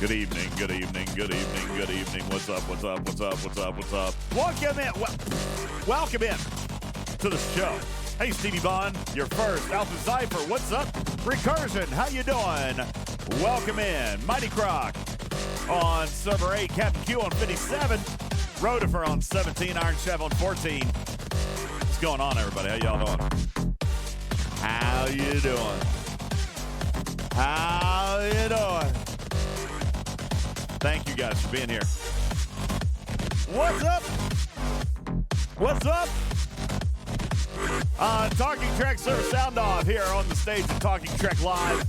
Good evening, good evening, good evening, good evening. What's up, what's up, what's up, what's up, what's up? Welcome in, welcome in to the show. Hey, Stevie Bond, your first Alpha Cypher. What's up? Recursion, how you doing? Welcome in. Mighty Croc on server 8, Captain Q on 57, Rotifer on 17, Iron Chef on 14. What's going on, everybody? How y'all doing? How you doing? How you doing? Thank you guys for being here. What's up? What's up? Talking Trek server sound off here on the stage of Talking Trek Live,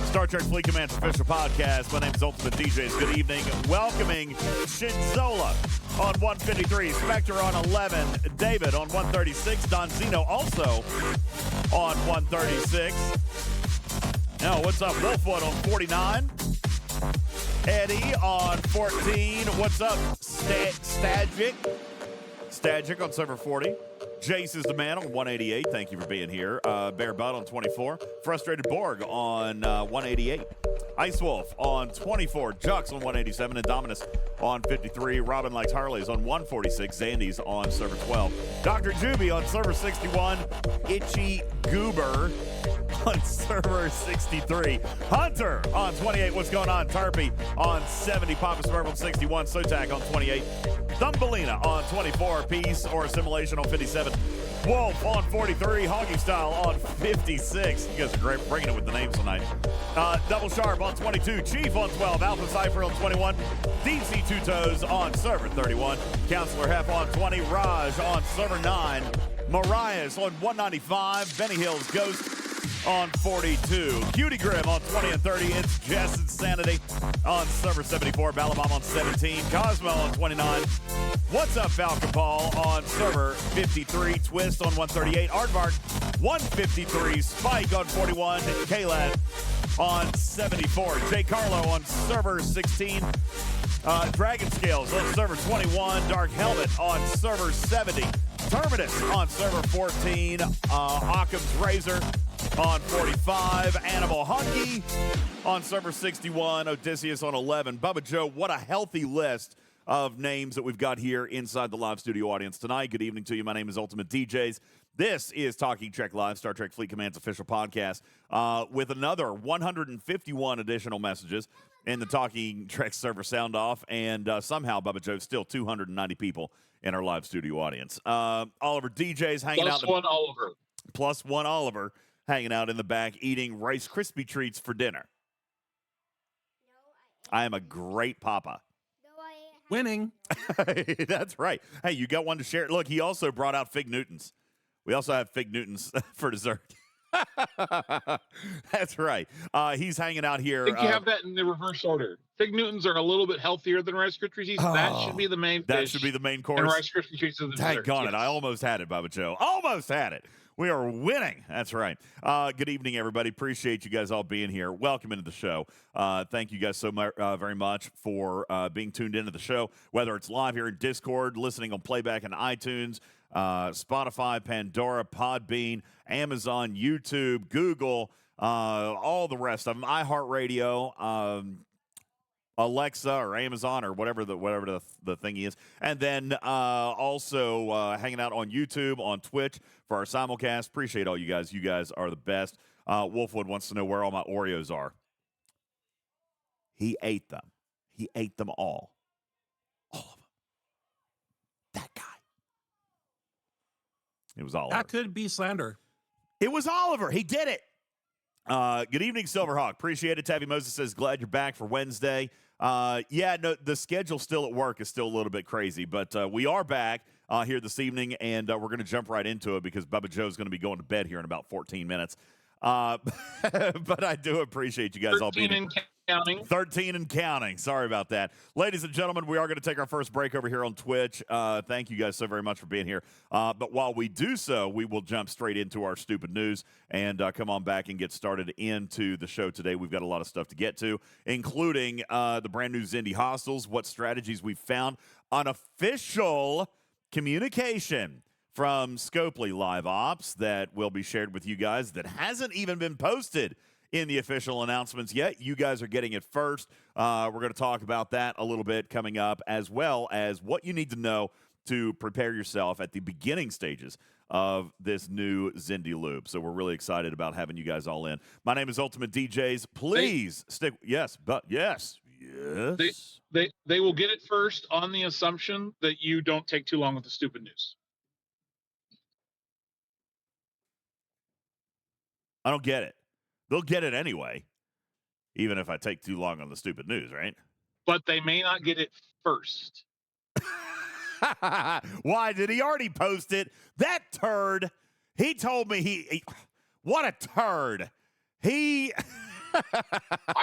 Star Trek Fleet Command's official podcast. My name is UltimatDJz. Good evening. Welcoming Shinzola on 153, Spectre on 11, David on 136, Don Zeno also on 136. Now, what's up? Wolfwood on 49. Eddie on 14. What's up? Stagic on server 40. Jace is the man on 188. Thank you for being here. Bear Butt on 24. Frustrated Borg on 188. Ice Wolf on 24. Jux on 187. Indominus on 53. Robin Likes Harley's on 146. Zandy's on server 12. Dr. Juby on server 61. Itchy Goober on server 63. Hunter on 28. What's going on? Tarpy on 70. Papa Smurf on 61. Sotak on 28. Thumbelina on 24. Peace or Assimilation on 57. Wolf on 43. Hoggy Style on 56. You guys are great bringing it with the names tonight. Double Sharp on 22. Chief on 12. Alpha Cypher on 21. DC Two Toes on server 31. Counselor Hef on 20. Raj on server 9. Marias on 195. Benny Hills Ghost on 42. Cutie Grim on 20 and 30. It's Jess Insanity on server 74. Balabom on 17. Cosmo on 29. What's up, Falcon Paul on server 53. Twist on 138. Aardvark 153. Spike on 41. Kalad on 74. J. Carlo on server 16. Dragon Scales on server 21. Dark Helmet on server 70. Terminus on server 14. Occam's Razor on 45. Animal Hunky on server 61. Odysseus on 11. Bubba Joe, what a healthy list of names that we've got here inside the live studio audience tonight. Good evening to you. My name is UltimatDJz. This is Talking Trek Live, Star Trek Fleet Command's official podcast, with another 151 additional messages in the Talking Trek server sound off, and somehow, Bubba Joe, still 290 people in our live studio audience. Oliver DJ's hanging out. Plus one Oliver hanging out in the back eating Rice Krispie treats for dinner. I am a great papa. Winning. That's right. Hey, you got one to share. Look, he also brought out Fig Newtons. We also have Fig Newtons for dessert. That's right. He's hanging out here. I think you have that in the reverse order. Fig Newtons are a little bit healthier than Rice Krispie treats. That should be the main dish. That should be the main course. And Rice Krispie treats are the dessert. Daggone it. I almost had it, Bubba Joe. Almost had it. We are winning. That's right. Good evening, everybody. Appreciate you guys all being here. Welcome into the show. Thank you guys so much, very much for being tuned into the show, whether it's live here in Discord, listening on playback in iTunes, Spotify, Pandora, Podbean, Amazon, YouTube, Google, all the rest of them, iHeartRadio, Alexa or Amazon or whatever the thingy is, and then also hanging out on YouTube, on Twitch for our simulcast. Appreciate all you guys. You guys are the best. Wolfwood wants to know where all my Oreos are. He ate them. He ate them all of them. That guy. It was Oliver. That could be slander. It was Oliver. He did it. Good evening, Silverhawk. Appreciate it. Tabby Moses says, glad you're back for Wednesday. The schedule still at work is still a little bit crazy, but we are back here this evening, and we're going to jump right into it because Bubba Joe's going to be going to bed here in about 14 minutes. But I do appreciate you guys all being here. 13 and counting. Sorry about that. Ladies and gentlemen, we are going to take our first break over here on Twitch. Thank you guys so very much for being here. But while we do so, we will jump straight into our stupid news and come on back and get started into the show today. We've got a lot of stuff to get to, including the brand new Xindi hostels, what strategies we've found, unofficial communication from Scopely Live Ops that will be shared with you guys that hasn't even been posted in the official announcements yet. You guys are getting it first. We're going to talk about that a little bit coming up, as well as what you need to know to prepare yourself at the beginning stages of this new Xindi loop. So we're really excited about having you guys all in. My name is UltimatDJz. Please stick. Yes. They will get it first on the assumption that you don't take too long with the stupid news. I don't get it. They'll get it anyway, even if I take too long on the stupid news, right? But they may not get it first. Why did he already post it? That turd. He told me he what a turd. I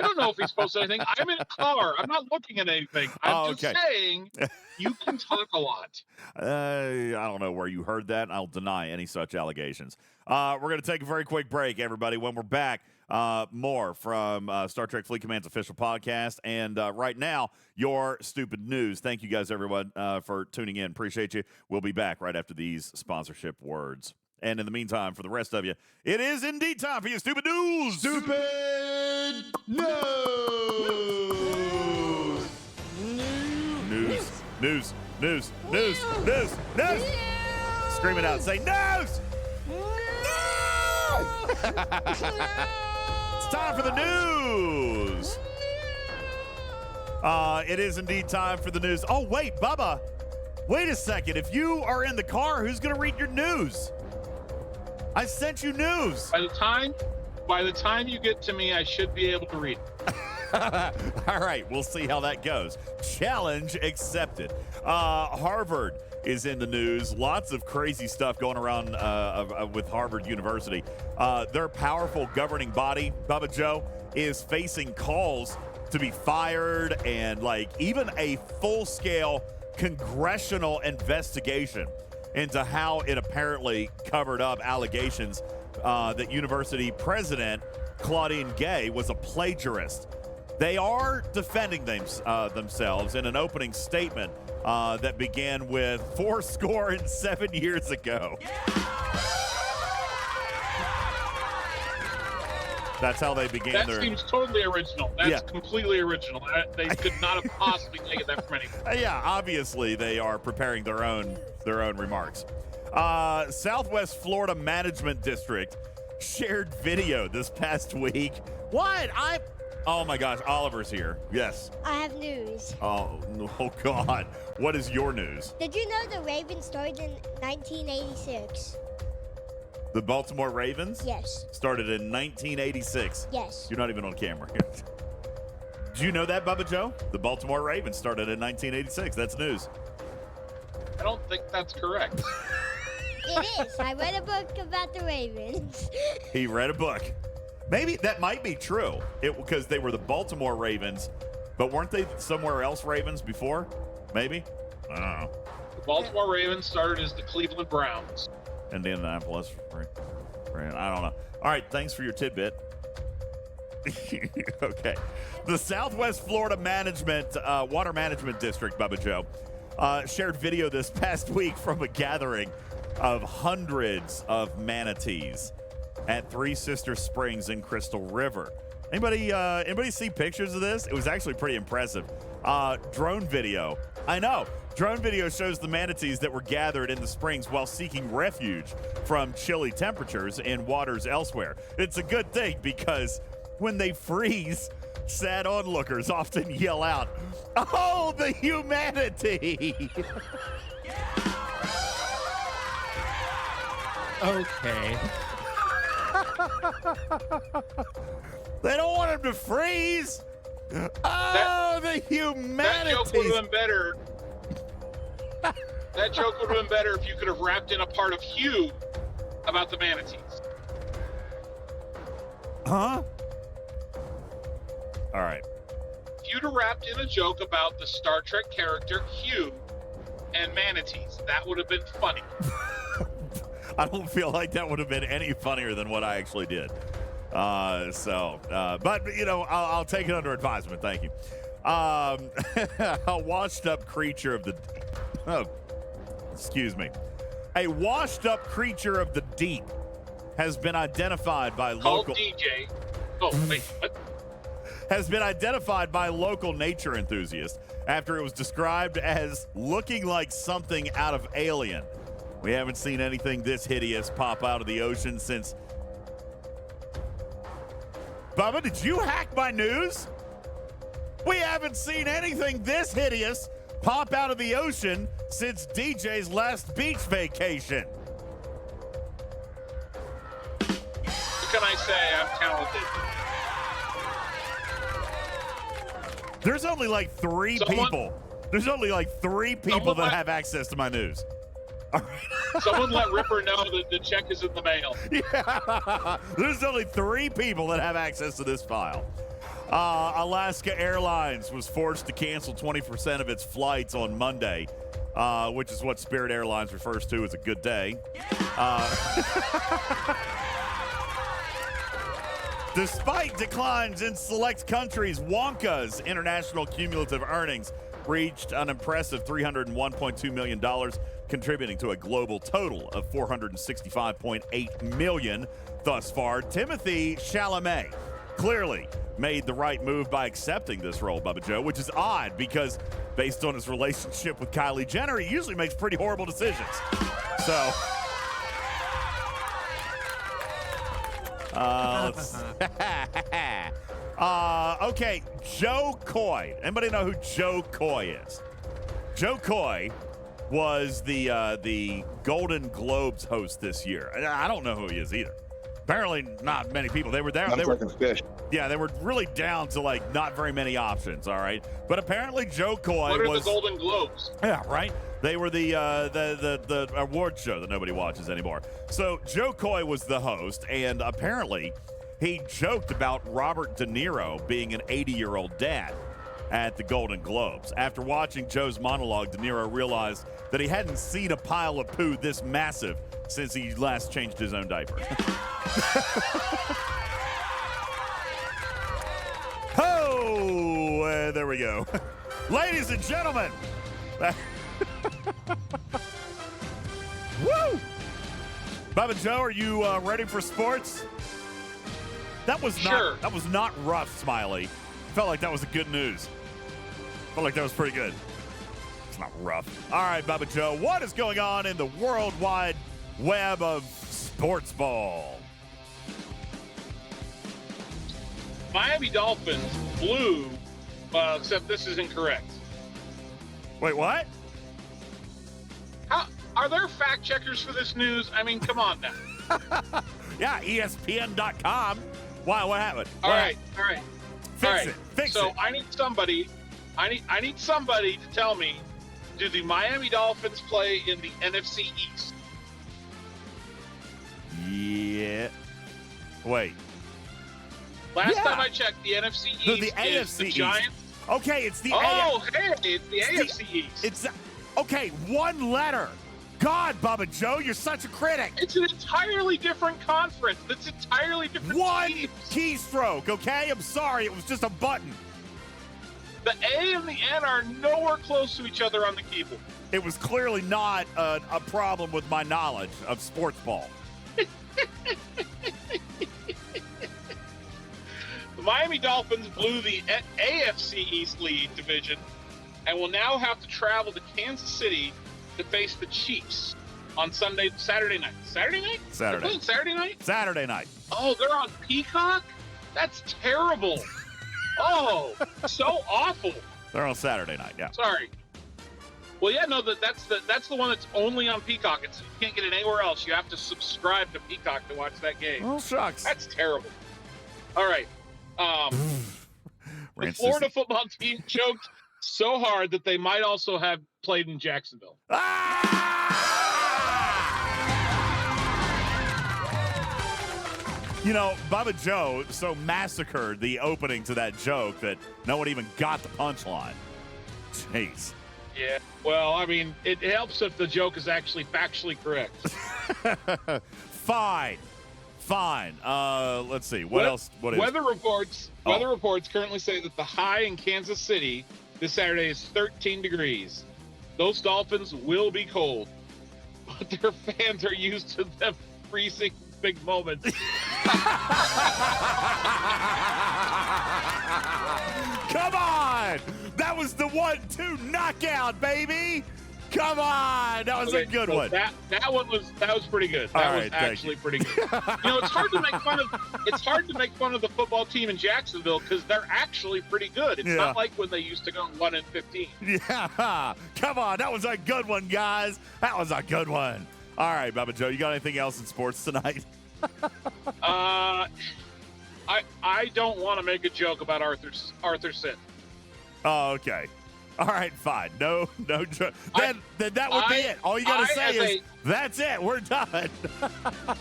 don't know if he's supposed to anything. I'm in a car. I'm not looking at anything. I'm just saying you can talk a lot. I don't know where you heard that. I'll deny any such allegations. We're going to take a very quick break, everybody. When we're back, more from Star Trek Fleet Command's official podcast. And right now, your stupid news. Thank you guys, everyone, for tuning in. Appreciate you. We'll be back right after these sponsorship words. And in the meantime, for the rest of you, it is indeed time for your stupid news. Stupid News. Scream it out. Say news. It's time for the news. It is indeed time for the news. Oh, wait, Bubba. Wait a second. If you are in the car, who's going to read your news? I sent you news. By the time you get to me, I should be able to read. All right, we'll see how that goes. Challenge accepted. Harvard is in the news. Lots of crazy stuff going around with Harvard University. Their powerful governing body, Bubba Joe, is facing calls to be fired and even a full-scale congressional investigation into how it apparently covered up allegations that university president Claudine Gay was a plagiarist. They are defending themselves in an opening statement that began with 7 years ago. That's how they began. That seems totally original. That's completely original. They could not have possibly taken that from anyone. Yeah, obviously they are preparing their own remarks. Southwest Florida Management District shared video this past week. What? Oh my gosh, Oliver's here. Yes. I have news. Oh God. What is your news? Did you know the Ravens started in 1986? The Baltimore Ravens? Yes. Started in 1986. Yes. You're not even on camera here. Did you know that, Bubba Joe? The Baltimore Ravens started in 1986. That's news. I don't think that's correct. It is. I read a book about the Ravens. He read a book. Maybe that might be true. Because they were the Baltimore Ravens, but weren't they somewhere else Ravens before? Maybe? I don't know. The Baltimore Ravens started as the Cleveland Browns. Indianapolis. I don't know. All right, thanks for your tidbit. Okay. The Southwest Florida Water Management District, Bubba Joe, shared video this past week from a gathering of hundreds of manatees at Three Sister Springs in Crystal River. Anybody see pictures of this? It was actually pretty impressive. Drone video. I know. Drone video shows the manatees that were gathered in the springs while seeking refuge from chilly temperatures in waters elsewhere. It's a good thing because when they freeze, sad onlookers often yell out, "Oh, the humanity!" Okay. They don't want him to freeze. Oh, the humanity. That joke would have been better. That joke would have been better if you could have wrapped in a part of Hugh about the manatees. Huh? All right. If you'd have wrapped in a joke about the Star Trek character Hugh and manatees, that would have been funny. I don't feel like that would have been any funnier than what I actually did. But, you know, I'll take it under advisement. Thank you. A washed-up creature of the... Oh, excuse me. A washed-up creature of the deep has been identified by local... Oh, wait, what? Has been identified by local nature enthusiasts after it was described as looking like something out of Alien. We haven't seen anything this hideous pop out of the ocean since... Bubba, did you hack my news? We haven't seen anything this hideous pop out of the ocean since DJ's last beach vacation. What can I say? I'm talented. There's only like three people. There's only like three people that have access to my news. Someone let Ripper know that the check is in the mail. Yeah. There's only three people that have access to this file. Alaska Airlines was forced to cancel 20% of its flights on Monday, which is what Spirit Airlines refers to as a good day. Despite declines in select countries, Wonka's international cumulative earnings reached an impressive $301.2 million, contributing to a global total of $465.8 million thus far. Timothy Chalamet clearly made the right move by accepting this role, Bubba Joe, which is odd because based on his relationship with Kylie Jenner, he usually makes pretty horrible decisions. So... let's okay, Joe Coy. Anybody know who Joe Coy is? Joe Coy was the Golden Globes host this year. I don't know who he is either. Apparently, not many people. They were there. They were fish. Yeah, they were really down to like not very many options. All right, but apparently Joe Coy What are was the Golden Globes? Yeah, right. They were the award show that nobody watches anymore. So Joe Coy was the host, and apparently he joked about Robert De Niro being an 80-year-old dad at the Golden Globes. After watching Joe's monologue, De Niro realized that he hadn't seen a pile of poo this massive since he last changed his own diaper. Oh, there we go. Ladies and gentlemen. Woo! Bubba Joe, are you ready for sports? That was not rough, Smiley. Felt like that was a good news. Felt like that was pretty good. It's not rough. All right, Bubba Joe, what is going on in the worldwide web of sports ball? Miami Dolphins blew, except this is incorrect. Wait, what? How are there fact checkers for this news? I mean, come on now. Yeah, ESPN.com. Why? What happened? All right. Fix it. So I need somebody. I need somebody to tell me: do the Miami Dolphins play in the NFC East? Yeah. Wait. Last time I checked, the NFC East the AFC is the East. Giants. Okay, it's the it's the AFC East. It's okay, one letter. God, Bubba Joe, you're such a critic. It's an entirely different conference. That's entirely different. One teams. keystroke, okay? I'm sorry, it was just a button. The A and the N are nowhere close to each other on the keyboard. It was clearly not a problem with my knowledge of sports ball. The Miami Dolphins blew the AFC East lead division and will now have to travel to Kansas City to face the Chiefs on Saturday night. Saturday night? Saturday. They're playing Saturday night? Saturday night. Oh, they're on Peacock? That's terrible. Oh, so awful. They're on Saturday night, yeah. Sorry. Well, yeah, no, that's the one that's only on Peacock. You can't get it anywhere else. You have to subscribe to Peacock to watch that game. Oh, shucks. That's terrible. All right. The Florida football team choked so hard that they might also have played in Jacksonville. You know, Bubba Joe so massacred the opening to that joke that no one even got the punchline. Jeez. Yeah. Well, I mean, it helps if the joke is actually factually correct. Fine. Let's see. What else? Weather reports currently say that the high in Kansas City this Saturday is 13 degrees. Those Dolphins will be cold, but their fans are used to them freezing big moments Come on! That was the 1-2 knockout, baby! Come on! That was a good one. That was pretty good. That was actually pretty good. It's hard to make fun of the football team in Jacksonville because they're actually pretty good. It's not like when they used to go 1-15. Yeah. Come on, that was a good one, guys. That was a good one. All right, Bubba Joe, you got anything else in sports tonight? I don't want to make a joke about Arthur Sitt. Oh, okay. All right, fine. No joke. Then that would be it. All you got to say is, that's it. We're done.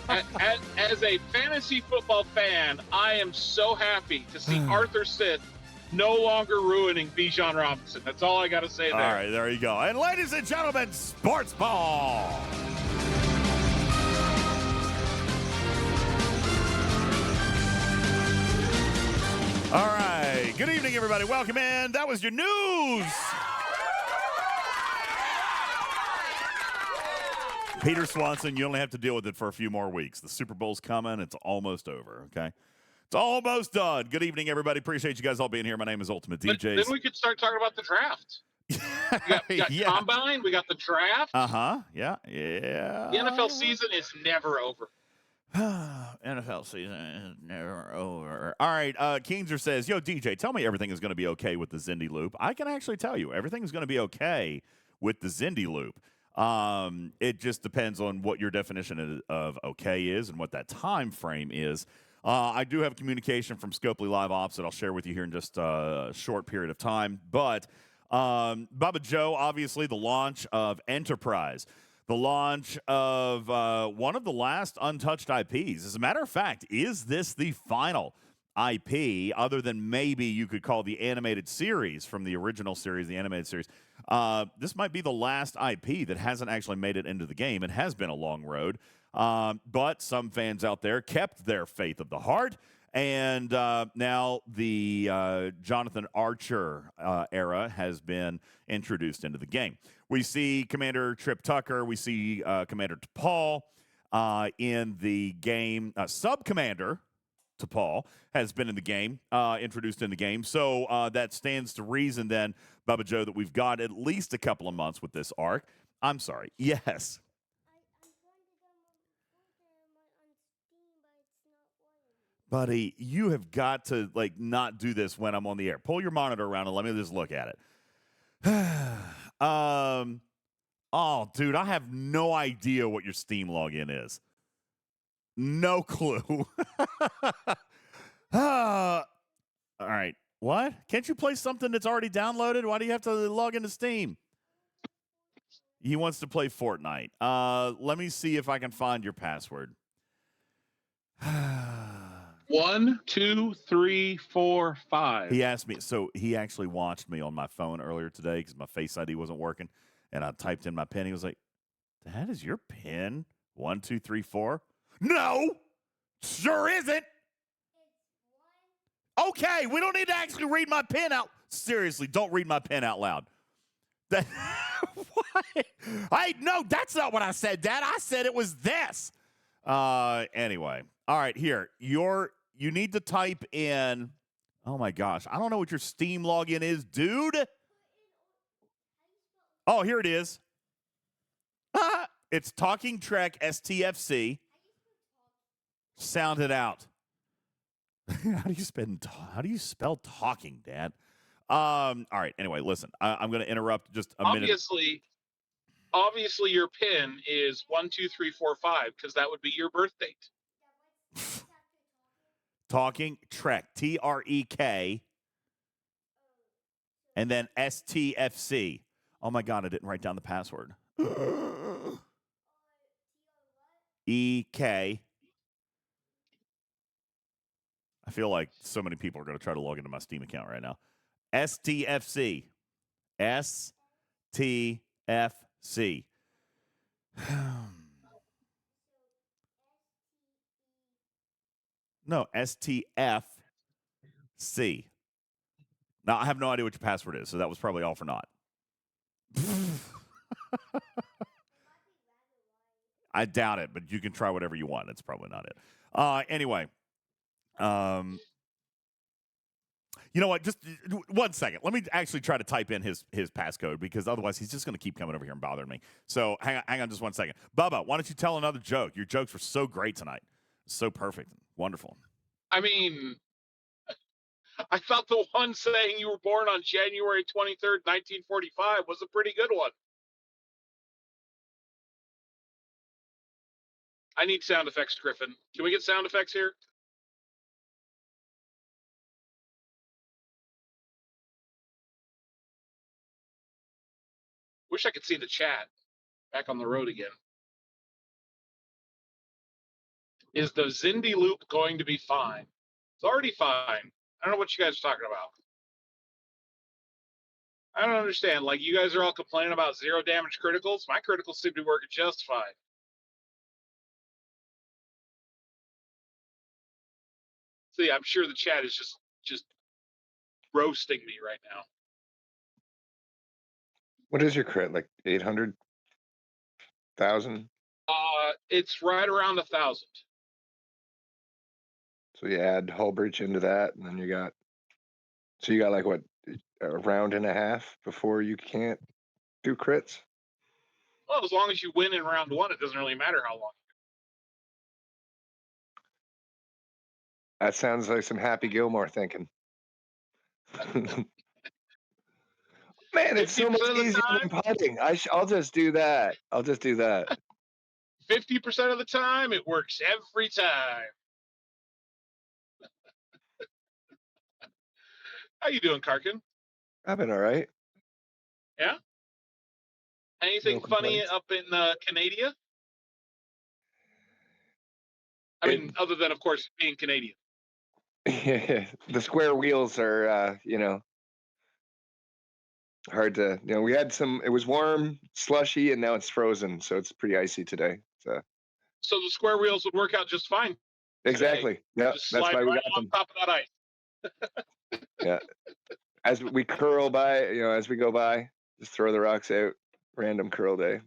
As a fantasy football fan, I am so happy to see Arthur Sitt no longer ruining Bijan Robinson. That's all I got to say there. All right, there you go. And ladies and gentlemen, sports ball. All right. Good evening, everybody. Welcome in. That was your news. Peter Swanson, you only have to deal with it for a few more weeks. The Super Bowl's coming. It's almost over, okay? It's almost done. Good evening, everybody. Appreciate you guys all being here. My name is UltimatDJz. Then we could start talking about the draft. We got Combine. We got the draft. Uh-huh. Yeah. The NFL season is never over. NFL season is never over. All right, Keenzer says, yo, DJ, tell me everything is going to be okay with the Xindi loop. I can actually tell you everything is going to be okay with the Xindi loop. It just depends on what your definition of okay is and what that time frame is. I do have communication from Scopely Live Ops that I'll share with you here in just a short period of time. But Bubba Joe, obviously the launch of Enterprise. The launch of one of the last untouched IPs. As a matter of fact, is this the final IP, other than maybe you could call the animated series from the original series, the animated series? This might be the last IP that hasn't actually made it into the game. It has been a long road, but some fans out there kept their faith of the heart. And now the Jonathan Archer era has been introduced into the game. We see Commander Trip Tucker. We see Commander T'Pol in the game. Sub-Commander T'Pol has been in the game, introduced in the game. So that stands to reason then, Bubba Joe, that we've got at least a couple of months with this arc. I'm sorry. Yes. Buddy, you have got to not do this when I'm on the air. Pull your monitor around and let me just look at it. Oh, dude, I have no idea what your Steam login is. No clue. All right. What? Can't you play something that's already downloaded? Why do you have to log into Steam? He wants to play Fortnite. Let me see if I can find your password. 1, 2, 3, 4, 5. He asked me, so he actually watched me on my phone earlier today because my Face ID wasn't working, and I typed in my PIN. He was like, "That is your PIN? 1, 2, 3, 4? No, sure isn't." Okay, we don't need to actually read my PIN out. Seriously, don't read my PIN out loud. That what? No, that's not what I said, Dad. I said it was this. Anyway. All right, here. You need to type in, oh my gosh, I don't know what your Steam login is, dude. Oh, here it is. It's Talking Trek STFC. Sound it out. How do you spell talking, Dad? All right, anyway, listen. I'm going to interrupt just a minute. Obviously, your PIN is 1, 2, 3, 4, 5 because that would be your birth date. Talking Trek, TREK, and then STFC. Oh my God, I didn't write down the password. EK. I feel like so many people are going to try to log into my Steam account right now. STFC. STFC. No, STFC. Now, I have no idea what your password is, so that was probably all for naught. I doubt it, but you can try whatever you want. That's probably not it. Anyway, You know what? Just 1 second. Let me actually try to type in his passcode because otherwise he's just going to keep coming over here and bothering me. So hang on just 1 second. Bubba, why don't you tell another joke? Your jokes were so great tonight. So perfect. Wonderful. I mean, I thought the one saying you were born on January 23rd, 1945 was a pretty good one. I need sound effects, Griffin. Can we get sound effects here? Wish I could see the chat. Back on the road again. Is the Xindi loop going to be fine? It's already fine. I don't know what you guys are talking about. I don't understand. Like, you guys are all complaining about 0 damage criticals. My criticals seem to be working just fine. See, I'm sure the chat is just roasting me right now. What is your crit? Like 800,000? It's right around 1,000. So you add hull breach into that, and then you got like what, a round and a half before you can't do crits? Well, as long as you win in round 1, it doesn't really matter how long. That sounds like some Happy Gilmore thinking. Man, it's so much 50% of the easier than putting. I'll just do that. 50% of the time, it works every time. How you doing, Karkin? I've been all right. Yeah? Anything No funny complaints. up in Canada? I mean, other than, of course, being Canadian. The square wheels are, hard to, we had it was warm, slushy, and now it's frozen, so it's pretty icy today. So the square wheels would work out just fine. exactly. Yeah, Just that's slide why we right got on them. top of that ice. Yeah. As we curl by, as we go by, just throw the rocks out. Random curl day.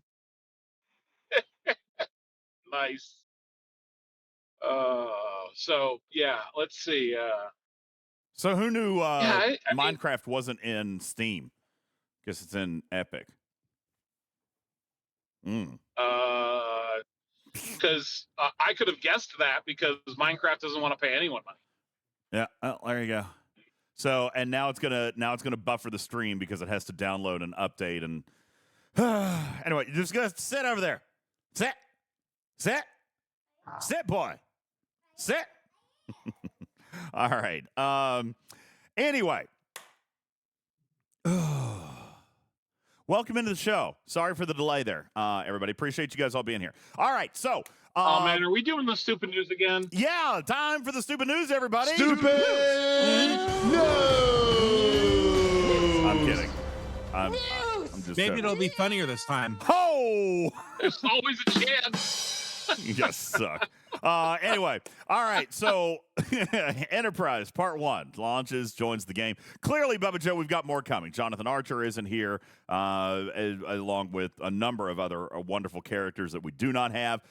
Nice. So yeah, let's see. So who knew I Minecraft wasn't in Steam? Guess it's in Epic. Because I could have guessed that because Minecraft doesn't want to pay anyone money. Yeah, oh, there you go. So and now it's gonna buffer the stream because it has to download and update and anyway, you're just gonna sit over there. Sit, boy, sit. All right. Anyway. Welcome into the show. Sorry for the delay there, everybody. Appreciate you guys all being here. All right, so. Oh, man, are we doing the stupid news again? Yeah, time for the stupid news, everybody. Stupid news! I'm kidding. I'm just Maybe it'll be funnier this time. Oh! There's always a chance. You guys suck. Anyway, all right. So, Enterprise Part 1 launches, joins the game. Clearly, Bubba Joe, we've got more coming. Jonathan Archer isn't here, along with a number of other wonderful characters that we do not have.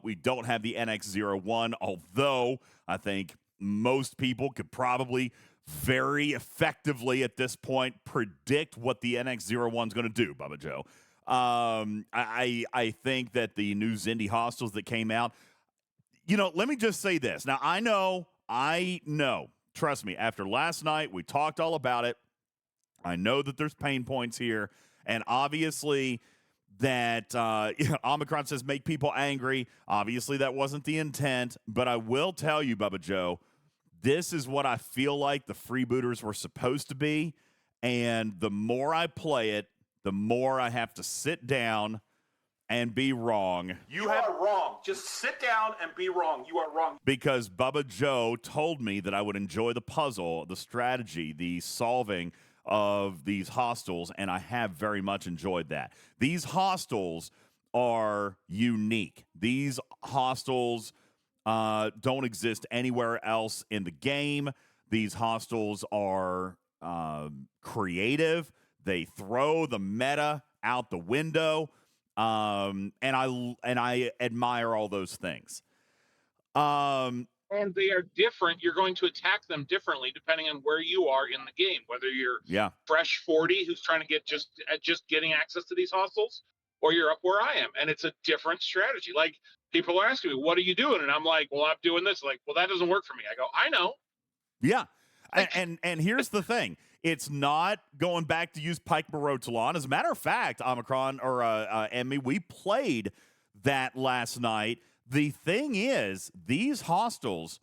We don't have the NX-01, although I think most people could probably very effectively at this point predict what the NX-01 is going to do, Bubba Joe. I think that the new Xindi hostels that came out, let me just say this. Now, I know, trust me, after last night, we talked all about it. I know that there's pain points here, and obviously that Omicron says make people angry. Obviously, that wasn't the intent, but I will tell you, Bubba Joe, this is what I feel like the freebooters were supposed to be, and the more I play it, the more I have to sit down and be wrong. You are wrong. Just sit down and be wrong. You are wrong. Because Bubba Joe told me that I would enjoy the puzzle, the strategy, the solving of these hostels, and I have very much enjoyed that. These hostels are unique. These hostels don't exist anywhere else in the game. These hostels are creative. They throw the meta out the window, and I admire all those things. and they are different. You're going to attack them differently depending on where you are in the game, whether you're fresh 40 who's trying to get just getting access to these hostiles, or you're up where I am, and it's a different strategy. Like, people are asking me, what are you doing? And I'm like, well, I'm doing this. Like, well, that doesn't work for me. I go, I know. Yeah. And here's the thing. It's not going back to use Pike Moreau Talon. As a matter of fact, Omicron or Emmy, we played that last night. The thing is, these hostiles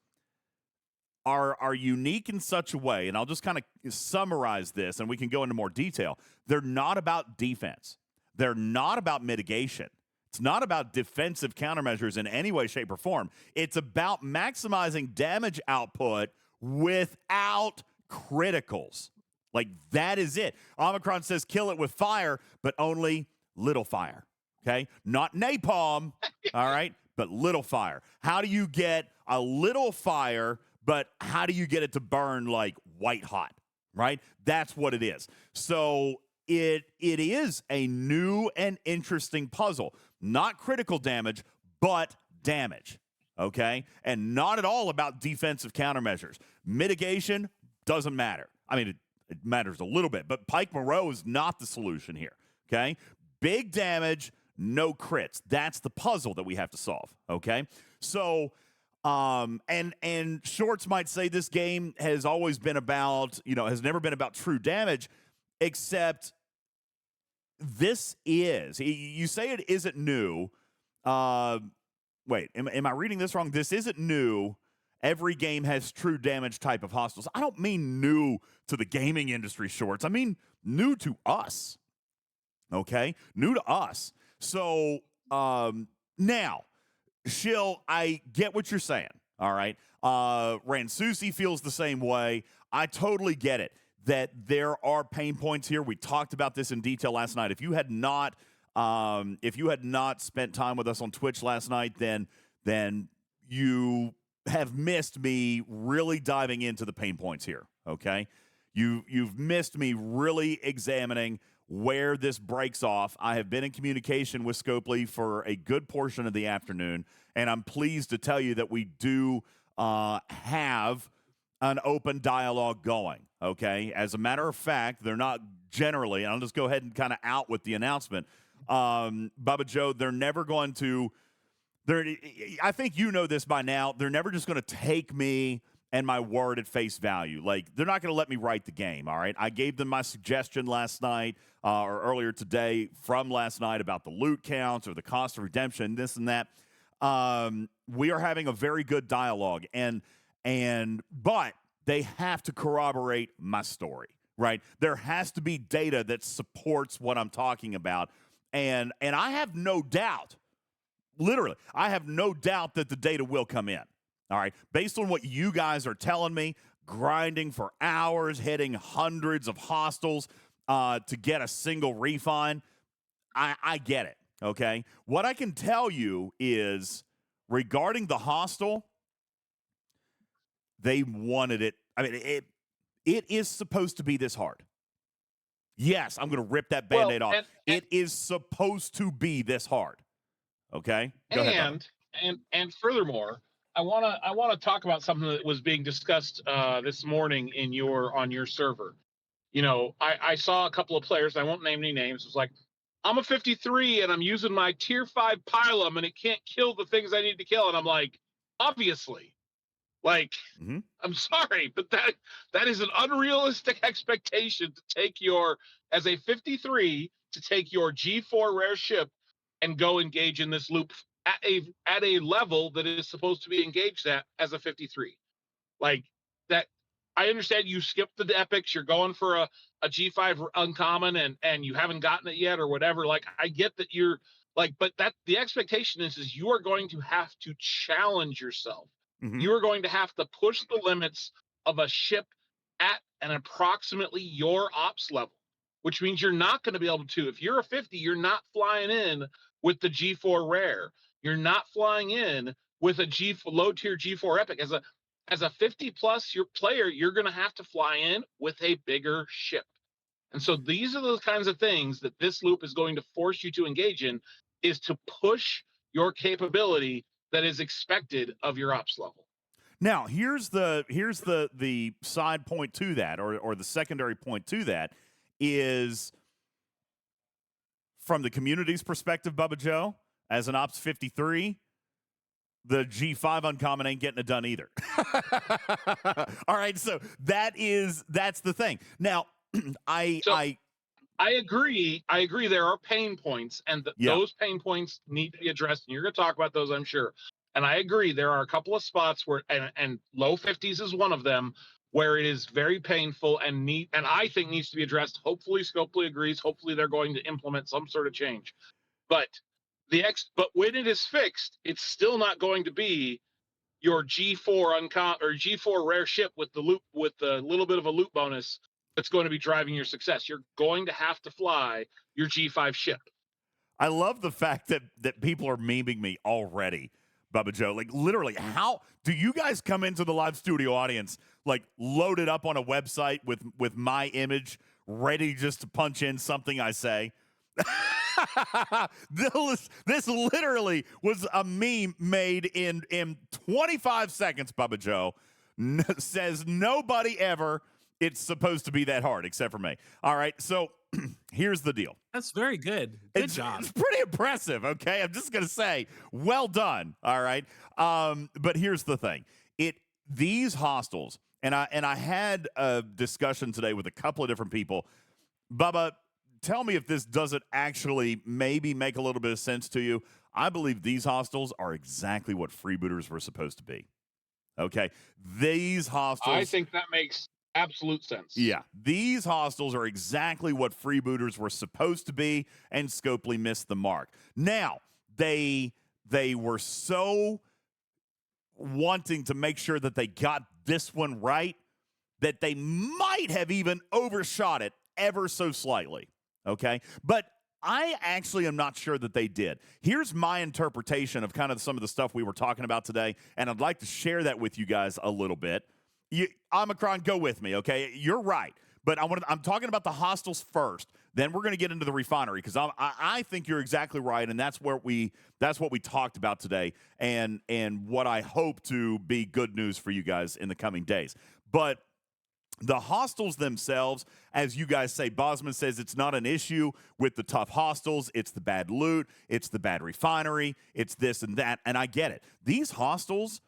are unique in such a way, and I'll just kind of summarize this, and we can go into more detail. They're not about defense. They're not about mitigation. It's not about defensive countermeasures in any way, shape, or form. It's about maximizing damage output without criticals. Like, that is it. Omicron says kill it with fire, but only little fire, okay? Not napalm, all right, but little fire. How do you get a little fire, but how do you get it to burn like white hot, right? That's what it is. So it is a new and interesting puzzle. Not critical damage, but damage, okay? And not at all about defensive countermeasures. Mitigation doesn't matter. I mean, it matters a little bit, but Pike Moreau is not the solution here, okay? Big damage, no crits. That's the puzzle that we have to solve, okay? So, and Shorts might say this game has always been about, has never been about true damage, except this is. You say it isn't new. Wait, am I reading this wrong? This isn't new. Every game has true damage type of hostiles. I don't mean new to the gaming industry, Shorts. I mean new to us. Okay? New to us. So, now, Shill, I get what you're saying. All right? Ransusi feels the same way. I totally get it, that there are pain points here. We talked about this in detail last night. If you had not spent time with us on Twitch last night, then you have missed me really diving into the pain points here, okay? You've missed me really examining where this breaks off. I have been in communication with Scopely for a good portion of the afternoon, and I'm pleased to tell you that we do have an open dialogue going, okay? As a matter of fact, they're not generally, and I'll just go ahead and kind of out with the announcement, Bubba Joe, they're never going to, I think you know this by now, they're never just going to take me and my word at face value. Like, they're not going to let me write the game, all right? I gave them my suggestion last night or earlier today from last night about the loot counts or the cost of redemption, this and that. We are having a very good dialogue, but they have to corroborate my story, right? There has to be data that supports what I'm talking about, and I have no doubt, literally, I have no doubt that the data will come in. All right, based on what you guys are telling me, grinding for hours, hitting hundreds of hostiles to get a single refine, I get it, okay? What I can tell you is, regarding the hostile, they wanted it. I mean, it is supposed to be this hard. Yes, I'm going to rip that Band-Aid off. It is supposed to be this hard, okay? Go ahead, and furthermore, I want to talk about something that was being discussed this morning on your server. I saw a couple of players, I won't name any names, it was like, I'm a 53 and I'm using my tier 5 Pylum and it can't kill the things I need to kill. And I'm like, obviously. Like, I'm sorry, but that is an unrealistic expectation to take as a 53, to take your G4 rare ship and go engage in this loop at a level that is supposed to be engaged at as a 53. Like, that, I understand you skipped the epics, you're going for a G5 uncommon and you haven't gotten it yet or whatever. Like, I get that you're like, but that the expectation is you are going to have to challenge yourself. You are going to have to push the limits of a ship at an approximately your ops level, which means you're not going to be able to, if you're a 50, you're not flying in with the G4 rare. You're not flying in with a low tier G4 epic. As a 50 plus your player, you're going to have to fly in with a bigger ship. And so these are the kinds of things that this loop is going to force you to engage in, is to push your capability that is expected of your ops level. Now, here's the side point to that, or the secondary point to that, is from the community's perspective, Bubba Joe, as an Ops 53, the G5 uncommon ain't getting it done either. All right, so that's the thing. Now, I agree. I agree. There are pain points, and those pain points need to be addressed. And you're going to talk about those, I'm sure. And I agree. There are a couple of spots where, and low 50s is one of them, where it is very painful and I think needs to be addressed. Hopefully, Scopely agrees. Hopefully, they're going to implement some sort of change. But but when it is fixed, it's still not going to be your G4 or G4 rare ship with the little bit of a loot bonus that's going to be driving your success. You're going to have to fly your G5 ship. I love the fact that people are memeing me already, Bubba Joe. Like, literally, how do you guys come into the live studio audience, like, loaded up on a website with my image, ready just to punch in something I say? This literally was a meme made in 25 seconds, Bubba Joe. Says nobody ever. It's supposed to be that hard, except for me. All right, so here's the deal. That's very good. Good job. It's pretty impressive, okay? I'm just going to say, well done, all right? But here's the thing. These hostels, and I had a discussion today with a couple of different people. Bubba, tell me if this doesn't actually maybe make a little bit of sense to you. I believe these hostels are exactly what freebooters were supposed to be, okay? These hostels... I think that makes absolute sense. Yeah, these hostels are exactly what freebooters were supposed to be, and Scopely missed the mark. Now, they were so wanting to make sure that they got this one right that they might have even overshot it ever so slightly, okay? But I actually am not sure that they did. Here's my interpretation of kind of some of the stuff we were talking about today, and I'd like to share that with you guys a little bit. Omicron, go with me, okay? You're right, but I'm talking about the hostels first. Then we're going to get into the refinery because I think you're exactly right, and that's what we talked about today, and what I hope to be good news for you guys in the coming days. But the hostels themselves, as you guys say, Bosman says it's not an issue with the tough hostels. It's the bad loot. It's the bad refinery. It's this and that, and I get it. These hostels.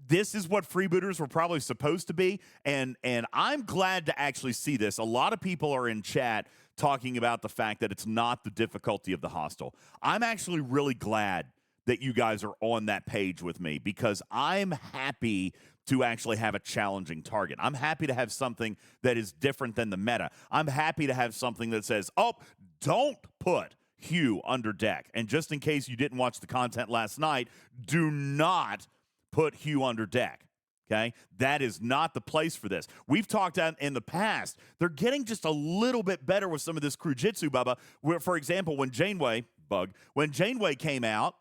This is what freebooters were probably supposed to be, and I'm glad to actually see this. A lot of people are in chat talking about the fact that it's not the difficulty of the hostel. I'm actually really glad that you guys are on that page with me because I'm happy to actually have a challenging target. I'm happy to have something that is different than the meta. I'm happy to have something that says, oh, don't put Hugh under deck. And just in case you didn't watch the content last night, do not put Hugh under deck, okay? That is not the place for this. We've talked in the past. They're getting just a little bit better with some of this crewjitsu, Bubba. Where, for example, when Janeway came out,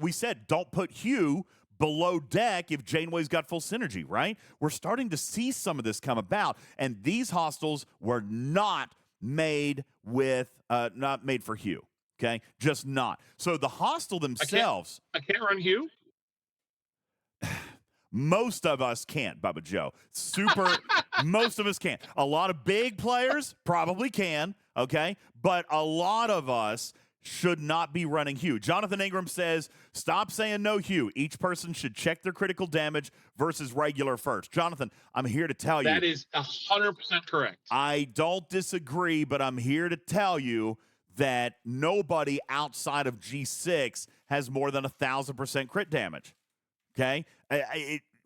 we said don't put Hugh below deck if Janeway's got full synergy, right? We're starting to see some of this come about, and these hostels were not made for Hugh, okay? Just not. So the hostel themselves... I can't run Hugh? Most of us can't, Bubba Joe. Most of us can't. A lot of big players probably can, okay? But a lot of us should not be running Hugh. Jonathan Ingram says, stop saying no Hugh. Each person should check their critical damage versus regular first. Jonathan, I'm here to tell you. That is 100% correct. I don't disagree, but I'm here to tell you that nobody outside of G6 has more than 1,000% crit damage. Okay,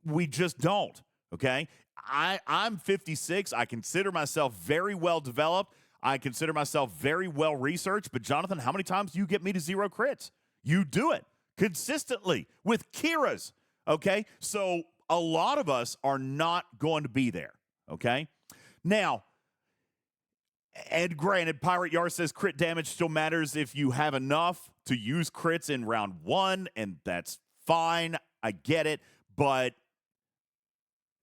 we just don't. Okay, I'm 56. I consider myself very well developed. I consider myself very well researched. But Jonathan, how many times do you get me to 0 crits? You do it consistently with Kira's. Okay, so a lot of us are not going to be there. Okay, now. And granted, Pirate Yar says crit damage still matters if you have enough to use crits in round 1, and that's fine. I get it, but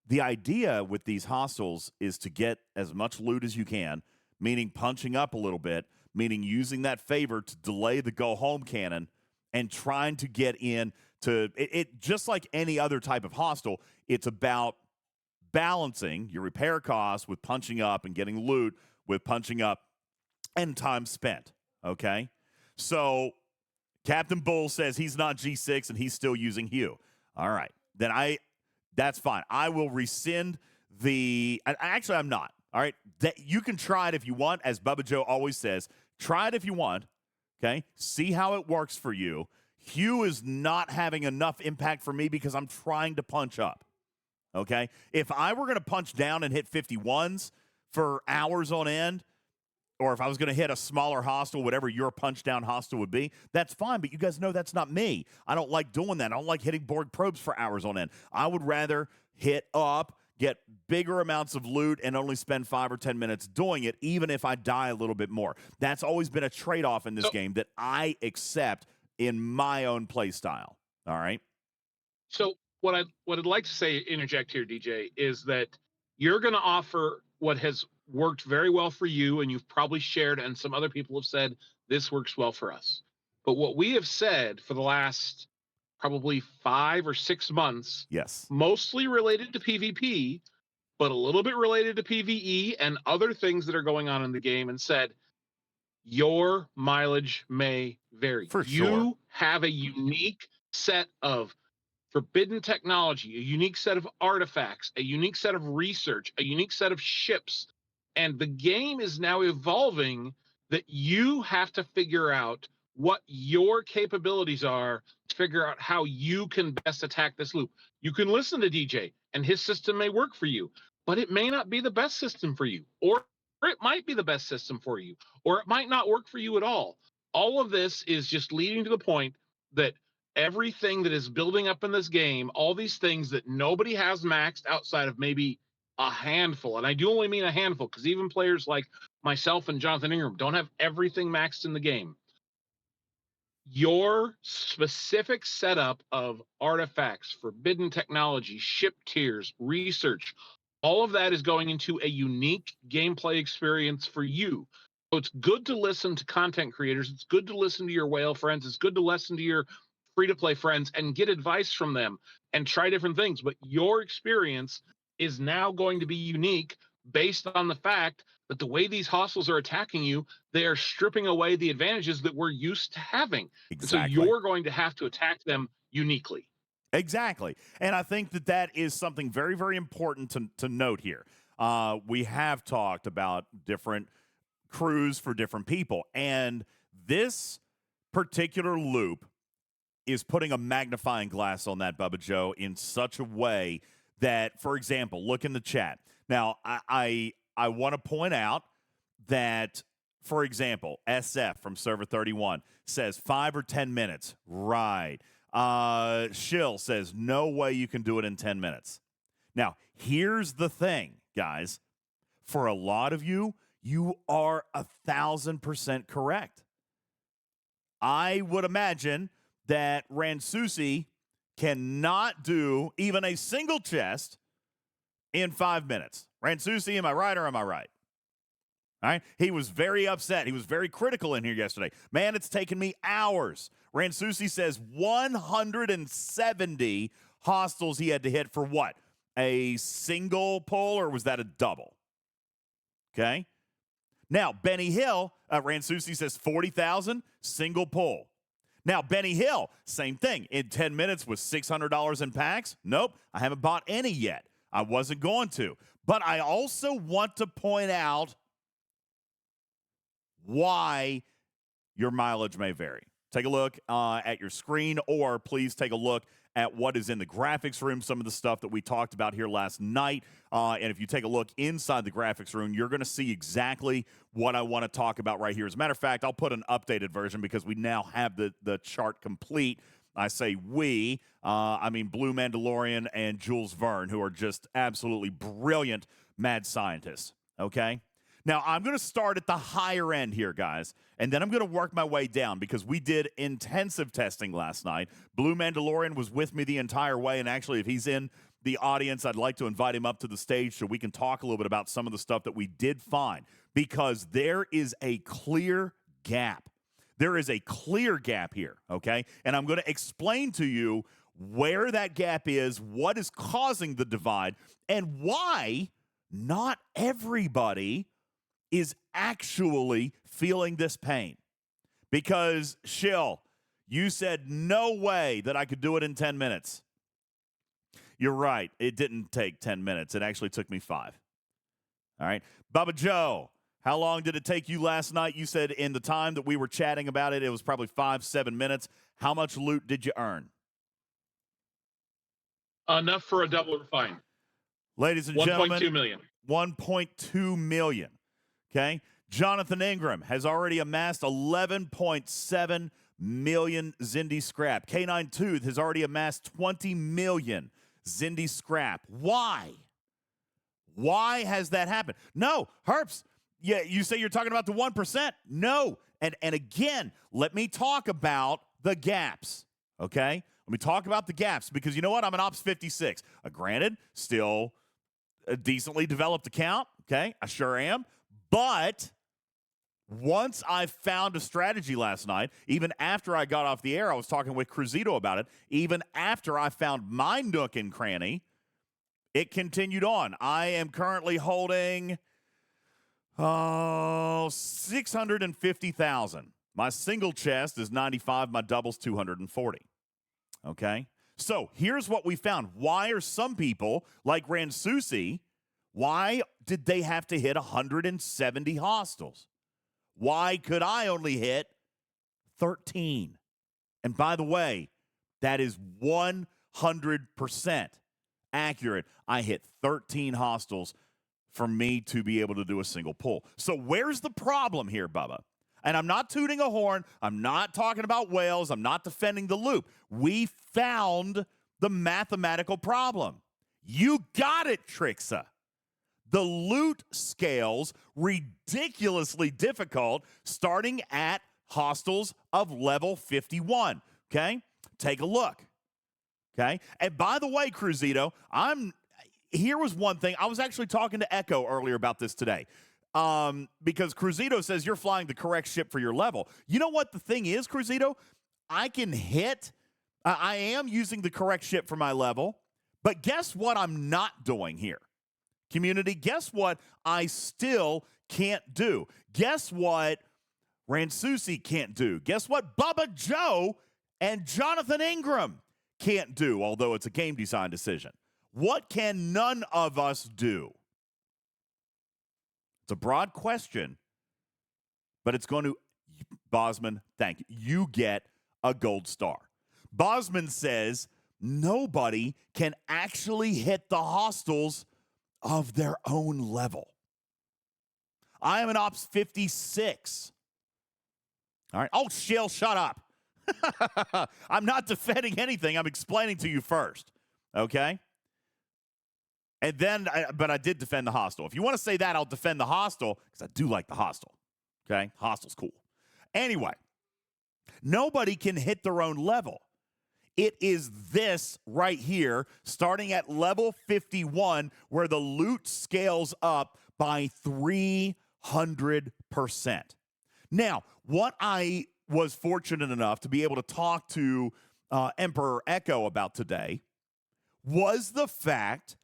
the idea with these hostels is to get as much loot as you can, meaning punching up a little bit, meaning using that favor to delay the go-home cannon and trying to get in to it just like any other type of hostile. It's about balancing your repair costs with punching up and getting loot with punching up and time spent. Okay? So Captain Bull says he's not G6 and he's still using Hue. All right. Then that's fine. I will rescind actually, I'm not. All right. You can try it if you want. As Bubba Joe always says, try it if you want. Okay. See how it works for you. Hue is not having enough impact for me because I'm trying to punch up. Okay. If I were going to punch down and hit 51s for hours on end, or if I was going to hit a smaller hostile, whatever your punch down hostile would be, that's fine. But you guys know that's not me. I don't like doing that. I don't like hitting Borg probes for hours on end. I would rather hit up, get bigger amounts of loot, and only spend 5 or 10 minutes doing it, even if I die a little bit more. That's always been a trade-off in this game that I accept in my own play style. All right? So what I'd like to say, interject here, DJ, is that you're going to offer what has worked very well for you, and you've probably shared, and some other people have said, this works well for us. But what we have said for the last probably 5 or 6 months, yes, mostly related to PvP, but a little bit related to PvE and other things that are going on in the game, and said, your mileage may vary. For sure. You have a unique set of forbidden technology, a unique set of artifacts, a unique set of research, a unique set of ships. And the game is now evolving that you have to figure out what your capabilities are to figure out how you can best attack this loop. You can listen to DJ and his system may work for you, but it may not be the best system for you, or it might be the best system for you, or it might not work for you at all. All of this is just leading to the point that everything that is building up in this game, all these things that nobody has maxed outside of maybe a handful, and I do only mean a handful, because even players like myself and Jonathan Ingram don't have everything maxed in the game. Your specific setup of artifacts, forbidden technology, ship tiers, research, all of that is going into a unique gameplay experience for you. So it's good to listen to content creators. It's good to listen to your whale friends. It's good to listen to your free-to-play friends and get advice from them and try different things. But your experience is now going to be unique based on the fact that the way these hostiles are attacking you, they are stripping away the advantages that we're used to having. Exactly. So you're going to have to attack them uniquely. Exactly. And I think that is something very, very important to note here. We have talked about different crews for different people, and this particular loop is putting a magnifying glass on that, Bubba Joe, in such a way that, for example, look in the chat. Now, I want to point out that, for example, SF from Server 31 says 5 or 10 minutes. Right. Shill says, no way you can do it in 10 minutes. Now, here's the thing, guys. For a lot of you, you are 1,000% correct. I would imagine that Ransusi cannot do even a single chest in 5 minutes. Ransusi, am I right or am I right? All right. He was very upset. He was very critical in here yesterday. Man, it's taken me hours. Ransusi says 170 hostiles he had to hit for what? A single pull, or was that a double? Okay. Now, Benny Hill, Ransusi says 40,000, single pull. Now, Benny Hill, same thing. In 10 minutes with $600 in packs? Nope, I haven't bought any yet. I wasn't going to. But I also want to point out why your mileage may vary. Take a look at your screen, or please take a look at what is in the graphics room, some of the stuff that we talked about here last night. And if you take a look inside the graphics room, you're going to see exactly what I want to talk about right here. As a matter of fact, I'll put an updated version because we now have the chart complete. I say we, I mean Blue Mandalorian and Jules Verne, who are just absolutely brilliant mad scientists, okay? Now, I'm going to start at the higher end here, guys, and then I'm going to work my way down because we did intensive testing last night. Blue Mandalorian was with me the entire way, and actually, if he's in the audience, I'd like to invite him up to the stage so we can talk a little bit about some of the stuff that we did find, because there is a clear gap. There is a clear gap here, okay? And I'm going to explain to you where that gap is, what is causing the divide, and why not everybody is actually feeling this pain. Because, Shill, you said no way that I could do it in 10 minutes. You're right. It didn't take 10 minutes. It actually took me 5. All right. Bubba Joe, how long did it take you last night? You said in the time that we were chatting about it, it was probably 5-7 minutes. How much loot did you earn? Enough for a double refine. Ladies and gentlemen, 1.2 million. 1.2 million. Okay. Jonathan Ingram has already amassed 11.7 million Xindi scrap. K9 Tooth has already amassed 20 million Xindi scrap. Why? Why has that happened? No, Herps, yeah, you say you're talking about the 1%. No. And again, let me talk about the gaps, okay? Let me talk about the gaps because you know what? I'm an Ops 56. Granted, still a decently developed account, okay? I sure am. But once I found a strategy last night, even after I got off the air, I was talking with Cruzito about it, even after I found my nook and cranny, it continued on. I am currently holding 650,000. My single chest is 95, my double's 240. Okay? So here's what we found. Why are some people, like Ransusi, why did they have to hit 170 hostiles? Why could I only hit 13? And by the way, that is 100% accurate. I hit 13 hostiles for me to be able to do a single pull. So where's the problem here, Bubba? And I'm not tooting a horn. I'm not talking about whales. I'm not defending the loop. We found the mathematical problem. You got it, Trixa. The loot scales ridiculously difficult starting at hostiles of level 51. Okay? Take a look. Okay? And by the way, Cruzito, here was one thing. I was actually talking to Echo earlier about this today. Because Cruzito says you're flying the correct ship for your level. You know what the thing is, Cruzito? I am using the correct ship for my level, but guess what I'm not doing here? Community, guess what I still can't do? Guess what Ransusi can't do? Guess what Bubba Joe and Jonathan Ingram can't do, although it's a game design decision? What can none of us do? It's a broad question, but it's going to, Bosman, thank you. You get a gold star. Bosman says nobody can actually hit the hostiles of their own level. I am an Ops 56. All right. Oh, Shill, shut up. I'm not defending anything. I'm explaining to you first. Okay? And then, but I did defend the hostile. If you want to say that, I'll defend the hostile because I do like the hostile. Okay? Hostile's cool. Anyway, nobody can hit their own level. It is this right here, starting at level 51, where the loot scales up by 300%. Now, what I was fortunate enough to be able to talk to Emperor Echo about today was the fact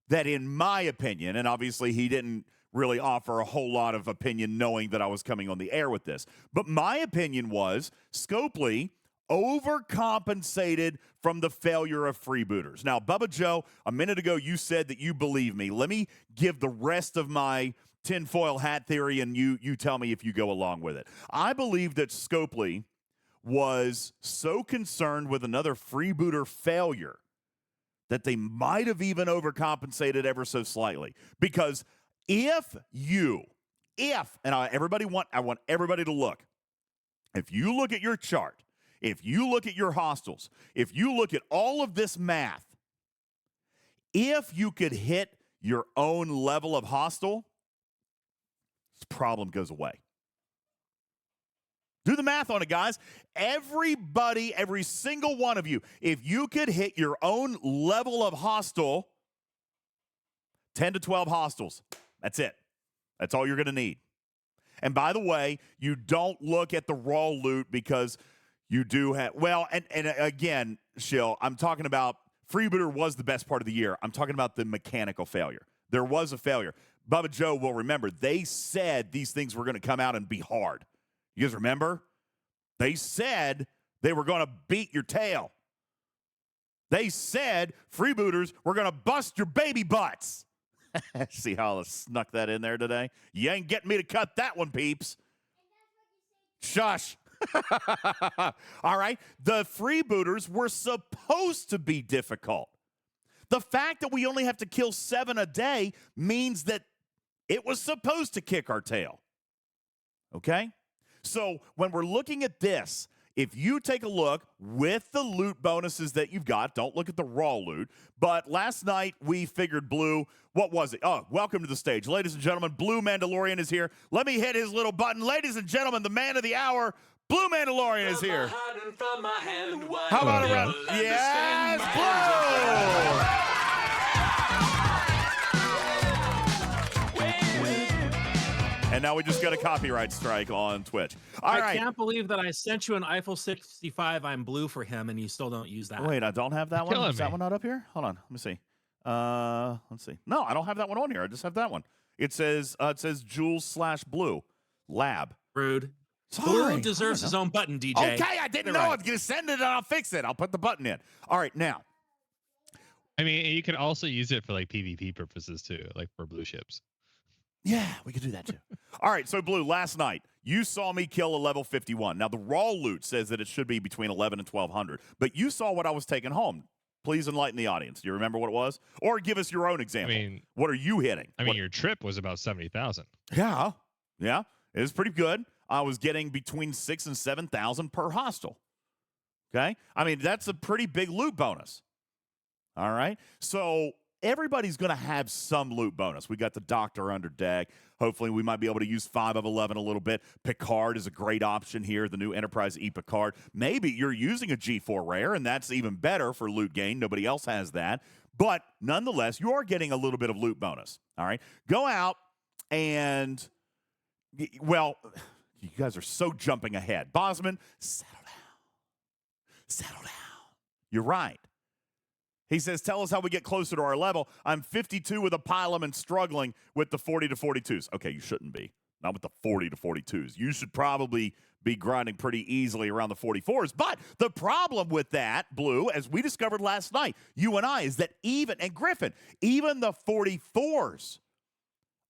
that, in my opinion, and obviously he didn't really offer a whole lot of opinion knowing that I was coming on the air with this, but my opinion was Scopely overcompensated from the failure of freebooters. Now, Bubba Joe, a minute ago you said that you believe me. Let me give the rest of my tinfoil hat theory, and you tell me if you go along with it. I believe that Scopely was so concerned with another freebooter failure that they might have even overcompensated ever so slightly. Because I want everybody to look. If you look at your chart, if you look at your hostiles, if you look at all of this math, if you could hit your own level of hostile, this problem goes away. Do the math on it, guys. Everybody, every single one of you, if you could hit your own level of hostile, 10 to 12 hostiles, that's it. That's all you're going to need. And by the way, you don't look at the raw loot because you do have, well, and again, Shill, I'm talking about Freebooter was the best part of the year. I'm talking about the mechanical failure. There was a failure. Bubba Joe will remember. They said these things were going to come out and be hard. You guys remember? They said they were going to beat your tail. They said freebooters were going to bust your baby butts. See how I snuck that in there today? You ain't getting me to cut that one, peeps. Shush. All right. The freebooters were supposed to be difficult. The fact that we only have to kill 7 a day means that it was supposed to kick our tail. Okay? So when we're looking at this, if you take a look with the loot bonuses that you've got, don't look at the raw loot, but last night we figured Blue, what was it? Oh, welcome to the stage. Ladies and gentlemen, Blue Mandalorian is here. Let me hit his little button. Ladies and gentlemen, the man of the hour, Blue Mandalorian is here. How about a round? Yes, Blue! And now we just got a copyright strike on Twitch. All right. I can't believe that I sent you an Eiffel 65. I'm blue for him, and you still don't use that. Wait, I don't have that one. Is that one not up here? Hold on. Let me see. Let's see. No, I don't have that one on here. I just have that one. It says Jules/Blue Lab. Rude. Sorry. Blue deserves his own button, DJ. Okay, I didn't know. I was going to send it and I'll fix it. I'll put the button in. All right, now. I mean, you can also use it for like PvP purposes too, like for blue ships. Yeah, we could do that too. All right, so Blue, last night, you saw me kill a level 51. Now, the raw loot says that it should be between 11 and 1,200, but you saw what I was taking home. Please enlighten the audience. Do you remember what it was? Or give us your own example. I mean, what are you hitting? I mean, your trip was about 70,000. Yeah, it was pretty good. I was getting between 6,000 and 7,000 per hostile. Okay? I mean, that's a pretty big loot bonus. All right? So everybody's going to have some loot bonus. We got the Doctor under deck. Hopefully, we might be able to use 5 of 11 a little bit. Picard is a great option here, the new Enterprise E Picard. Maybe you're using a G4 rare, and that's even better for loot gain. Nobody else has that. But nonetheless, you are getting a little bit of loot bonus. All right? Go out and, well, you guys are so jumping ahead. Bosman, settle down. Settle down. You're right. He says, tell us how we get closer to our level. I'm 52 with a pylum and struggling with the 40 to 42s. Okay, you shouldn't be. Not with the 40 to 42s. You should probably be grinding pretty easily around the 44s. But the problem with that, Blue, as we discovered last night, you and I, is that and Griffin, even the 44s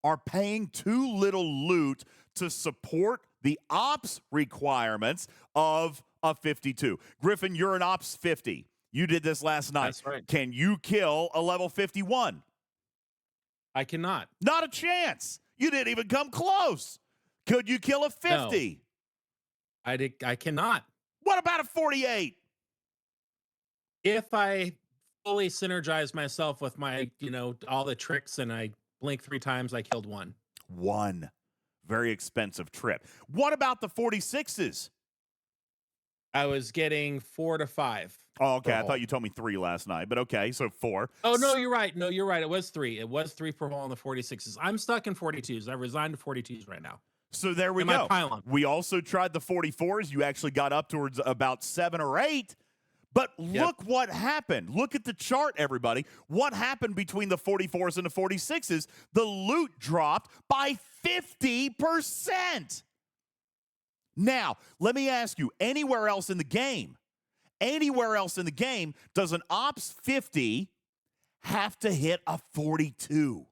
are paying too little loot to support the ops requirements of a 52. Griffin, you're an ops 50. You did this last night. That's right. Can you kill a level 51? I cannot. Not a chance. You didn't even come close. Could you kill a 50? No. I cannot. What about a 48? If I fully synergize myself with my, all the tricks and I blink 3 times, I killed 1. 1. Very expensive trip. What about the 46s? I was getting 4 to 5. Oh, okay. I thought you told me 3 last night, but okay, so 4. Oh, no, you're right. No, you're right. It was 3. It was 3 per hole on the 46s. I'm stuck in 42s. I resigned to 42s right now. So there we go. We also tried the 44s. You actually got up towards about 7 or 8. But look what happened. Look at the chart, everybody. What happened between the 44s and the 46s? The loot dropped by 50%. Now, let me ask you, anywhere else in the game, does an Ops 50 have to hit a 42?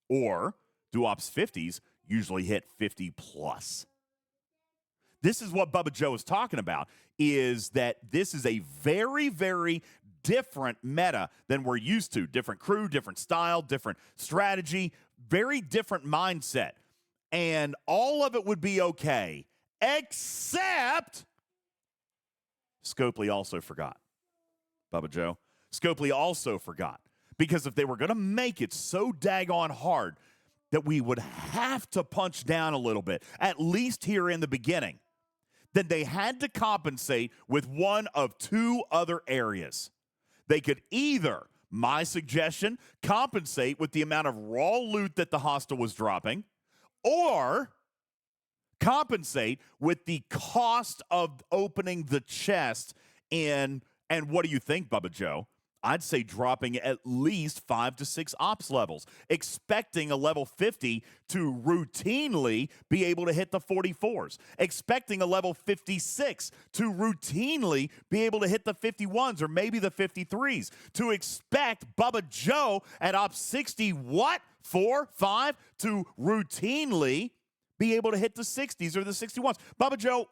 Or do Ops 50s usually hit 50 plus? This is what Bubba Joe is talking about, is that this is a very, very different meta than we're used to. Different crew, different style, different strategy, very different mindset. And all of it would be okay, except Scopely also forgot. Bubba Joe. Scopely also forgot. Because if they were going to make it so daggone hard that we would have to punch down a little bit, at least here in the beginning, then they had to compensate with one of 2 other areas. They could either, my suggestion, compensate with the amount of raw loot that the hostile was dropping, or compensate with the cost of opening the chest in, and what do you think, Bubba Joe? I'd say dropping at least 5 to 6 ops levels, expecting a level 50 to routinely be able to hit the 44s, expecting a level 56 to routinely be able to hit the 51s or maybe the 53s, to expect Bubba Joe at ops 60, what? 4, 5 to routinely be able to hit the 60s or the 61s. Bubba Joe,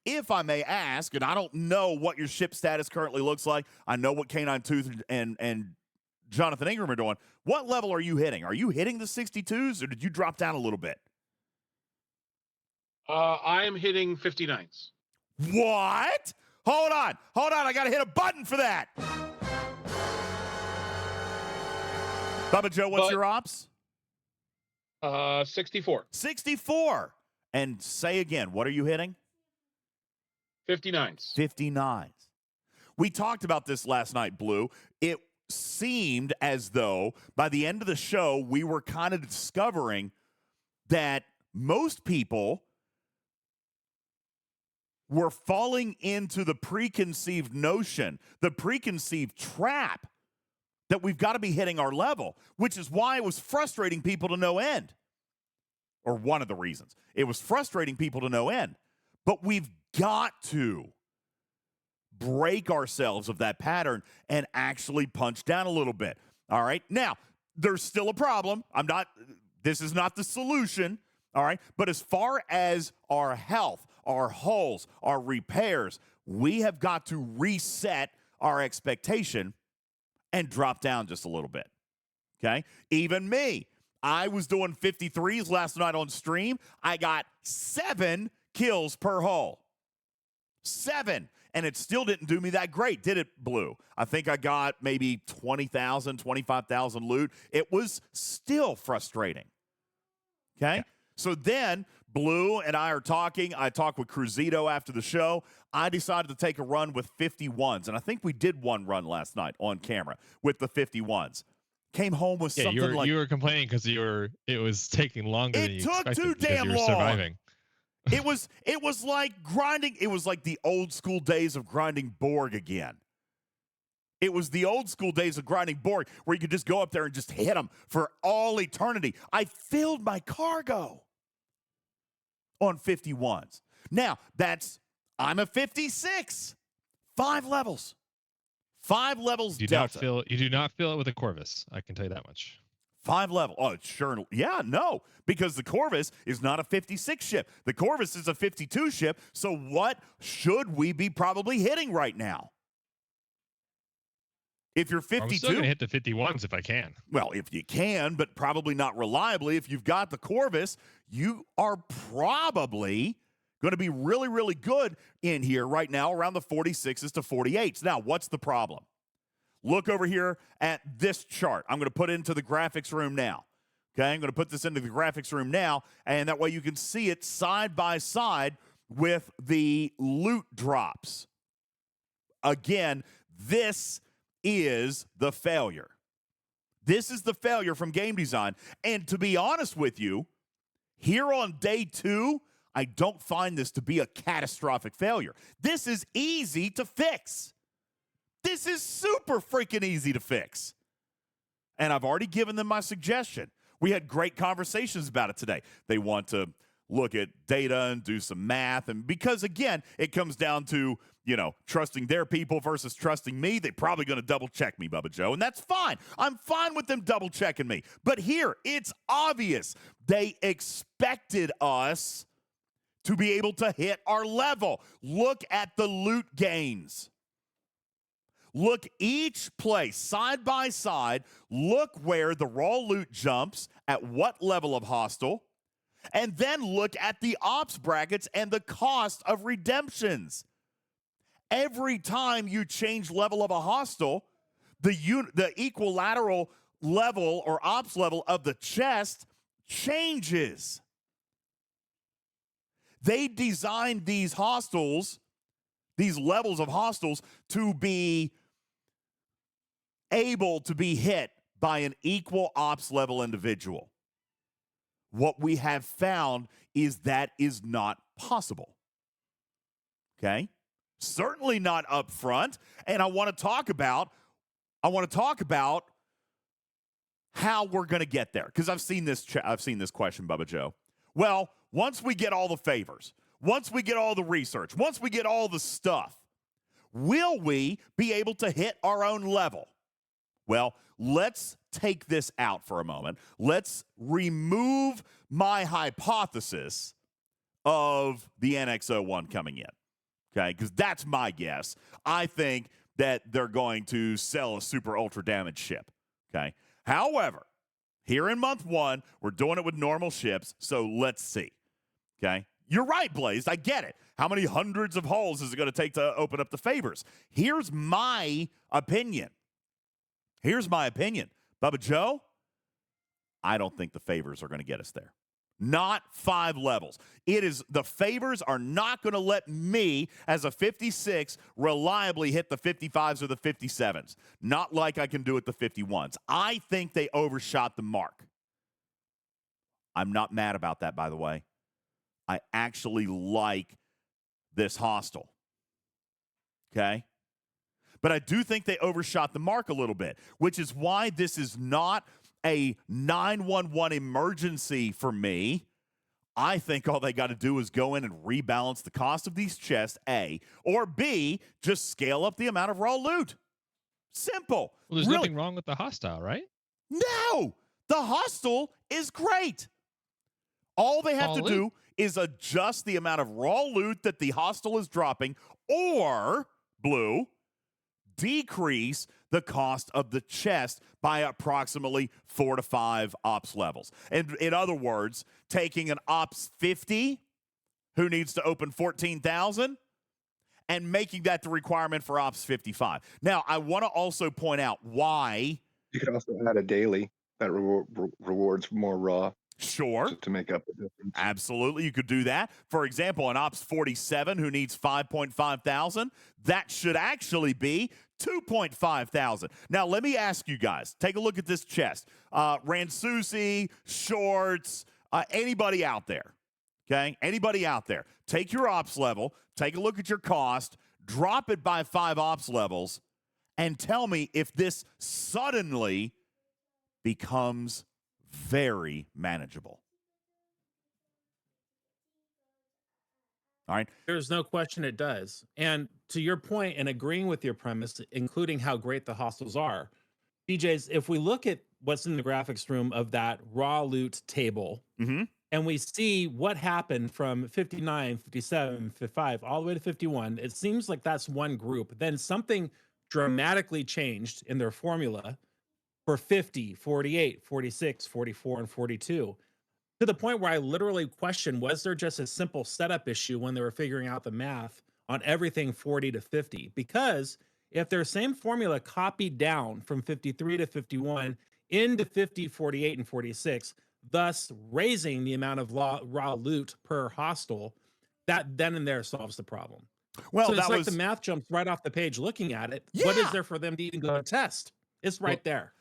if I may ask, and I don't know what your ship status currently looks like. I know what Canine Tooth and Jonathan Ingram are doing. What level are you hitting? Are you hitting the 62s, or did you drop down a little bit? I am hitting 59s. What? Hold on. I got to hit a button for that. Bubba Joe, what's your ops? 64. 64. And say again, what are you hitting? 59s. 59s. We talked about this last night, Blue. It seemed as though by the end of the show, we were kind of discovering that most people were falling into the preconceived notion, the preconceived trap that we've got to be hitting our level, which is why it was frustrating people to no end. Or one of the reasons. It was frustrating people to no end. But we've got to break ourselves of that pattern and actually punch down a little bit. All right. Now, there's still a problem. This is not the solution. All right. But as far as our health, our hulls, our repairs, we have got to reset our expectation and drop down just a little bit. Okay. Even me, I was doing 53s last night on stream. I got 7 kills per hull. 7. And it still didn't do me that great, did it, Blue? I think I got maybe 20,000, 25,000 loot. It was still frustrating. Okay? Yeah. So then Blue and I are talking. I talked with Cruzito after the show. I decided to take a run with 51s. And I think we did one run last night on camera with the 51s. Came home with something you were complaining because it was taking longer than you expected. It took too damn long. Surviving. It was like grinding. It was like the old school days of grinding Borg again. It was the old school days of grinding Borg where you could just go up there and just hit them for all eternity. I filled my cargo on 51s. Now, I'm a 56. 5 levels. 5 levels delta. You do not fill it with a Corvus. I can tell you that much. 5 level. Oh, sure. Yeah, no, because the Corvus is not a 56 ship. The Corvus is a 52 ship. So what should we be probably hitting right now? If you're 52, I'm still going to hit the 51s if I can. Well, if you can, but probably not reliably. If you've got the Corvus, you are probably going to be really, really good in here right now around the 46s to 48s. Now, what's the problem? Look over here at this chart. I'm going to put it into the graphics room now. Okay, I'm going to put this into the graphics room now, and that way you can see it side by side with the loot drops. Again, this is the failure. This is the failure from game design. And to be honest with you, here on day 2, I don't find this to be a catastrophic failure. This is easy to fix. This is super freaking easy to fix. And I've already given them my suggestion. We had great conversations about it today. They want to look at data and do some math. And because, again, it comes down to, trusting their people versus trusting me. They're probably going to double check me, Bubba Joe. And that's fine. I'm fine with them double checking me. But here, it's obvious. They expected us to be able to hit our level. Look at the loot gains. Look each place side by side. Look where the raw loot jumps, at what level of hostile, and then look at the ops brackets and the cost of redemptions. Every time you change level of a hostile, the equilateral level or ops level of the chest changes. They designed these hostiles, these levels of hostiles, to be able to be hit by an equal ops level individual. what we have found is that is not possible. Okay? Certainly not up front. And I want to talk about how we're going to get there, because I've seen this question, Bubba Joe. Well, once we get all the favors, once we get all the research, once we get all the stuff, will we be able to hit our own level? Well, let's take this out for a moment. Let's remove my hypothesis of the NX-01 coming in, okay? Because that's my guess. I think that they're going to sell a super ultra damaged ship, okay? However, here in month 1, we're doing it with normal ships, so let's see, okay? You're right, Blaze. I get it. How many hundreds of hulls is it going to take to open up the favors? Here's my opinion. Bubba Joe, I don't think the favors are going to get us there. Not 5 levels. The favors are not going to let me, as a 56, reliably hit the 55s or the 57s. Not like I can do it the 51s. I think they overshot the mark. I'm not mad about that, by the way. I actually like this hostile. Okay? But I do think they overshot the mark a little bit, which is why this is not a 911 emergency for me. I think all they got to do is go in and rebalance the cost of these chests, A, or B, just scale up the amount of raw loot. Simple. Well, there's Really. nothing wrong with the hostile, right? No! The hostile is great. All they have to do is adjust the amount of raw loot that the hostile is dropping, or, Blue, decrease the cost of the chest by approximately 4 to 5 ops levels. And in other words, taking an ops 50 who needs to open 14,000 and making that the requirement for ops 55. Now, I want to also point out why. You could also add a daily that rewards more raw. Sure. To make up the difference. Absolutely, you could do that. For example, an Ops 47 who needs 5.5 thousand, that should actually be 2.5 thousand. Now, let me ask you guys, take a look at this chest. Ransusi, Shorts, anybody out there, okay? Anybody out there, take your Ops level, take a look at your cost, drop it by 5 Ops levels, and tell me if this suddenly becomes very manageable. All right. There's no question it does. And to your point, and agreeing with your premise, including how great the hostiles are, DJs, if we look at what's in the graphics room of that raw loot table, and we see what happened from 59, 57, 55, all the way to 51, it seems like that's one group. Then something dramatically changed in their formula for 50, 48, 46, 44, and 42, to the point where I literally questioned, was there just a simple setup issue when they were figuring out the math on everything 40 to 50? Because if their same formula copied down from 53 to 51 into 50, 48, and 46, thus raising the amount of raw loot per hostile, that then and there solves the problem. Well, so it's that like was the math jumps right off the page looking at it. Yeah. What is there for them to even go test? It's right there.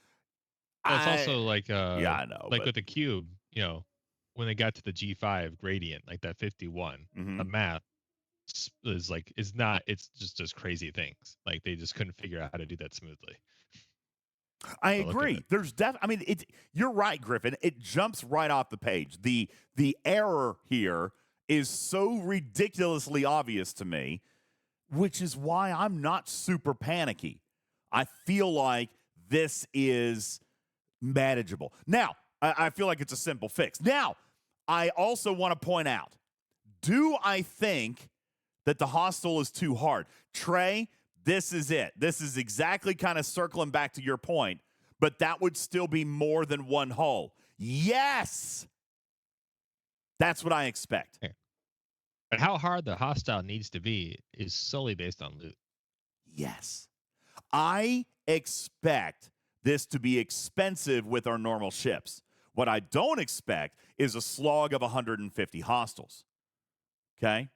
Well, it's also like yeah, I know, like but- with the cube, when they got to the G5 gradient, like that 51, the math it's just crazy things. Like they just couldn't figure out how to do that smoothly. I agree. There's you're right, Griffin. It jumps right off the page. The error here is so ridiculously obvious to me, which is why I'm not super panicky. I feel like this is manageable. Now, I feel like it's a simple fix. Now, I also want to point out, do I think that the hostile is too hard? Trey, this is it. This is exactly kind of circling back to your point, but that would still be more than one hull. Yes! That's what I expect. But how hard the hostile needs to be is solely based on loot. Yes. I expect this to be expensive with our normal ships. What I don't expect is a slog of 150 hostiles. Okay?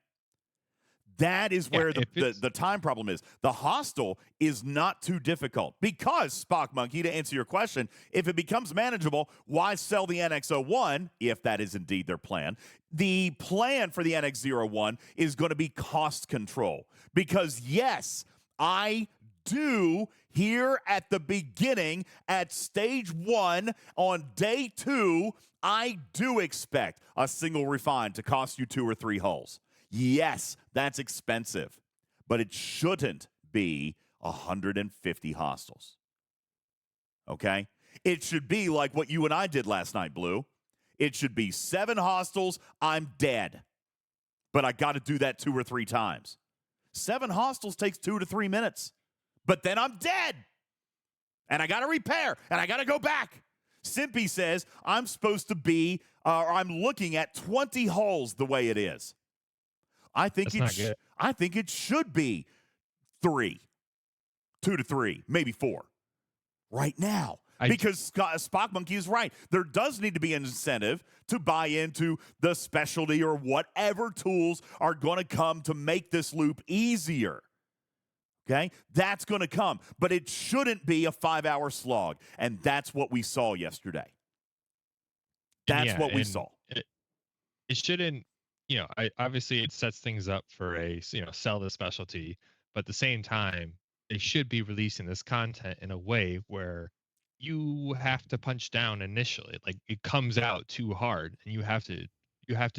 That is Yeah, where if it's- the time problem is. The hostile is not too difficult because, Spock Monkey, to answer your question, if it becomes manageable, why sell the NX-01 if that is indeed their plan? The plan for the NX-01 is going to be cost control because, yes, I do here at the beginning at stage 1 on day 2, I do expect a single refine to cost you 2 or 3 hulls. Yes, that's expensive, but it shouldn't be 150 hostiles. Okay? It should be like what you and I did last night, Blue. It should be 7 hostiles, I'm dead. But I got to do that 2 or 3 times. 7 hostiles takes 2 to 3 minutes. But then I'm dead. And I got to repair, and I got to go back. Simpy says I'm supposed to be, or I'm looking at 20 hulls the way it is. I think I think it should be 3, 2 to 3, maybe 4 right now. Because Spock Monkey is right. There does need to be an incentive to buy into the specialty or whatever tools are going to come to make this loop easier. Okay? That's going to come. But it shouldn't be a 5-hour slog. And that's what we saw yesterday. That's what we saw. It shouldn't, obviously it sets things up for sell the specialty, but at the same time, they should be releasing this content in a way where you have to punch down initially. Like it comes out too hard and you have to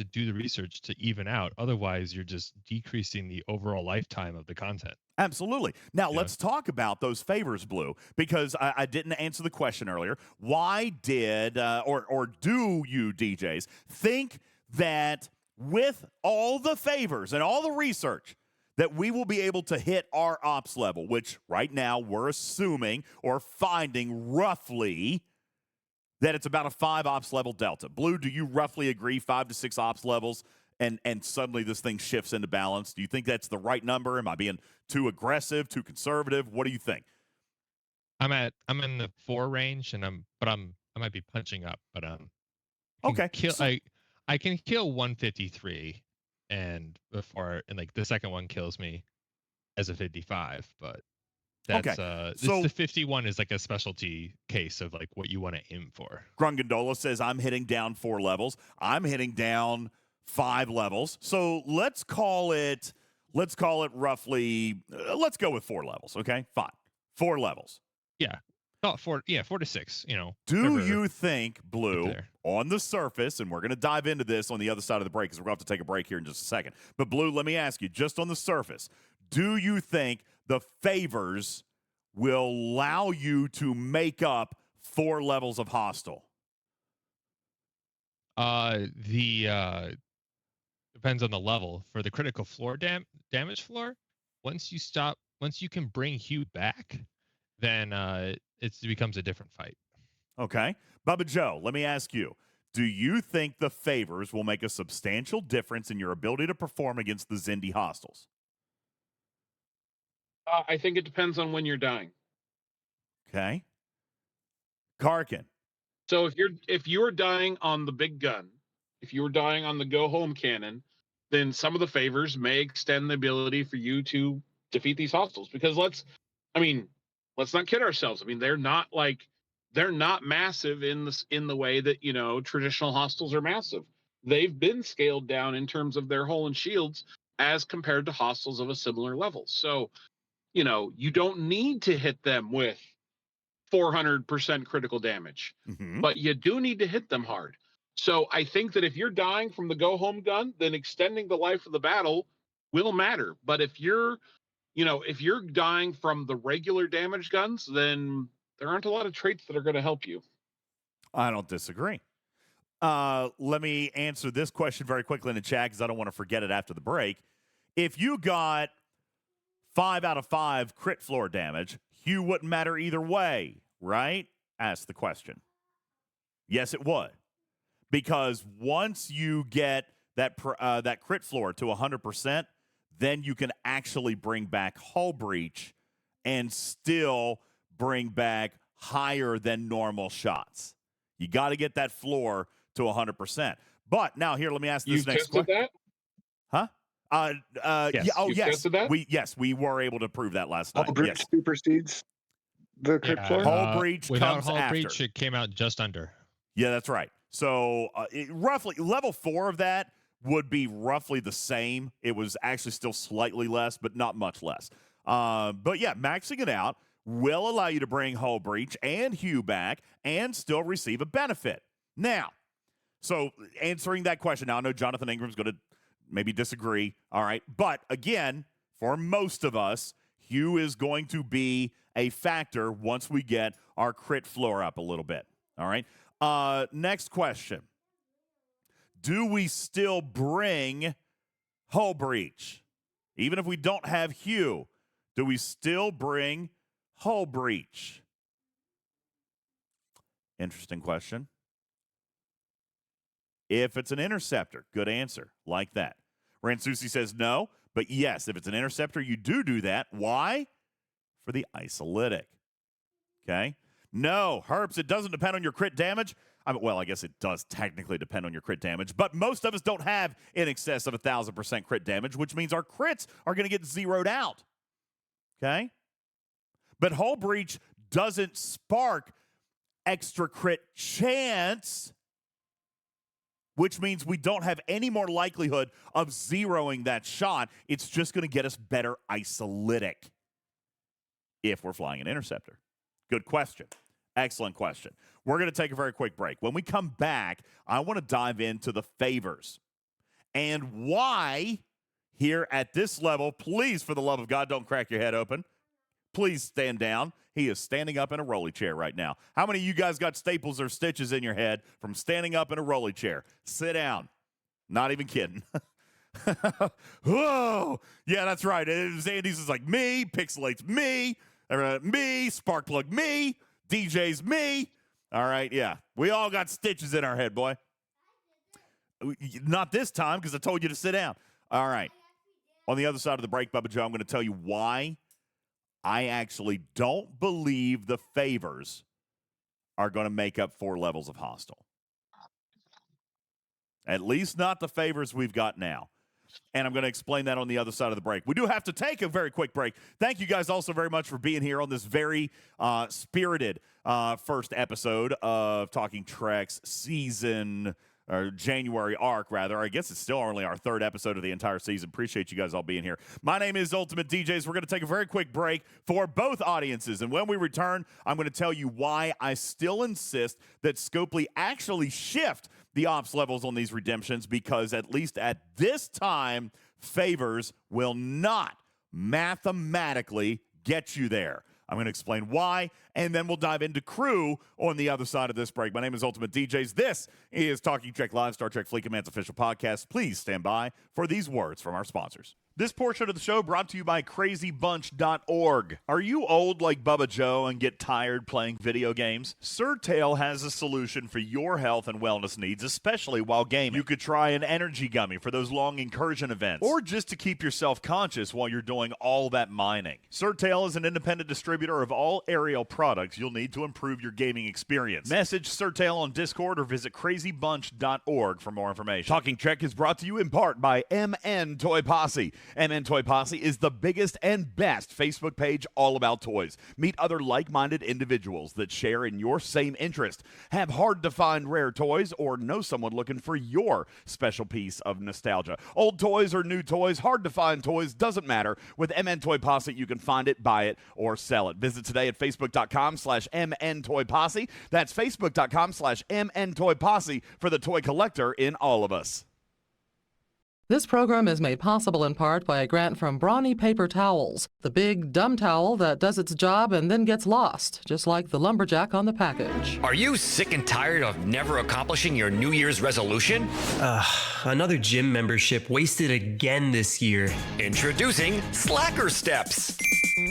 do the research to even out. Otherwise, you're just decreasing the overall lifetime of the content. Absolutely. Now, let's talk about those favors, Blue, because I didn't answer the question earlier. Why did, or do you, DJs, think that with all the favors and all the research that we will be able to hit our ops level, which right now we're assuming or finding roughly that it's about a 5 ops level delta? Blue, do you roughly agree 5 to 6 ops levels and suddenly this thing shifts into balance? Do you think that's the right number? Am I being too aggressive, too conservative? What do you think? I'm in the 4 range and I might be punching up, but okay. I can kill 153 and like the second one kills me as a 55, but that's so the 51 is like a specialty case of like what you want to aim for. Grungandola says I'm hitting down 4 levels. I'm hitting down 5 levels. So let's call it roughly let's go with 4 levels, okay? Fine. 4 levels. Yeah. Not 4 to 6, Do you think, Blue, on the surface, and we're going to dive into this on the other side of the break because we're going to have to take a break here in just a second. But, Blue, let me ask you, just on the surface, do you think the favors will allow you to make up 4 levels of hostile? Depends on the level. For the critical floor damage floor, once you can bring Hugh back, then it becomes a different fight. Okay. Bubba Joe, let me ask you, do you think the favors will make a substantial difference in your ability to perform against the Xindi hostiles? I think it depends on when you're dying. Okay. Karkin. So if you're dying on the big gun, if you were dying on the go home cannon, then some of the favors may extend the ability for you to defeat these hostiles. Because let's not kid ourselves. I mean, they're not massive in the way that traditional hostiles are massive. They've been scaled down in terms of their hull and shields as compared to hostiles of a similar level. So, you don't need to hit them with 400% critical damage, but you do need to hit them hard. So I think that if you're dying from the go home gun, then extending the life of the battle will matter. But if you're dying from the regular damage guns, then there aren't a lot of traits that are going to help you. I don't disagree. Let me answer this question very quickly in the chat because I don't want to forget it after the break. If you got 5 out of 5 crit floor damage, Hugh wouldn't matter either way, right? Ask the question. Yes, it would. Because once you get that crit floor to 100%, then you can actually bring back hull breach and still bring back higher than normal shots. You got to get that floor to 100%. But now here, let me ask this next question. That? Huh? Yes. Yeah, oh You yes, tested that? we were able to prove that last Hull night. breach Yes, supersedes the crit floor. Hull breach without comes hull after. breach, it came out just under. Yeah, that's right. So roughly level 4 of that would be roughly the same. It was actually still slightly less, but not much less. But yeah, maxing it out will allow you to bring hull breach and Hue back and still receive a benefit. Now, so answering that question, now I know Jonathan Ingram's going to maybe disagree, all right? But again, for most of us, Hue is going to be a factor once we get our crit floor up a little bit, all right? Next question. Do we still bring hull breach? Even if we don't have Hue, do we still bring hull breach? Interesting question. If it's an interceptor, good answer. Like that. Ransusi says no, but yes, if it's an interceptor, you do that. Why? For the isolytic. Okay? No, Herps, it doesn't depend on your crit damage. Well, I guess it does technically depend on your crit damage, but most of us don't have in excess of 1,000% crit damage, which means our crits are going to get zeroed out. Okay? But hull breach doesn't spark extra crit chance, which means we don't have any more likelihood of zeroing that shot. It's just going to get us better isolytic if we're flying an interceptor. Good question. Excellent question. We're going to take a very quick break. When we come back, I want to dive into the favors and why here at this level, please, for the love of God, don't crack your head open. Please stand down. He is standing up in a rolly chair right now. How many of you guys got staples or stitches in your head from standing up in a rolly chair? Sit down. Not even kidding. Whoa. Yeah, that's right. Xandy's is like me. Pixelate's me. Me. Sparkplug me. DJ's me. All right, yeah. We all got stitches in our head, boy. Not this time because I told you to sit down. All right. On the other side of the break, Bubba Joe, I'm going to tell you why I actually don't believe the favors are going to make up 4 levels of hostile. At least not the favors we've got now. And I'm going to explain that on the other side of the break. We do have to take a very quick break. Thank you guys also very much for being here on this very spirited first episode of Talking Trek's season, or January arc, rather. I guess it's still only our 3rd episode of the entire season. Appreciate you guys all being here. My name is UltimatDJz. We're going to take a very quick break for both audiences. And when we return, I'm going to tell you why I still insist that Scopely actually shift the ops levels on these redemptions, because at least at this time, favors will not mathematically get you there. I'm going to explain why, and then we'll dive into crew on the other side of this break. My name is UltimatDJz. This is Talking Trek Live, Star Trek Fleet Command's official podcast. Please stand by for these words from our sponsors. This portion of the show brought to you by CrazyBunch.org. Are you old like Bubba Joe and get tired playing video games? Surtail has a solution for your health and wellness needs, especially while gaming. You could try an energy gummy for those long incursion events, or just to keep yourself conscious while you're doing all that mining. Surtail is an independent distributor of all aerial products you'll need to improve your gaming experience. Message Surtail on Discord or visit CrazyBunch.org for more information. Talking Trek is brought to you in part by MN Toy Posse. MN Toy Posse is the biggest and best Facebook page all about toys. Meet other like-minded individuals that share in your same interest, have hard-to-find rare toys, or know someone looking for your special piece of nostalgia. Old toys or new toys, hard-to-find toys, doesn't matter. With MN Toy Posse, you can find it, buy it, or sell it. Visit today at Facebook.com/MNToyPosse. That's Facebook.com/MNToyPosse for the toy collector in all of us. This program is made possible in part by a grant from Brawny Paper Towels, the big, dumb towel that does its job and then gets lost, just like the lumberjack on the package. Are you sick and tired of never accomplishing your New Year's resolution? Another gym membership wasted again this year. Introducing Slacker Steps,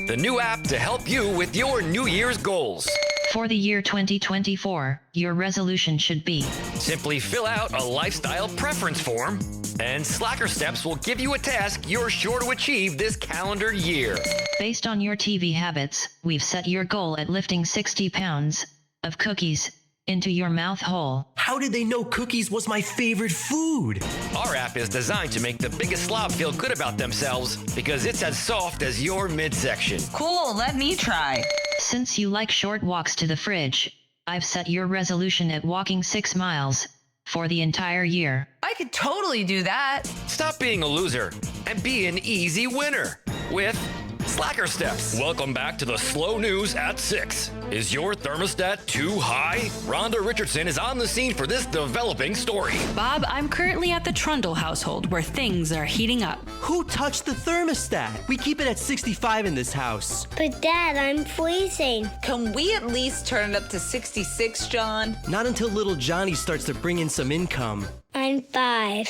the new app to help you with your New Year's goals. For the year 2024, your resolution should be: simply fill out a lifestyle preference form, and Slacker Steps will give you a task you're sure to achieve this calendar year. Based on your TV habits, we've set your goal at lifting 60 pounds of cookies into your mouth hole. How did they know cookies was my favorite food? Our app is designed to make the biggest slob feel good about themselves because it's as soft as your midsection. Cool, let me try. Since you like short walks to the fridge, I've set your resolution at walking 6 miles for the entire year. I could totally do that. Stop being a loser and be an easy winner with Slacker Steps. Welcome back to the slow news at 6. Is your thermostat too high? Rhonda Richardson is on the scene for this developing story. Bob, I'm currently at the Trundle household where things are heating up. Who touched the thermostat? We keep it at 65 in this house. But Dad, I'm freezing. Can we at least turn it up to 66, John? Not until little Johnny starts to bring in some income. I'm 5.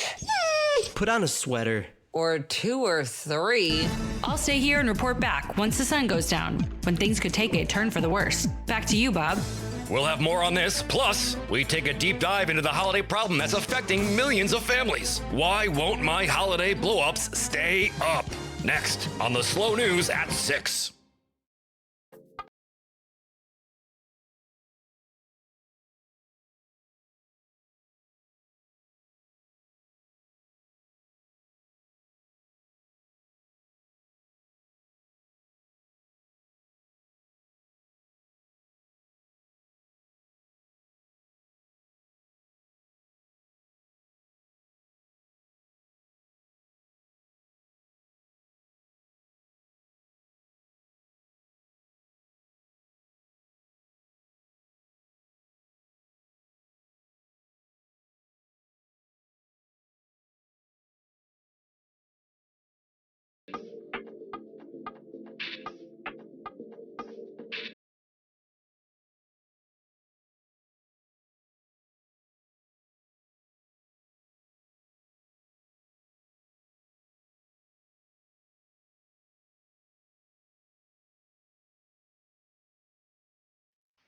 Put on a sweater. Or 2 or 3. I'll stay here and report back once the sun goes down, when things could take a turn for the worse. Back to you, Bob. We'll have more on this. Plus, we take a deep dive into the holiday problem that's affecting millions of families. Why won't my holiday blow-ups stay up? Next on the slow news at 6.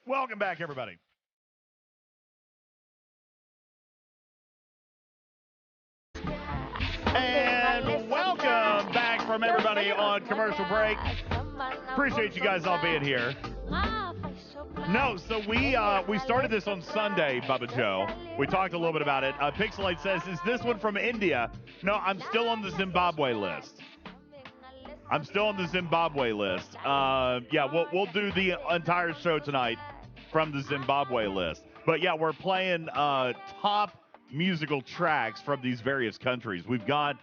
Welcome back, everybody. And welcome back from everybody on commercial break. Appreciate you guys all being here. No, so we started this on Sunday, Bubba Joe. We talked a little bit about it. Pixelate says, is this one from India? No, I'm still on the Zimbabwe list. I'm still on the Zimbabwe list. Yeah, we'll do the entire show tonight from the Zimbabwe list. But yeah, we're playing top musical tracks from these various countries. We've got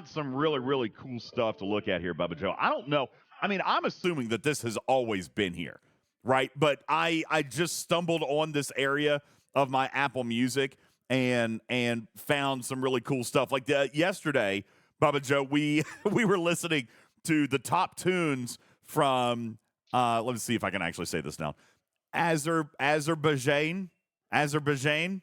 some really, really cool stuff to look at here, Bubba Joe. I don't know. I mean, I'm assuming that this has always been here, right? But I just stumbled on this area of my Apple Music and found some really cool stuff. Like yesterday, Bubba Joe, we were listening to the top tunes from let me see if I can actually say this now. Azerbaijan. Azerbaijan.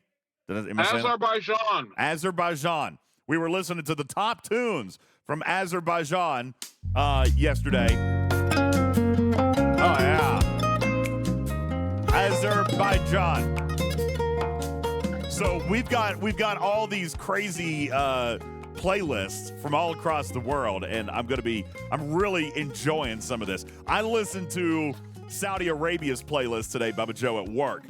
We were listening to the top tunes from Azerbaijan yesterday. Oh yeah, Azerbaijan. So we've got all these crazy playlists from all across the world, and I'm really enjoying some of this. I listened to Saudi Arabia's playlist today, Bubba Joe, at work,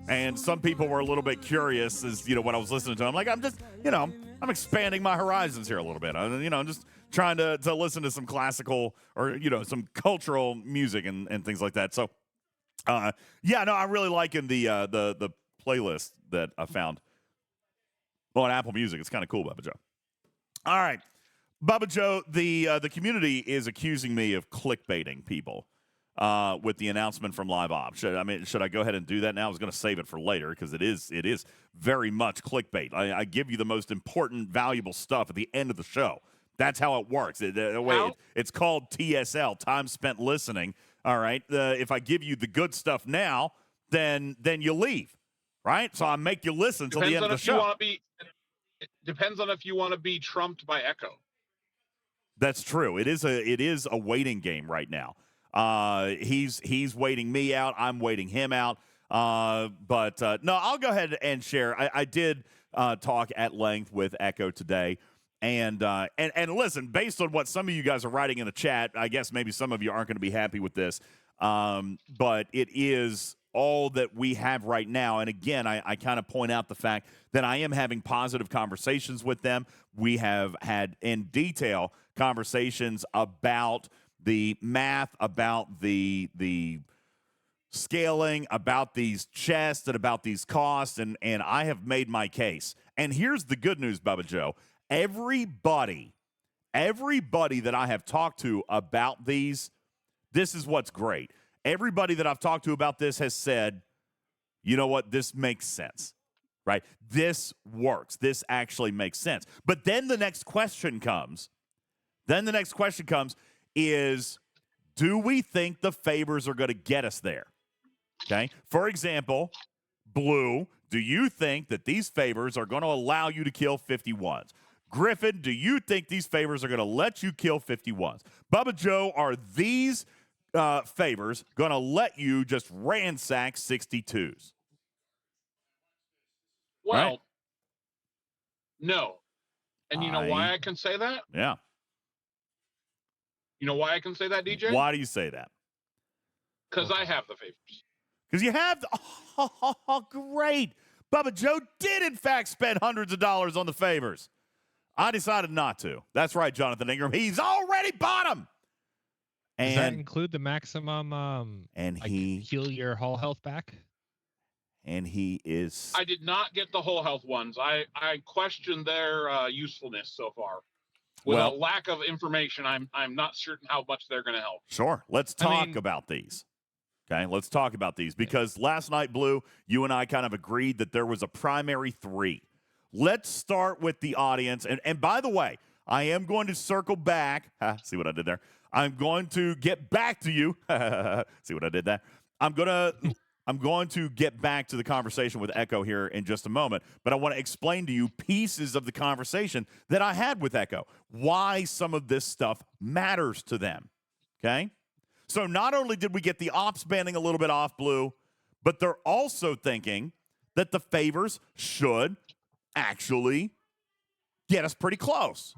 and some people were a little bit curious as what I was listening to. I'm like, I'm just I'm expanding my horizons here a little bit. I'm just trying to listen to some classical or some cultural music and things like that. So yeah, no, I'm really liking the playlist that I found on Apple Music. It's kind of cool, Bubba Joe. All right, Bubba Joe, the community is accusing me of clickbaiting people with the announcement from Live Op. Should I go ahead and do that now? I was going to save it for later because it is very much clickbait. I give you the most important, valuable stuff at the end of the show. That's how it works. It's called TSL, time spent listening. All right, if I give you the good stuff now, then you leave, right? So I make you listen till the end of the show. It depends on if you want to be trumped by Echo. That's true. It is a waiting game right now. He's waiting me out. I'm waiting him out. But no, I'll go ahead and share. I did talk at length with Echo today, and listen. Based on what some of you guys are writing in the chat, I guess maybe some of you aren't going to be happy with this. But it is all that we have right now. And again, I kind of point out the fact that I am having positive conversations with them. We have had in detail conversations about the math, about the scaling, about these chests, and about these costs, and I have made my case. And here's the good news, Bubba Joe. Everybody that I have talked to about these, this is what's great. Everybody that I've talked to about this has said, you know what, this makes sense, right? This works. This actually makes sense. But then the next question comes. Is, do we think the favors are going to get us there? Okay. For example, Blue, do you think that these favors are going to allow you to kill 51s? Griffin, do you think these favors are going to let you kill 51s? Bubba Joe, are these favors going to let you just ransack 62s? Well, right? No. And you know why I can say that? Yeah. You know why I can say that, DJ? Why do you say that? Because I have the favors. Because you have the, oh, great. Bubba Joe did, in fact, spend hundreds of dollars on the favors. I decided not to. That's right, Jonathan Ingram. He's already bought them. Does that include the maximum and like heal your whole health back? And he is... I did not get the whole health ones. I questioned their usefulness so far. With a lack of information, I'm not certain how much they're going to help. Sure. Let's talk about these. Okay, let's talk about these. Because last night, Blue, you and I kind of agreed that there was a primary 3. Let's start with the audience. And by the way, I am going to circle back. See what I did there? I'm going to get back to you. See what I did there? I'm going to get back to the conversation with Echo here in just a moment, but I want to explain to you pieces of the conversation that I had with Echo, why some of this stuff matters to them, okay? So not only did we get the ops banding a little bit off, Blue, but they're also thinking that the favors should actually get us pretty close.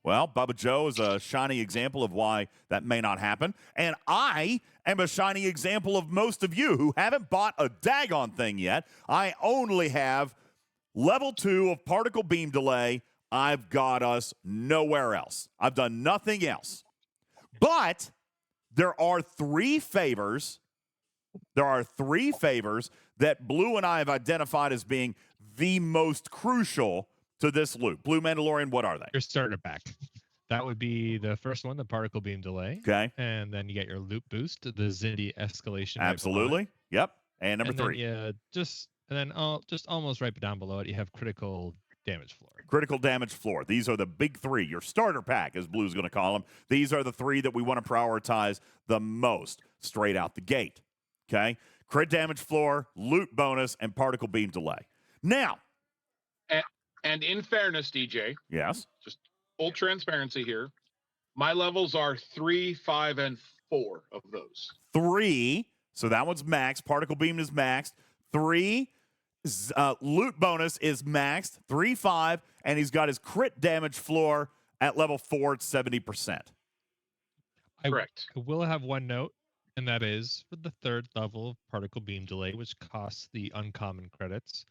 Well, Bubba Joe is a shining example of why that may not happen. And I am a shining example of most of you who haven't bought a daggone thing yet. I only have level 2 of particle beam delay. I've got us nowhere else. I've done nothing else. But there are 3 favors. There are 3 favors that Blue and I have identified as being the most crucial to this loop. Blue Mandalorian, what are they? Your starter pack. That would be the first one, the particle beam delay. Okay. And then you get your loop boost, the Xindi escalation. Absolutely. Right yep. And number 3. Yeah, just almost right down below it, you have critical damage floor. Critical damage floor. These are the big 3. Your starter pack, as Blue's going to call them. These are the 3 that we want to prioritize the most straight out the gate. Okay. Crit damage floor, loot bonus, and particle beam delay. Now. And in fairness, DJ. Yes. Just full transparency here. My levels are 3, 5, and 4 of those. 3. So that one's maxed. Particle beam is maxed. 3. Loot bonus is maxed. 3, 5. And he's got his crit damage floor at level 4 at 70%. Correct. I will have one note, and that is for the 3rd level of particle beam delay, which costs the uncommon credits.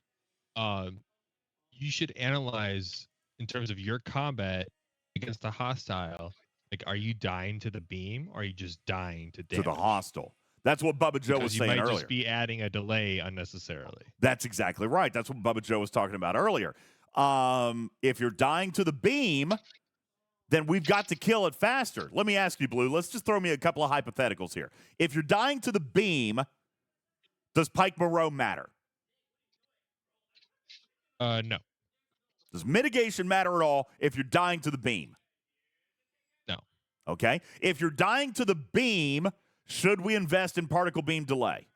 You should analyze in terms of your combat against a hostile. Like, are you dying to the beam, or are you just dying to damage? To the hostile. That's what Bubba Joe was saying earlier. You might just be adding a delay unnecessarily. That's exactly right. That's what Bubba Joe was talking about earlier. If you're dying to the beam, then we've got to kill it faster. Let me ask you, Blue. Let's just throw me a couple of hypotheticals here. If you're dying to the beam, does Pike Moreau matter? No. Does mitigation matter at all if you're dying to the beam? No. Okay. If you're dying to the beam, should we invest in particle beam delay?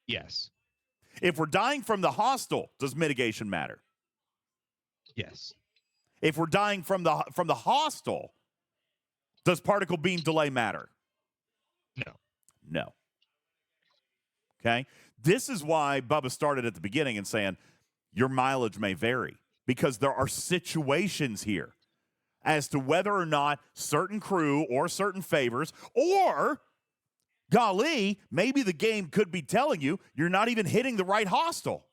Yes. If we're dying from the hostile, does mitigation matter? Yes. If we're dying from the hostile, does particle beam delay matter? No. No. Okay. This is why Bubba started at the beginning and saying, your mileage may vary, because there are situations here as to whether or not certain crew or certain favors or golly, maybe the game could be telling you you're not even hitting the right hostile.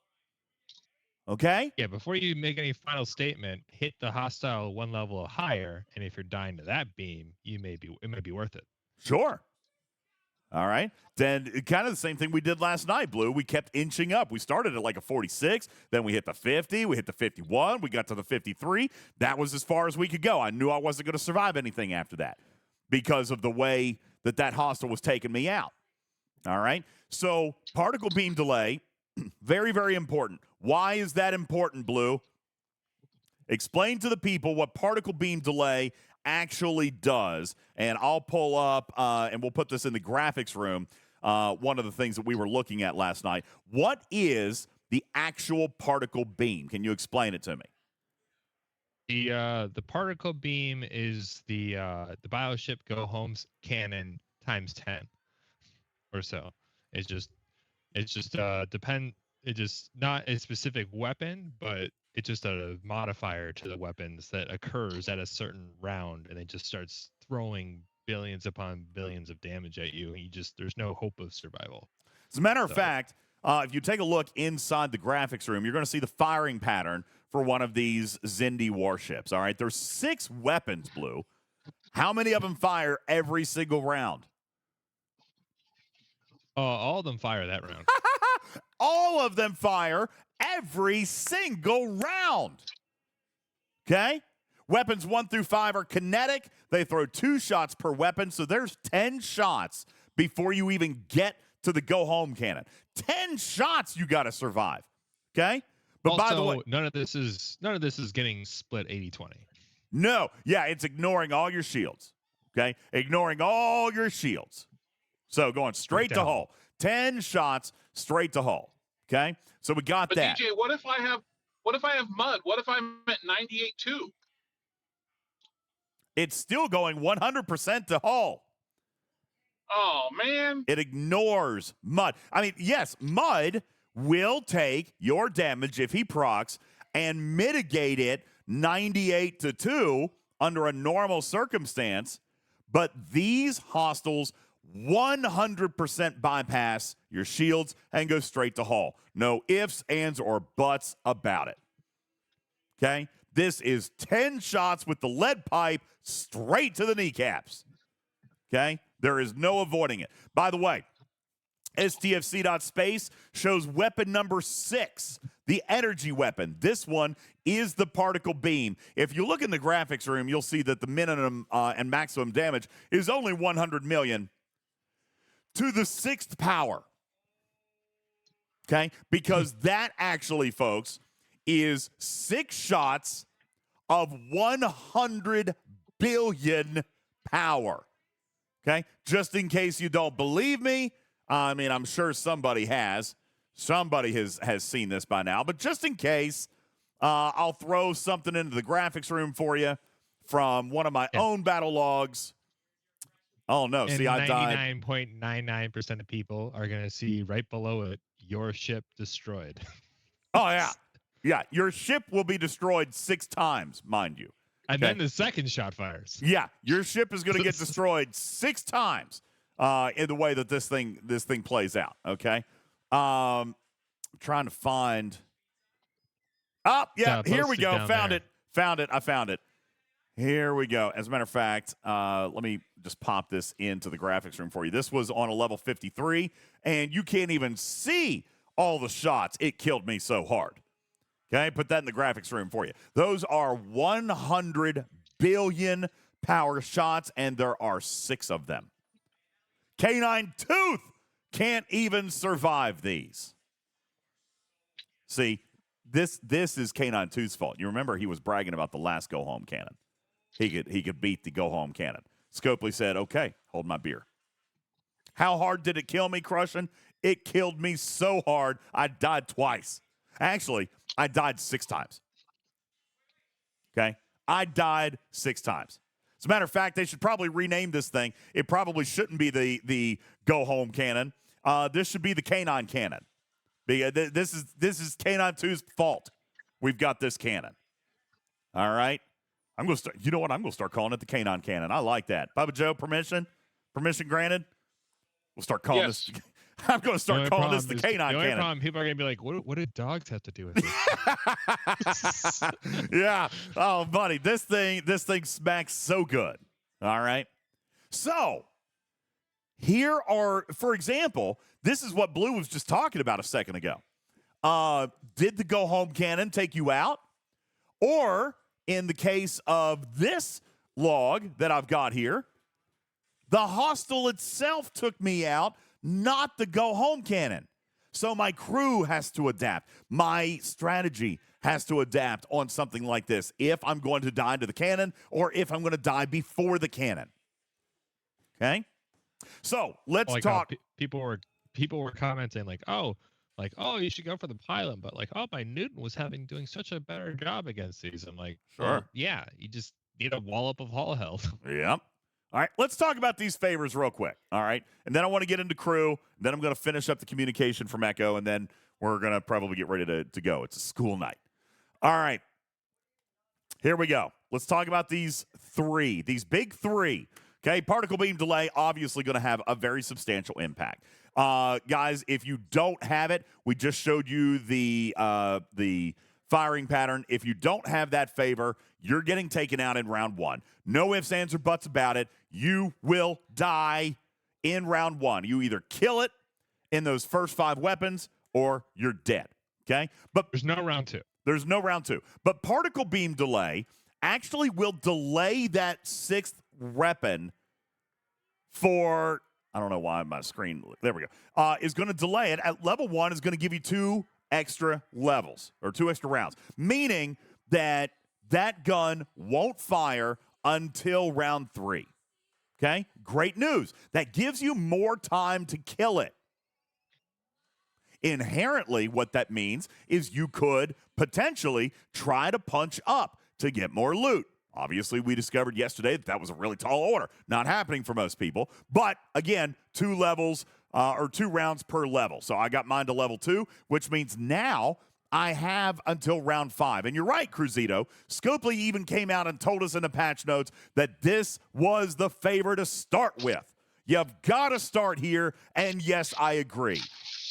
Okay? Yeah, before you make any final statement, hit the hostile one level higher, and if you're dying to that beam, it may be worth it. Sure. All right. Then kind of the same thing we did last night, Blue. We kept inching up. We started at like a 46, then we hit the 50, we hit the 51, we got to the 53. That was as far as we could go. I knew I wasn't going to survive anything after that because of the way that hostile was taking me out. All right. So particle beam delay, very, very important. Why is that important, Blue? Explain to the people what particle beam delay actually does. And I'll pull up, and we'll put this in the graphics room, one of the things that we were looking at last night. What is the actual particle beam? Can you explain it to me? The particle beam is the Bioship Go Home's cannon times 10 or so. It's just not a specific weapon, but it's just a modifier to the weapons that occurs at a certain round, and it just starts throwing billions upon billions of damage at you. And there's no hope of survival. As a matter of fact, if you take a look inside the graphics room, you're going to see the firing pattern for one of these Xindi warships. All right, there's 6 weapons, Blue. How many of them fire every single round? All of them fire that round. All of them fire every single round. Okay? Weapons 1 through 5 are kinetic. They throw 2 shots per weapon, so there's 10 shots before you even get to the go-home cannon. 10 shots you got to survive. Okay? But also, by the way, none of this is getting split 80-20. No. Yeah, it's ignoring all your shields. Okay? Ignoring all your shields. So going straight to hull. 10 shots straight to hull. Okay? So we got that. DJ, what if I have mud? What if I'm at 98 too? It's still going 100% to hull. Oh, man. It ignores mud. I mean, yes, mud will take your damage if he procs and mitigate it 98 to 2 under a normal circumstance, but these hostiles 100% bypass your shields and go straight to hull. No ifs, ands, or buts about it. Okay? This is 10 shots with the lead pipe straight to the kneecaps. Okay? There is no avoiding it. By the way, STFC.space shows weapon number 6, the energy weapon. This one is the particle beam. If you look in the graphics room, you'll see that the minimum and maximum damage is only 100 million to the 6th power. Okay? Because that actually, folks, is 6 shots of 100 billion power. Okay? Just in case you don't believe me, I mean, I'm sure somebody has. Somebody has seen this by now. But just in case, I'll throw something into the graphics room for you from one of my own battle logs. Oh, no. And see, I died. 99.99% of people are going to see right below it, your ship destroyed. Oh, yeah. Yeah, your ship will be destroyed 6 times, mind you. And then the second shot fires. Yeah, your ship is going to get destroyed 6 times in the way that this thing plays out, okay? I'm trying to find... Oh, yeah, here we go. Found it. I found it. Here we go. As a matter of fact, let me just pop this into the graphics room for you. This was on a level 53, and you can't even see all the shots. It killed me so hard. Okay, put that in the graphics room for you. Those are 100 billion power shots, and there are 6 of them. Canine Tooth can't even survive these. See, this is Canine Tooth's fault. You remember he was bragging about the last go-home cannon. He could beat the go-home cannon. Scopely said, okay, hold my beer. How hard did it kill me, Crushing? It killed me so hard, I died twice. Actually, I died 6 times. Okay? I died 6 times. As a matter of fact, they should probably rename this thing. It probably shouldn't be the go-home cannon. This should be the canine cannon. This is Canine 2's fault. We've got this cannon. All right? I'm going to start. You know what? I'm going to start calling it the canine cannon. I like that. Bubba Joe, permission? Permission granted? We'll start calling this. I'm going to start calling this the canine The only cannon. problem, people are going to be like, what do dogs have to do with this? Yeah. Oh, buddy, this thing smacks so good. All right. So here are, for example, this is what Blue was just talking about a second ago. Did the go home cannon take you out? Or in the case of this log that I've got here, the hostile itself took me out, not the go home cannon. So my crew has to adapt. My strategy has to adapt on something like this if I'm going to die to the cannon or if I'm going to die before the cannon. Okay? So let's talk. People were commenting like, oh, you should go for the pylon, but my Newton was doing such a better job against these. I'm like, sure. Well, yeah, you just need a wallop of hull health. Yep. All right, let's talk about these favors real quick. All right, and then I want to get into crew. Then I'm going to finish up the communication from Echo, and then we're going to probably get ready to go. It's a school night. All right, here we go. Let's talk about these big three. Okay, particle beam delay, obviously going to have a very substantial impact. Guys, if you don't have it, we just showed you the firing pattern. If you don't have that favor, you're getting taken out in round one. No ifs, ands, or buts about it. You will die in round one. You either kill it in those first 5 weapons or you're dead. Okay? But there's no round two. There's no round two. But particle beam delay actually will delay that 6th weapon for, I don't know why my screen, there we go, is going to delay it. At level 1 is going to give you 2 extra levels or 2 extra rounds, meaning that gun won't fire until round 3. Okay? Great news. That gives you more time to kill it. Inherently, what that means is you could potentially try to punch up to get more loot. Obviously, we discovered yesterday that was a really tall order. Not happening for most people. But, again, 2 levels or 2 rounds per level. So I got mine to level 2, which means now I have until round 5. And you're right, Cruzito. Scopely even came out and told us in the patch notes that this was the favor to start with. You've got to start here, and yes, I agree.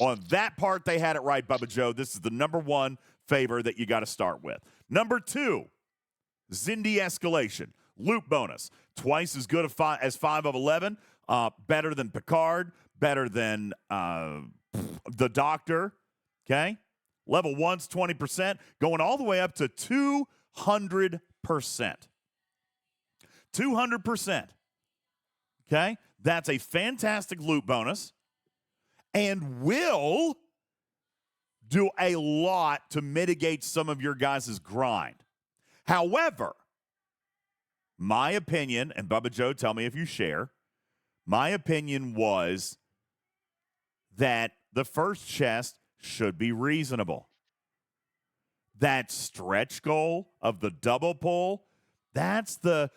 On that part, they had it right, Bubba Joe. This is the number 1 favor that you got to start with. Number 2, Xindi escalation. Loot bonus. Twice as good as 5 of 11. Better than Picard. Better than the Doctor. Okay? Level 1's 20%. Going all the way up to 200%. 200%. Okay? That's a fantastic loot bonus and will do a lot to mitigate some of your guys' grind. However, my opinion, and Bubba Joe, tell me if you share, my opinion was that the first chest should be reasonable. That stretch goal of the double pull, that's the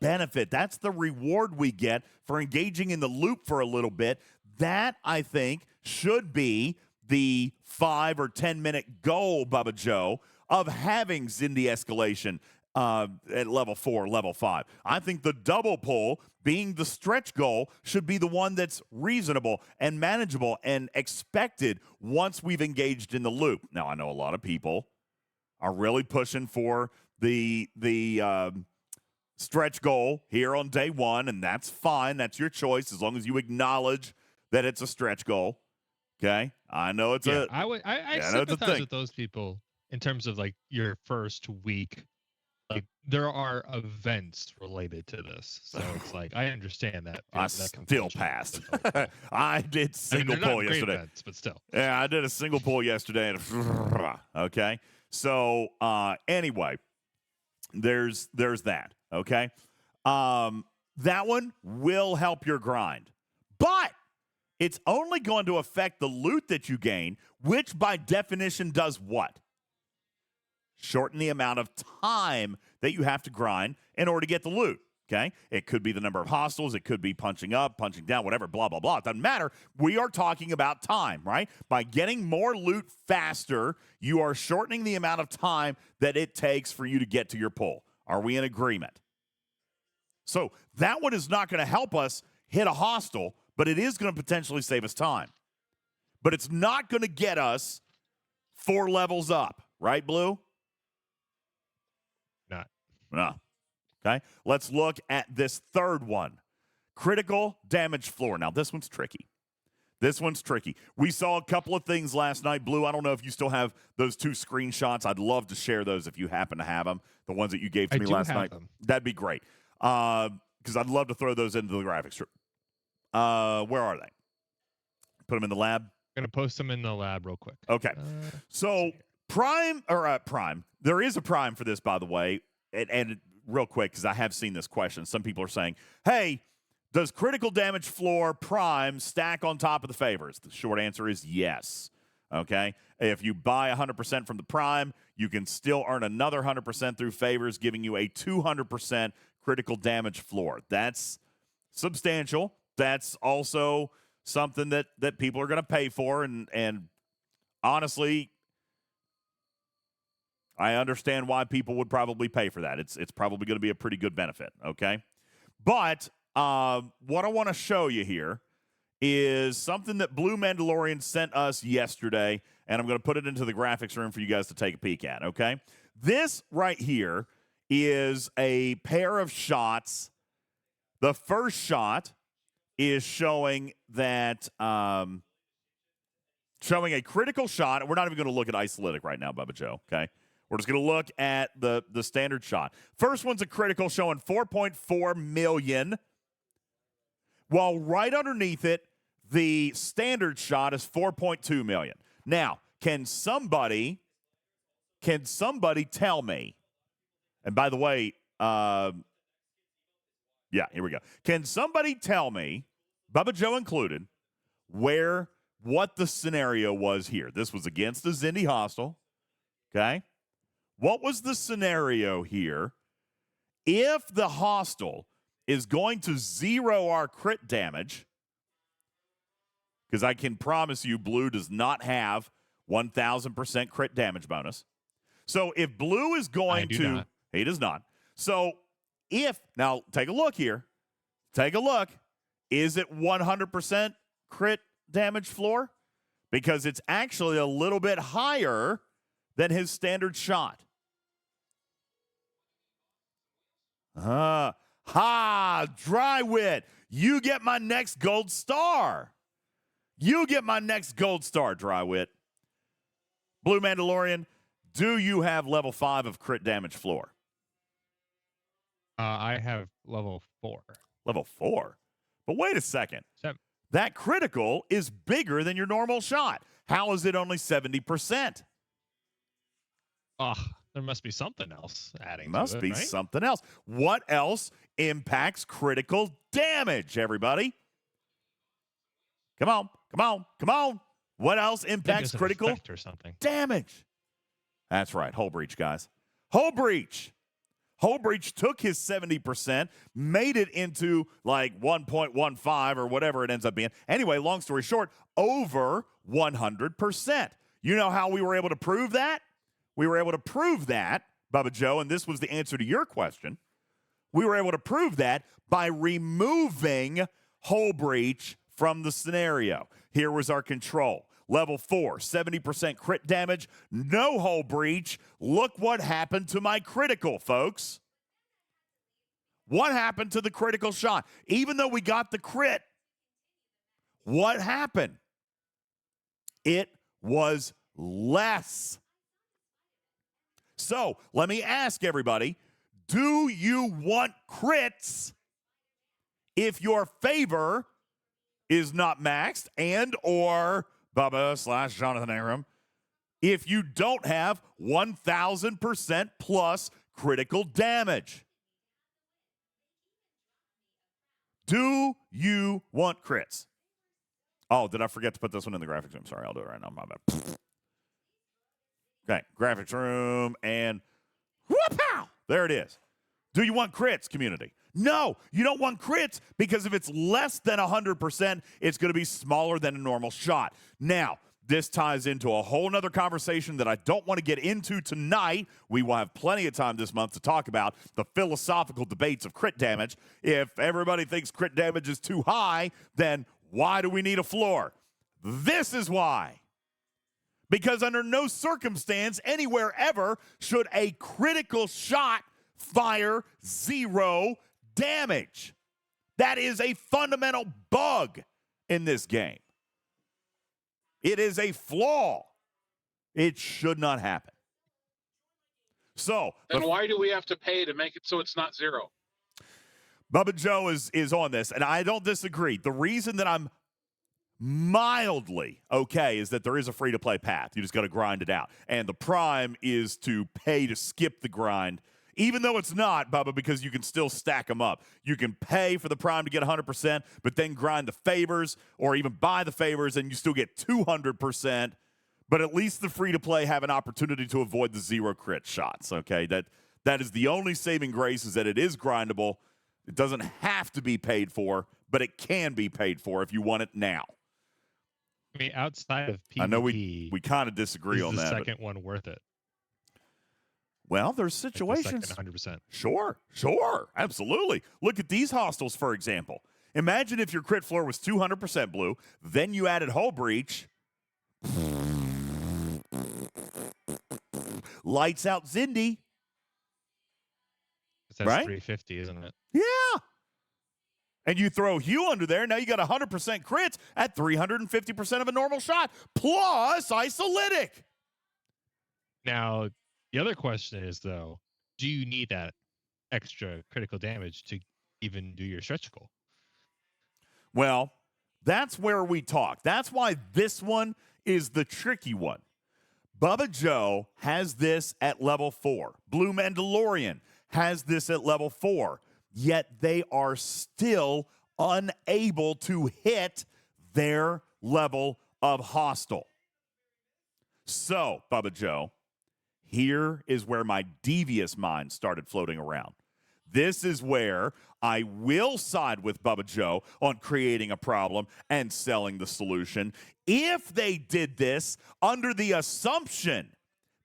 benefit. That's the reward we get for engaging in the loop for a little bit. That, I think, should be the 5 or 10 minute goal, Bubba Joe, of having Xindi escalation at level 4, level 5. I think the double pull, being the stretch goal, should be the one that's reasonable and manageable and expected once we've engaged in the loop. Now, I know a lot of people are really pushing for the stretch goal here on day 1, and that's fine. That's your choice as long as you acknowledge that it's a stretch goal. Okay? I know it's I sympathize with those people in terms of like your first week. Like there are events related to this, so it's like I understand that. I still passed. I did single pull yesterday, events, but still. Yeah, I did a single pull yesterday. And okay, so anyway, there's that. Okay, that one will help your grind, but it's only going to affect the loot that you gain, which by definition does what? Shorten the amount of time that you have to grind in order to get the loot, okay? It could be the number of hostiles. It could be punching up, punching down, whatever, blah, blah, blah. It doesn't matter. We are talking about time, right? By getting more loot faster, you are shortening the amount of time that it takes for you to get to your pull. Are we in agreement? So that one is not going to help us hit a hostile but it is going to potentially save us time. But it's not going to get us 4 levels up, right, Blue? Not. No. Okay, let's look at this third one. Critical damage floor. Now, this one's tricky. We saw a couple of things last night. Blue, I don't know if you still have those 2 screenshots. I'd love to share those if you happen to have them, the ones that you gave to me last night. Them. That'd be great, because I'd love to throw those into the graphics. Where are they? Put them in the lab? I'm going to post them in the lab real quick. Okay. So, Prime, there is a Prime for this, by the way, and real quick, because I have seen this question. Some people are saying, hey, does critical damage floor Prime stack on top of the favors? The short answer is yes. Okay? If you buy 100% from the Prime, you can still earn another 100% through favors, giving you a 200% critical damage floor. That's substantial. That's also something that people are going to pay for, and honestly, I understand why people would probably pay for that. It's probably going to be a pretty good benefit, okay? But what I want to show you here is something that Blue Mandalorian sent us yesterday, and I'm going to put it into the graphics room for you guys to take a peek at, okay? This right here is a pair of shots. The first shot is showing that showing a critical shot. We're not even going to look at isolytic right now, Bubba Joe, okay? We're just going to look at the standard shot. First one's a critical showing 4.4 million, while right underneath it, the standard shot is 4.2 million. Now, can somebody tell me, and by the way, yeah, here we go. Can somebody tell me, Bubba Joe included, what the scenario was here? This was against the Xindi hostile, okay? What was the scenario here if the hostile is going to 0 our crit damage? Because I can promise you Blue does not have 1,000% crit damage bonus. So if Blue is going to... not. He does not. So now take a look here. Take a look. Is it 100% crit damage floor? Because it's actually a little bit higher than his standard shot. Dry wit. You get my next gold star. You get my next gold star, Dry wit. Blue Mandalorian, do you have level 5 of crit damage floor? I have level 4. Level 4? But wait a second. That critical is bigger than your normal shot. How is it only 70%? There must be something else adding Must to it, be right? something else. What else impacts critical damage, everybody? Come on. What else impacts critical or something. damage? That's right. Hull breach, guys. Hull breach. Hull breach took his 70%, made it into like 1.15 or whatever it ends up being. Anyway, long story short, over 100%. You know how we were able to prove that? We were able to prove that, Bubba Joe, and this was the answer to your question. We were able to prove that by removing hull breach from the scenario. Here was our control. Level 4, 70% crit damage, no hull breach. Look what happened to my critical, folks. What happened to the critical shot? Even though we got the crit, what happened? It was less. So, let me ask everybody, do you want crits if your favor is not maxed and or Bubba/Jonathan Aram, if you don't have 1,000% plus critical damage? Do you want crits? Oh, did I forget to put this one in the graphics room? Sorry, I'll do it right now. My bad. Okay, graphics room, and whoop-pow! There it is. Do you want crits, community? No, you don't want crits because if it's less than 100%, it's going to be smaller than a normal shot. Now, this ties into a whole nother conversation that I don't want to get into tonight. We will have plenty of time this month to talk about the philosophical debates of crit damage. If everybody thinks crit damage is too high, then Why do we need a floor? This is why. Because under no circumstance, anywhere ever, should a critical shot fire 0 damage. That is a fundamental bug in this game. It is a flaw. It should not happen. So then why do we have to pay to make it so it's not 0? Bubba Joe is on this, and I don't disagree. The reason that I'm mildly okay is that there is a free-to-play path. You just got to grind it out. And the prime is to pay to skip the grind, even though it's not, Bubba, because you can still stack them up. You can pay for the prime to get 100%, but then grind the favors or even buy the favors, and you still get 200%. But at least the free-to-play have an opportunity to avoid the 0 crit shots, okay? That is the only saving grace, is that it is grindable. It doesn't have to be paid for, but it can be paid for if you want it now. I mean, outside of PvP, I know we kind of disagree on that. Is the second one worth it? Well, there's situations. Like the second 100%. Sure, absolutely. Look at these hostels, for example. Imagine if your crit floor was 200% blue, then you added hull breach. Lights out Xindi. That's right? 350, isn't it? Yeah. And you throw Hugh under there, now you got 100% crits at 350% of a normal shot, plus isolytic. Now, the other question is, though, do you need that extra critical damage to even do your stretch goal? Well, that's where we talk. That's why this one is the tricky one. Bubba Joe has this at level 4. Blue Mandalorian has this at level 4. Yet they are still unable to hit their level of hostile. So, Bubba Joe, here is where my devious mind started floating around. This is where I will side with Bubba Joe on creating a problem and selling the solution if they did this under the assumption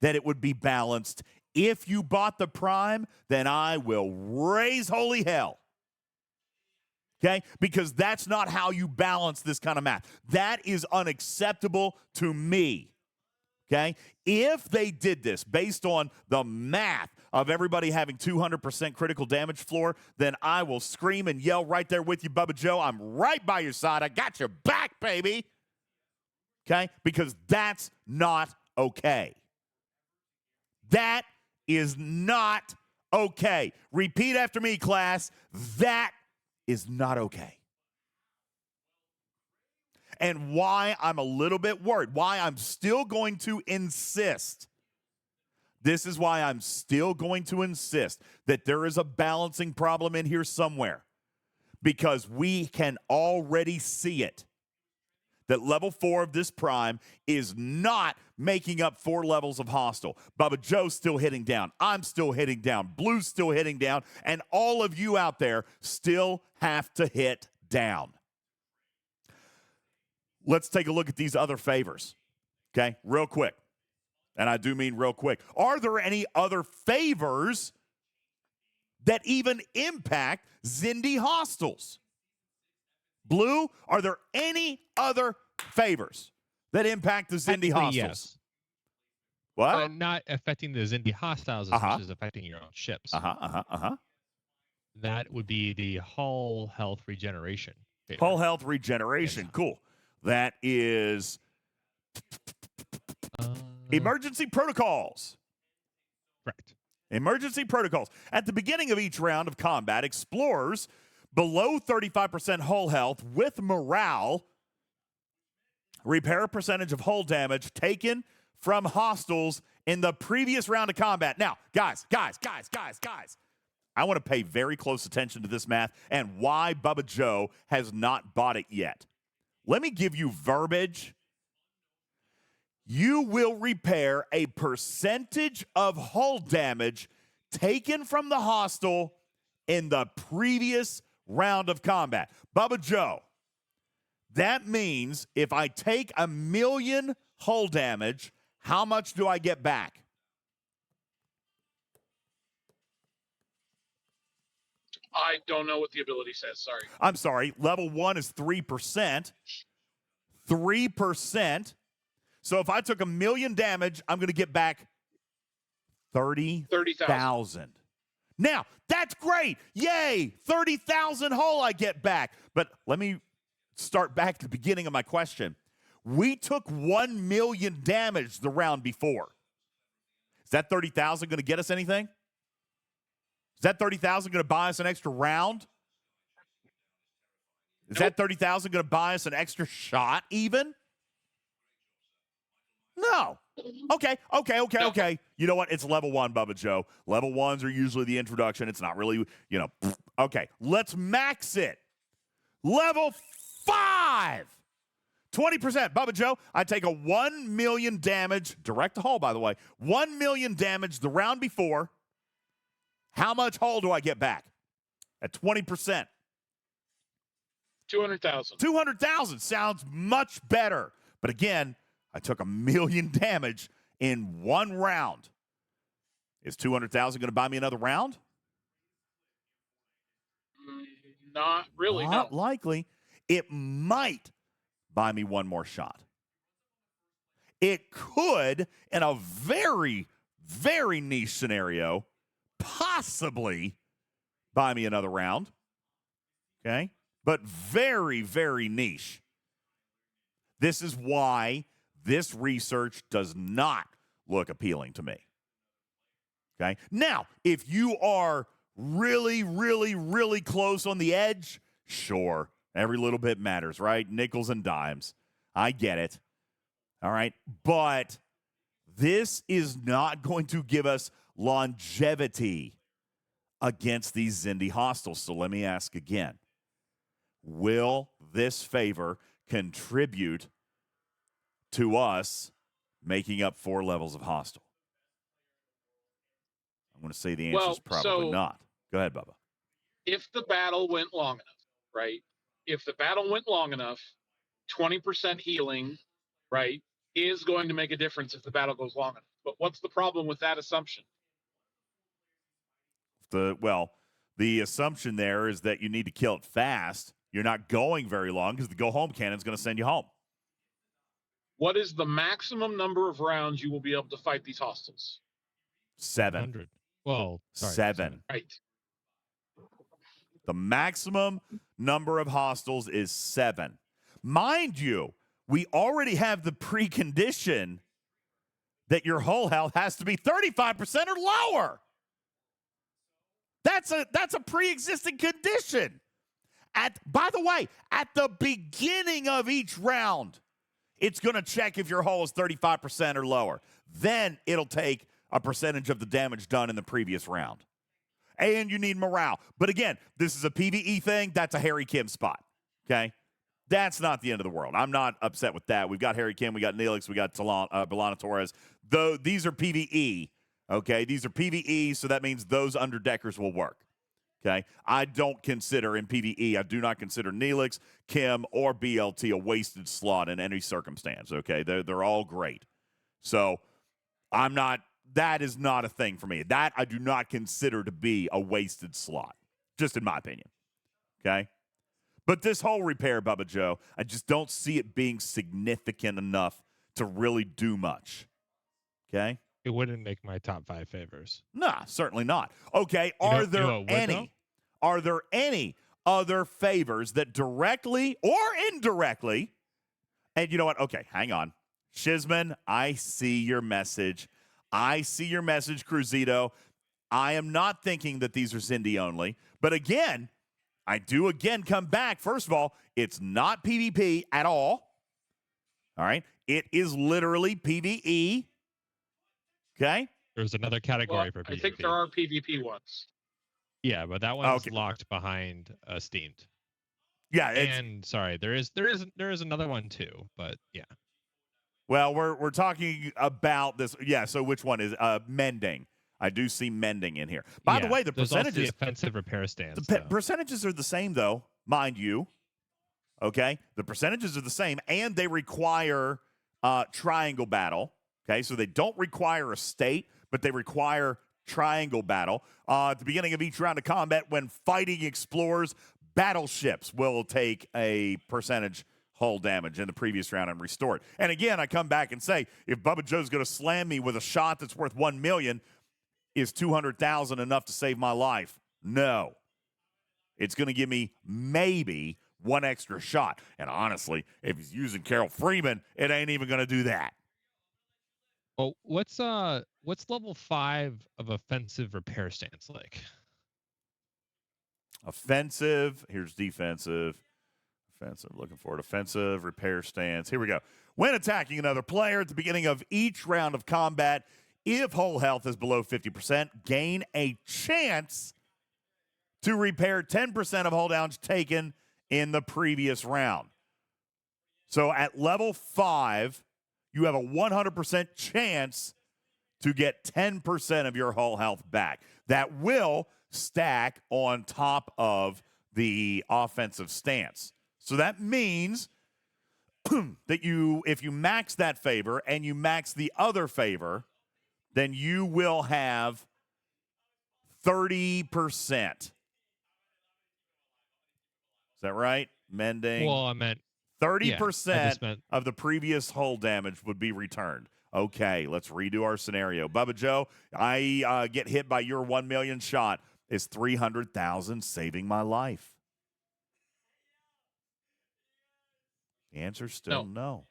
that it would be balanced. If you bought the prime, then I will raise holy hell. Okay? Because that's not how you balance this kind of math. That is unacceptable to me. Okay? If they did this based on the math of everybody having 200% critical damage floor, then I will scream and yell right there with you, Bubba Joe. I'm right by your side. I got your back, baby. Okay? Because that's not okay. That is not okay. Repeat after me, class. That is not okay. And why I'm a little bit worried, why I'm still going to insist. This is why I'm still going to insist that there is a balancing problem in here somewhere. Because we can already see it. That level 4 of this prime is not making up 4 levels of hostile. Bubba Joe's still hitting down. I'm still hitting down. Blue's still hitting down. And all of you out there still have to hit down. Let's take a look at these other favors. Okay, real quick. And I do mean real quick. Are there any other favors that even impact Xindi hostiles? Blue, are there any other favors that impact the Xindi hostiles? Yes. What? Not affecting the Xindi hostiles as much as affecting your own ships. That would be the hull health regeneration. Hull health regeneration. Yes. Cool. That is emergency protocols. Correct. Emergency protocols. At the beginning of each round of combat, explorers below 35% hull health with morale repair a percentage of hull damage taken from hostiles in the previous round of combat. Now, guys, I want to pay very close attention to this math and why Bubba Joe has not bought it yet. Let me give you verbiage. You will repair a percentage of hull damage taken from the hostile in the previous round of combat. Bubba Joe, that means if I take 1 million hull damage, how much do I get back? I don't know what the ability says. Sorry. I'm sorry. Level 1 is 3%. 3%. So if I took 1 million damage, I'm going to get back 30,000. Now, that's great. Yay. 30,000 whole I get back. But let me start back to the beginning of my question. We took 1 million damage the round before. Is that 30,000 going to get us anything? Is that 30,000 going to buy us an extra round? Is that 30,000 going to buy us an extra shot even? No. Okay. You know what? It's level 1, Bubba Joe. Level 1s are usually the introduction. It's not really, Okay, let's max it. Level 5. 20%. Bubba Joe, I take a 1 million damage, direct to hull, by the way. 1 million damage the round before. How much hull do I get back? At 20%. 200,000. 200,000 sounds much better. But again, I took 1 million damage in one round. Is 200,000 going to buy me another round? Not really, Not no. likely. It might buy me one more shot. It could, in a very, very niche scenario, possibly buy me another round. Okay? But very, very niche. This is why this research does not look appealing to me. Okay? Now, if you are really, really, really close on the edge, sure. Every little bit matters, right? Nickels and dimes. I get it. All right? But this is not going to give us longevity against these Xindi hostiles. So let me ask again. Will this favor contribute to us making up 4 levels of hostile? I'm going to say the answer is probably not. Go ahead, Bubba. If the battle went long enough, right? If the battle went long enough, 20% healing, right, is going to make a difference if the battle goes long enough. But what's the problem with that assumption? The assumption there is that you need to kill it fast. You're not going very long because the go-home cannon is going to send you home. What is the maximum number of rounds you will be able to fight these hostiles? 7. 100. Well, sorry, 7. Right. The maximum number of hostiles is 7. Mind you, we already have the precondition that your hull health has to be 35% or lower. That's a pre-existing condition. By the way, at the beginning of each round, it's going to check if your hull is 35% or lower. Then it'll take a percentage of the damage done in the previous round. And you need morale. But again, this is a PvE thing. That's a Harry Kim spot. Okay? That's not the end of the world. I'm not upset with that. We've got Harry Kim. We got Neelix. We got Belana Torres. Though these are PvE. Okay? These are PvE, so that means those underdeckers will work. Okay? I don't consider in PvE, I do not consider Neelix, Kim, or BLT a wasted slot in any circumstance. Okay? They're all great. So that is not a thing for me. That I do not consider to be a wasted slot, just in my opinion. Okay? But this whole repair, Bubba Joe, I just don't see it being significant enough to really do much. Okay? It wouldn't make my top 5 favors. Nah, certainly not. Okay, are there any other favors that directly or indirectly, and you know what? Okay, hang on. Shizman, I see your message. Cruzito. I am not thinking that these are Xindi only. But again, I do come back. First of all, it's not PvP at all. All right? It is literally PvE. Okay? There's another category for PvP. I think there are PvP ones. Yeah, but that one's locked behind Steamed. Yeah, and sorry, there is another one too, but yeah. Well, we're talking about this. Yeah, so which one is mending? I do see mending in here. By the way, the percentages, also the offensive repair stance. The percentages are the same, though, mind you. Okay, the percentages are the same, and they require triangle battle. Okay, so they don't require a state, but they require triangle battle. At the beginning of each round of combat, when fighting explorers, battleships will take a percentage hull damage in the previous round and restore it. And again, I come back and say, if Bubba Joe's going to slam me with a shot that's worth $1 million, is 200,000 enough to save my life? No. It's going to give me maybe one extra shot. And honestly, if he's using Carol Freeman, it ain't even going to do that. Well, what's level 5 of offensive repair stance like? Offensive. Here's defensive. Offensive. Looking for it. Offensive repair stance. Here we go. When attacking another player at the beginning of each round of combat, if whole health is below 50%, gain a chance to repair 10% of hull damage taken in the previous round. So at level 5, you have a 100% chance to get 10% of your hull health back. That will stack on top of the offensive stance. So that means that if you max that favor and you max the other favor, then you will have 30%. Is that right? Mending. Well, I meant 30% of the previous hull damage would be returned. Okay, let's redo our scenario. Bubba Joe, I get hit by your 1 million shot. Is 300,000 saving my life? The answer's still no.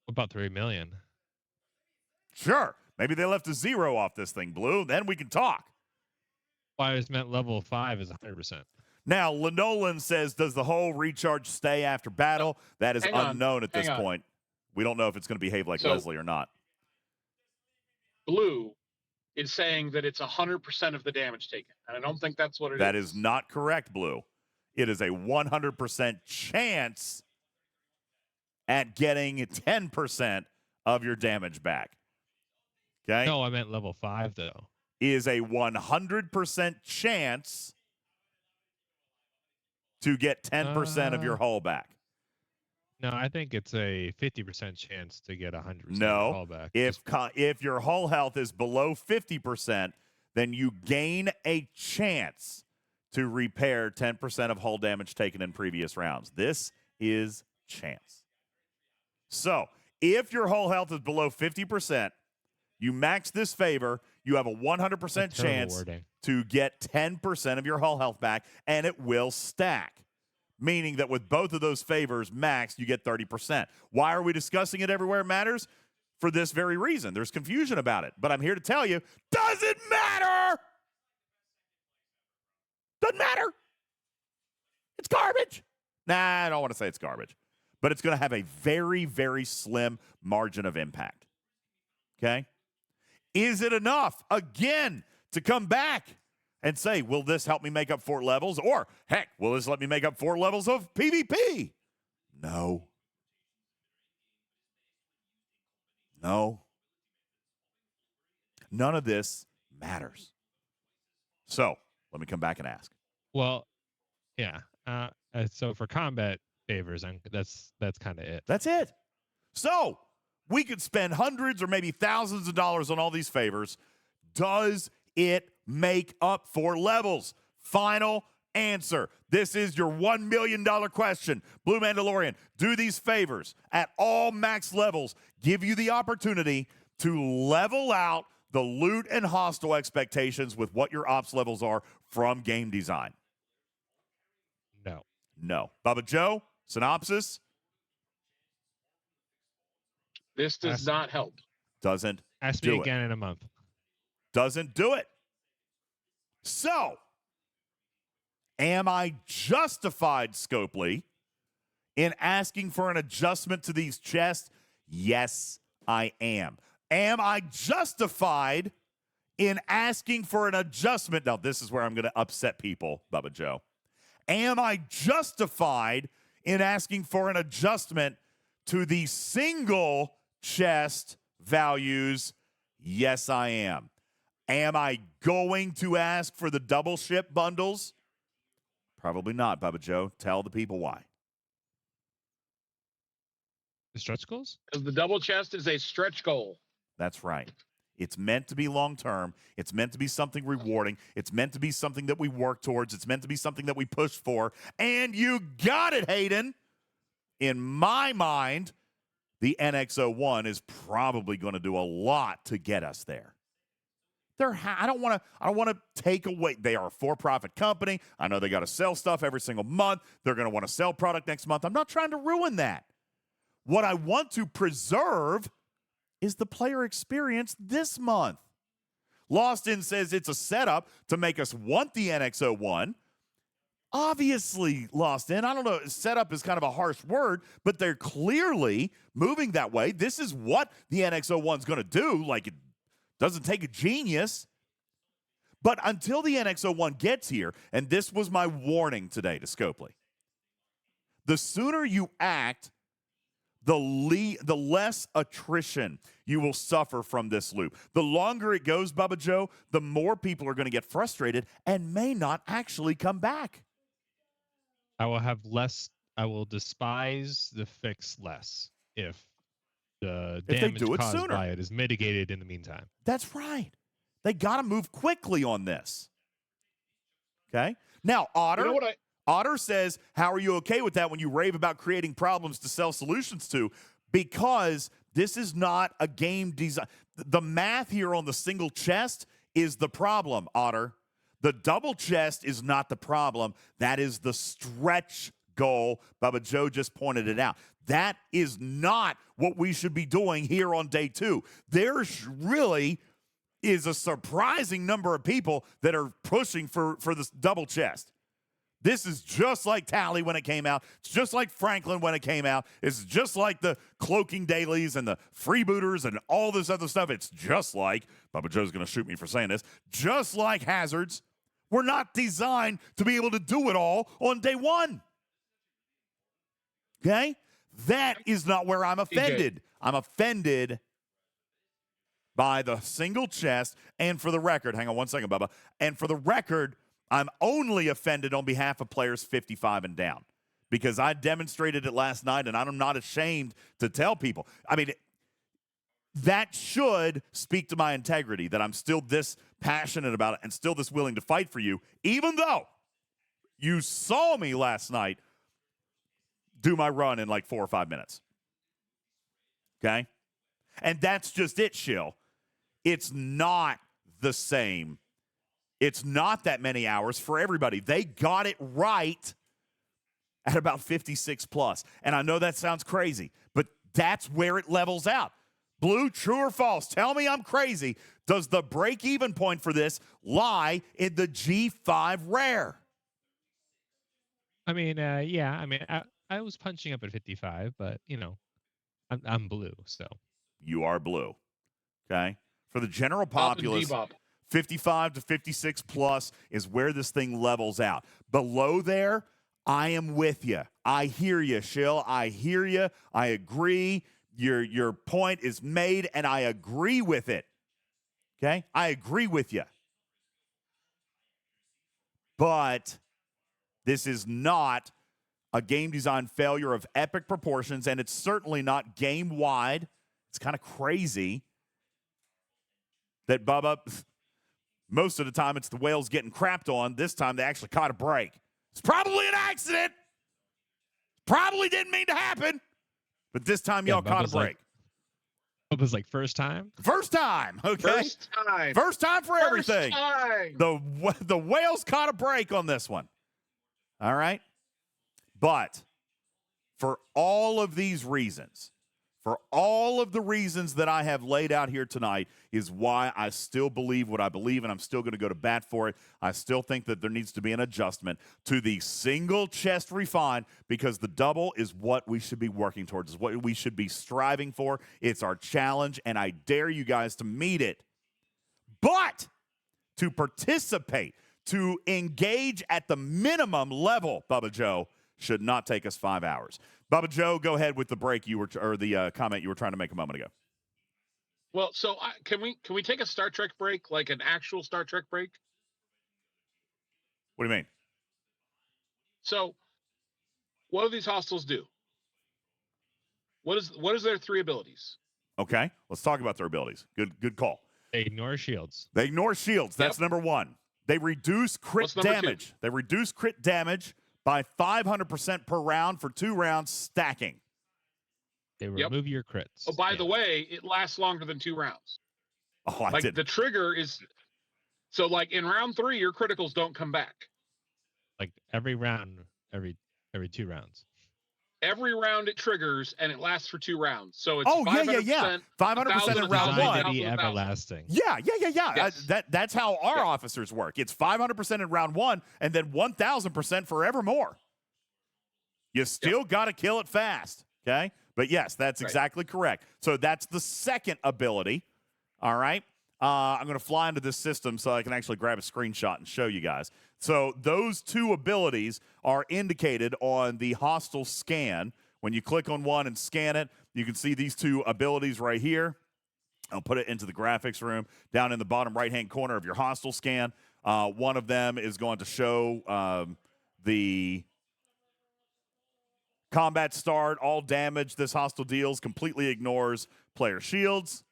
What about 3 million? Sure. Maybe they left a 0 off this thing, Blue. Then we can talk. Well, I just meant level 5 is 100%. Now, Lenolan says, does the hull recharge stay after battle? That is unknown at this point. We don't know if it's going to behave like Leslie or not. Blue is saying that it's 100% of the damage taken. And I don't think that's what it is. That is not correct, Blue. It is a 100% chance at getting 10% of your damage back. Okay? No, I meant level 5, though. Is a 100% chance to get 10% of your hull back. No, I think it's a 50% chance to get 100% of your No, hull back. if your hull health is below 50%, then you gain a chance to repair 10% of hull damage taken in previous rounds. This is chance. So, if your hull health is below 50%, you max this favor, you have a 100% chance to get 10% of your hull health back, and it will stack. Meaning that with both of those favors maxed, you get 30%. Why are we discussing it everywhere it matters? For this very reason. There's confusion about it. But I'm here to tell you, doesn't matter! Doesn't matter! It's garbage! Nah, I don't want to say it's garbage. But it's going to have a very, very slim margin of impact. Okay? Is it enough, again, to come back and say, will this help me make up 4 levels? Or, heck, will this let me make up 4 levels of PvP? No. No. None of this matters. So, let me come back and ask. Well, yeah. So for combat favors, that's kind of it. That's it. So, we could spend hundreds or maybe thousands of dollars on all these favors. Does it make up for levels? Final answer. This is your $1 million question. Blue Mandalorian, do these favors at all max levels give you the opportunity to level out the loot and hostile expectations with what your ops levels are from game design? No. No. Bubba Joe, synopsis? This does not help. Doesn't Ask do me it. again in a month. Doesn't do it. So, am I justified, Scopely, in asking for an adjustment to these chests? Yes, I am. Am I justified in asking for an adjustment? Now, this is where I'm going to upset people, Bubba Joe. Am I justified in asking for an adjustment to the single chest values? Yes, I am. Am I going to ask for the double ship bundles? Probably not, Bubba Joe. Tell the people why. The stretch goals? Because the double chest is a stretch goal. That's right. It's meant to be long-term. It's meant to be something rewarding. It's meant to be something that we work towards. It's meant to be something that we push for. And you got it, Hayden. In my mind, the NX01 is probably going to do a lot to get us there. I don't want to take away. They are a for-profit company. I know they got to sell stuff every single month. They're going to want to sell product next month. I'm not trying to ruin that. What I want to preserve is the player experience this month. Lost In says it's a setup to make us want the NX01. Obviously, Lost In, I don't know, setup is kind of a harsh word, but they're clearly moving that way. This is what the NX01 is going to do. Like, it doesn't take a genius. But until the NX01 gets here, and this was my warning today to Scopely, the sooner you act, the less attrition you will suffer from this loop. The longer it goes, Bubba Joe, the more people are going to get frustrated and may not actually come back. I will despise the fix less if the damage caused by it is mitigated in the meantime. That's right. They got to move quickly on this. Okay? Now, Otter, Otter says, how are you okay with that when you rave about creating problems to sell solutions to? Because this is not a game design. The math here on the single chest is the problem, Otter. The double chest is not the problem. That is the stretch goal. Bubba Joe just pointed it out. That is not what we should be doing here on day 2. There really is a surprising number of people that are pushing for this double chest. This is just like Tally when it came out. It's just like Franklin when it came out. It's just like the cloaking dailies and the freebooters and all this other stuff. It's just like, Bubba Joe's going to shoot me for saying this, just like hazards. We're not designed to be able to do it all on day 1. Okay? That is not where I'm offended. I'm offended by the single chest. And for the record, hang on one second, Bubba. And for the record, I'm only offended on behalf of players 55 and down because I demonstrated it last night, and I'm not ashamed to tell people. I mean, that should speak to my integrity, that I'm still this passionate about it and still this willing to fight for you, even though you saw me last night do my run in like 4 or 5 minutes. Okay? And that's just it, Shill. It's not the same. It's not that many hours for everybody. They got it right at about 56 plus. And I know that sounds crazy, but that's where it levels out. Blue, true or false? Tell me I'm crazy. Does the break-even point for this lie in the G5 rare? I mean, yeah. I mean, I was punching up at 55, but, you know, I'm blue, so. You are blue, okay? For the general populace, 55 to 56 plus is where this thing levels out. Below there, I am with you. I hear you, Shill. I hear you. I agree. Your point is made, and I agree with it. Okay? I agree with you. But this is not a game design failure of epic proportions, and it's certainly not game-wide. It's kind of crazy that Bubba, most of the time it's the whales getting crapped on. This time they actually caught a break. It's probably an accident. Probably didn't mean to happen. But this time y'all caught a break. Bubba's like, first time? First time, okay? First time for everything. The whales caught a break on this one. All right? But for all of these reasons, for all of the reasons that I have laid out here tonight is why I still believe what I believe, and I'm still going to go to bat for it. I still think that there needs to be an adjustment to the single chest refine because the double is what we should be working towards, is what we should be striving for. It's our challenge, and I dare you guys to meet it. But to participate, to engage at the minimum level, Bubba Joe, should not take us 5 hours. Bubba Joe, go ahead with the break or the comment you were trying to make a moment ago. Well, so can we take a Star Trek break, like an actual Star Trek break? What do you mean? So, what do these hostiles do? What is their 3 abilities? Okay, let's talk about their abilities. Good call. They ignore shields. They ignore shields. That's number one. They reduce crit What's number damage. two? They reduce crit damage by 500% per round for 2 rounds stacking. They remove your crits. Oh, by the way, it lasts longer than 2 rounds. Oh, I like didn't. the trigger is so like in round 3, your criticals don't come back. Like every round, every 2 rounds. Every round it triggers and it lasts for 2 rounds. So it's 500% 500% in round Designed 1. to be everlasting. Yeah. Yes. That's how our officers work. It's 500% in round 1 and then 1,000% forevermore. You still got to kill it fast, okay? But yes, that's exactly correct. So that's the second ability. All right. I'm going to fly into this system so I can actually grab a screenshot and show you guys. So those 2 abilities are indicated on the hostile scan. When you click on one and scan it, you can see these 2 abilities right here. I'll put it into the graphics room down in the bottom right-hand corner of your hostile scan. One of them is going to show the combat start, all damage this hostile deals completely ignores player shields.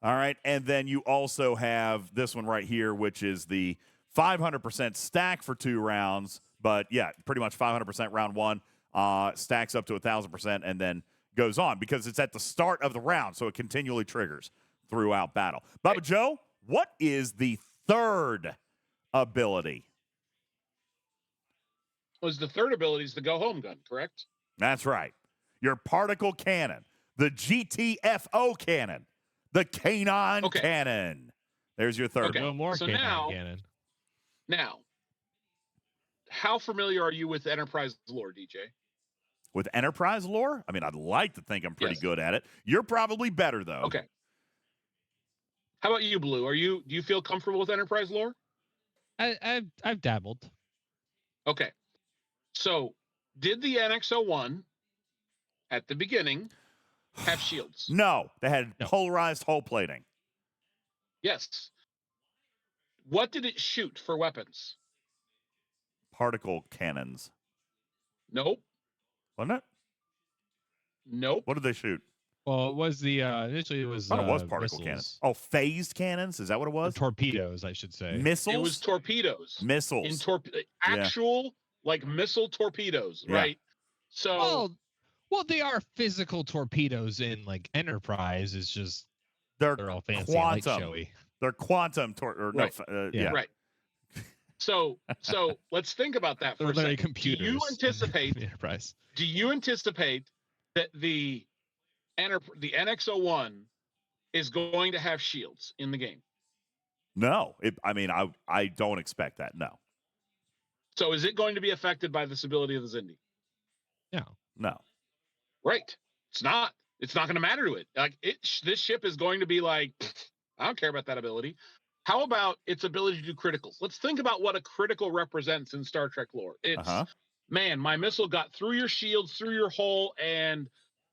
All right, and then you also have this one right here, which is the 500% stack for 2 rounds. But, yeah, pretty much 500% round 1, stacks up to 1,000%, and then goes on because it's at the start of the round, so it continually triggers throughout battle. Bubba Joe, what is the third ability? Was the third ability is the go home gun, correct? That's right. Your particle cannon, the GTFO cannon, the canine cannon. There's your third. Okay. No more So canine cannon. Now, how familiar are you with Enterprise lore, DJ? With Enterprise lore? I mean, I'd like to think I'm pretty good at it. You're probably better, though. Okay. How about you, Blue? Do you feel comfortable with Enterprise lore? I've dabbled. Okay. So, did the NX-01 at the beginning have shields? No, they had polarized hull plating. Yes. What did it shoot for weapons? Particle cannons. Nope. Wasn't it? Nope. What did they shoot? Well, it was the initially it was. I thought it was particle cannons. Oh, phased cannons? Is that what it was? Or torpedoes, I should say. Missiles? It was torpedoes. Missiles. Actual like missile torpedoes, right? So well, they are physical torpedoes in like Enterprise. It's just they're all fancy, quantum. and light showy. They're quantum right. Right. So let's think about that for a second. Computers. Do you anticipate Enterprise? Do you anticipate that the NX-01 is going to have shields in the game? No. I don't expect that. No. So is it going to be affected by this ability of the Xindi? No. Right. It's not. It's not going to matter to it. Like this ship is going to be like, I don't care about that ability. How about its ability to do criticals? Let's think about what a critical represents in Star Trek lore. It's, man, my missile got through your shields, through your hull, and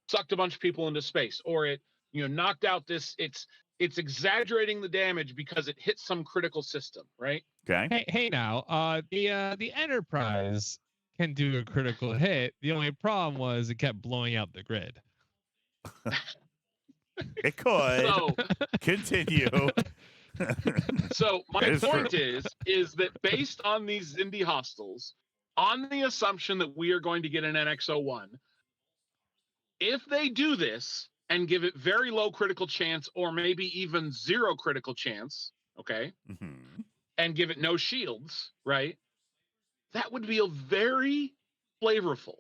sucked a bunch of people into space. Or it, knocked out this. It's exaggerating the damage because it hit some critical system, right? Okay. Hey now, the Enterprise can do a critical hit. The only problem was it kept blowing out the grid. It could. So, continue. So my point is that based on these Xindi hostiles, on the assumption that we are going to get an NX-01, if they do this and give it very low critical chance or maybe even 0 critical chance, okay, and give it no shields, right, that would feel very flavorful.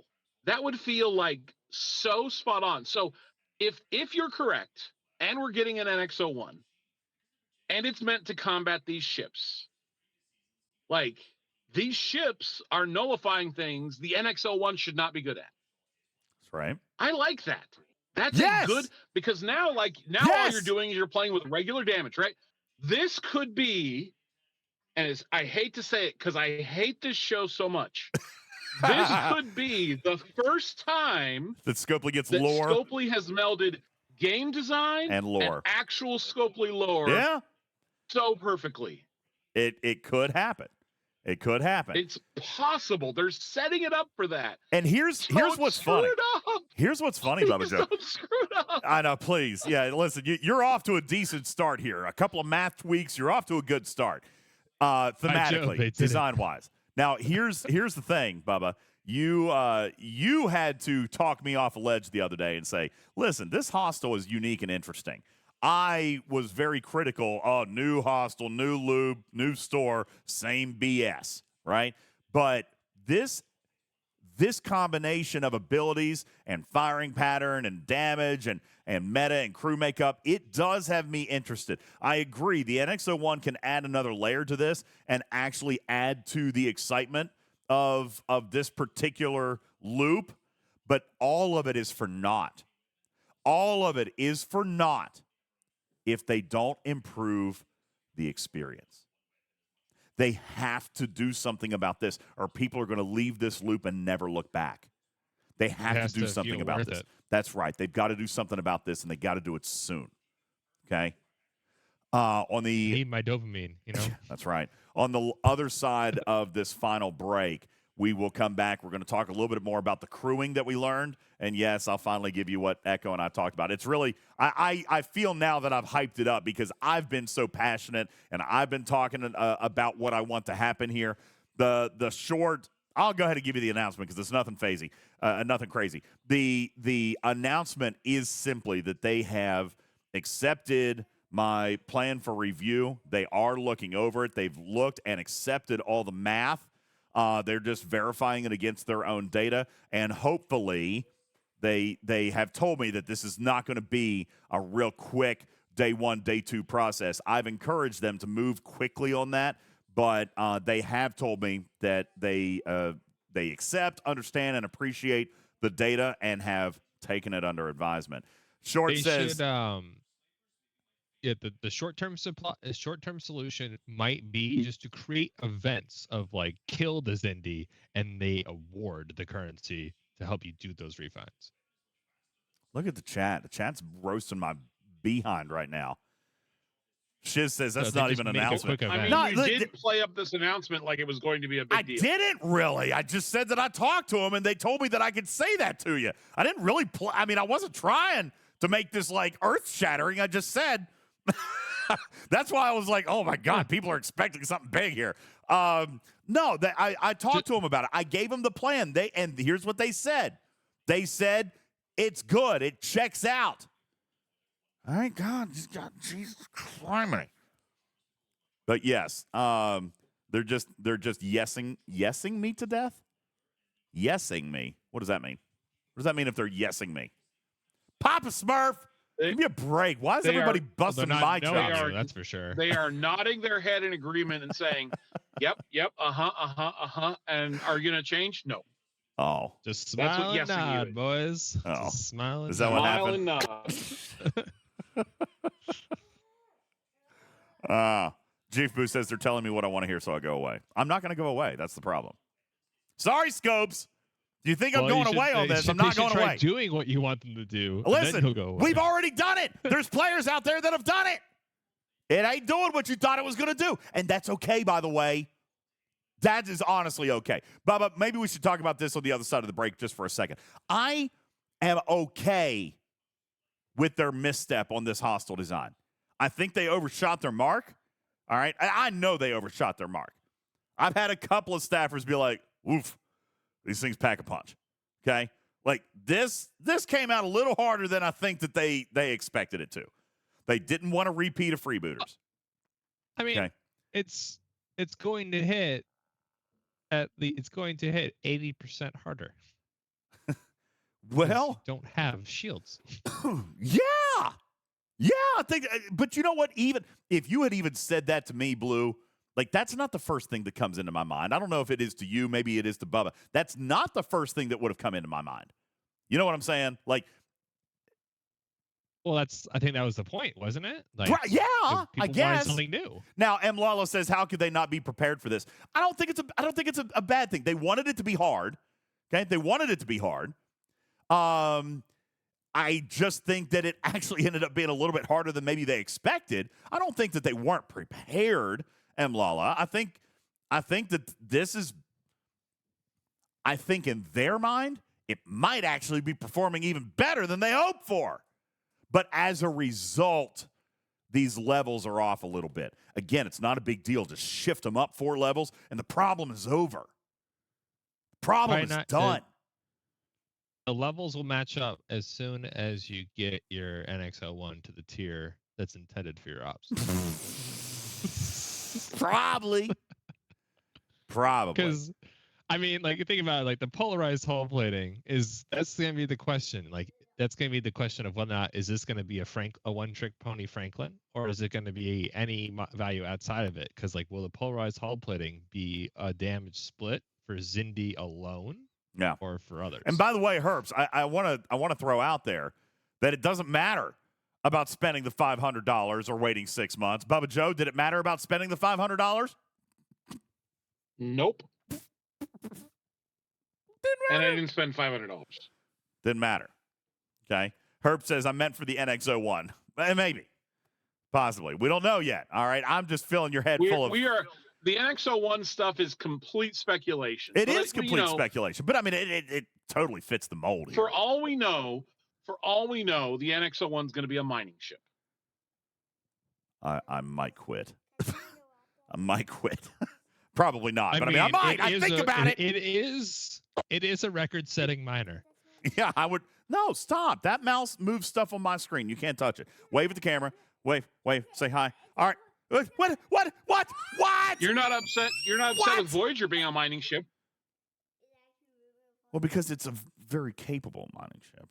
That would feel like so spot on. So if you're correct and we're getting an NX-01, and it's meant to combat these ships. Like, these ships are nullifying things the NX-01 should not be good at. That's right. I like that. That's a good, because now all you're doing is you're playing with regular damage, right? This could be, and I hate to say it because I hate this show so much. This could be the first time that Scopely gets that lore. Scopely has melded game design and lore. And actual Scopely lore. Yeah. So perfectly. It could happen. It could happen. It's possible. They're setting it up for that. And here's what's funny. Here's what's funny, Bubba Joe. Don't screw it up. I know, please. Yeah, listen, you're off to a decent start here. A couple of math tweaks, you're off to a good start. Thematically, design-wise. Now, here's the thing, Bubba. You had to talk me off a ledge the other day and say, listen, this hostel is unique and interesting. I was very critical. Oh, new hostel, new lube, new store, same BS, right? But this combination of abilities and firing pattern and damage and meta and crew makeup, it does have me interested. I agree. The NX-01 can add another layer to this and actually add to the excitement of this particular loop, but all of it is for naught. All of it is for naught if they don't improve the experience. They have to do something about this, or people are going to leave this loop and never look back. They have to do something about this. That's right. They've got to do something about this, and they got to do it soon. Okay? I need my dopamine, you know? That's right. On the other side of this final break, we will come back. We're going to talk a little bit more about the crewing that we learned. And yes, I'll finally give you what Echo and I talked about. It's really, I feel now that I've hyped it up because I've been so passionate and I've been talking about what I want to happen here. The short, I'll go ahead and give you the announcement because it's nothing nothing crazy. The announcement is simply that they have accepted my plan for review. They are looking over it. They've looked and accepted all the math. They're just verifying it against their own data, and hopefully they have told me that this is not going to be a real quick day one, day two process. I've encouraged them to move quickly on that, but they have told me that they accept, understand, and appreciate the data and have taken it under advisement. Short says... Yeah, the short-term solution might be just to create events of like kill the Xindi and they award the currency to help you do those refines. Look at the chat. The chat's roasting my behind right now. Shiz says that's not even an announcement. I mean, you did play up this announcement like it was going to be a big deal. I didn't really. I just said that I talked to them and they told me that I could say that to you. I didn't really I mean, I wasn't trying to make this like earth-shattering. I just said... That's why I was like, oh my God, people are expecting something big here. No, I talked to them about it. I gave them the plan. And here's what they said. They said it's good. It checks out. All right, God, Jesus Christ. But yes, they're just yesing me to death. Yesing me. What does that mean? What does that mean if they're yesing me? Papa Smurf. Give me a break. Why is everybody busting my chops? That's for sure. They are nodding their head in agreement and saying, yep, and are you going to change? No. Oh. Just smile and nod, boys. Oh. Just smile and Is that what happened? Chief Boo says they're telling me what I want to hear, so I go away. I'm not going to go away. That's the problem. Sorry, Scopes. Do you think I'm going away on this? I'm not going away. Doing what you want them to do. Listen, then go away. We've already done it. There's players out there that have done it. It ain't doing what you thought it was going to do. And that's okay, by the way. That is honestly okay. Bubba, maybe we should talk about this on the other side of the break just for a second. I am okay with their misstep on this hostile design. I think they overshot their mark. All right? I know they overshot their mark. I've had a couple of staffers be like, oof. These things pack a punch, okay? Like, this came out a little harder than I think that they expected it to. They didn't want to repeat of freebooters. I mean, it's going to hit 80% harder. Well, don't have shields. Yeah, I think, but you know what? Even if you had even said that to me, Blue, like, that's not the first thing that comes into my mind. I don't know if it is to you. Maybe it is to Bubba. That's not the first thing that would have come into my mind. You know what I'm saying? Like, well, I think that was the point, wasn't it? Like, yeah, I guess something new. Now, M. Lalo says, "How could they not be prepared for this?" I don't think it's a bad thing. They wanted it to be hard. Okay, they wanted it to be hard. I just think that it actually ended up being a little bit harder than maybe they expected. I don't think that they weren't prepared. M. Lala, I think I think that I think in their mind, it might actually be performing even better than they hoped for. But as a result, these levels are off a little bit. Again, it's not a big deal. Just shift them up 4 levels, and the problem is over. The problem is done. The levels will match up as soon as you get your NX-01 to the tier that's intended for your ops. Probably. Because, I mean, like, think about it, like, the polarized hull plating that's going to be the question. Like, that's going to be the question of whether or not is this going to be a one-trick pony Franklin, or is it going to be any value outside of it? Because, like, will the polarized hull plating be a damage split for Xindi alone? Yeah. Or for others. And by the way, Herbs, I want to throw out there that it doesn't matter about spending the $500 or waiting 6 months. Bubba Joe, did it matter about spending the $500? Nope. And I didn't spend $500. Didn't matter. Okay. Herb says I meant for the NX-01. Maybe. Possibly. We don't know yet. All right. I'm just filling your head full of. The NX-01 stuff is complete speculation. It is complete speculation, but I mean, it totally fits the mold here. For all we know, the NX-01 is going to be a mining ship. I might quit. I might quit. Probably not, but I might. I think about it. It is a record-setting miner. Yeah, I would. No, stop. That mouse moves stuff on my screen. You can't touch it. Wave at the camera. Wave. Say hi. All right. What? You're not upset. You're not upset with Voyager being a mining ship. Well, because it's a very capable mining ship.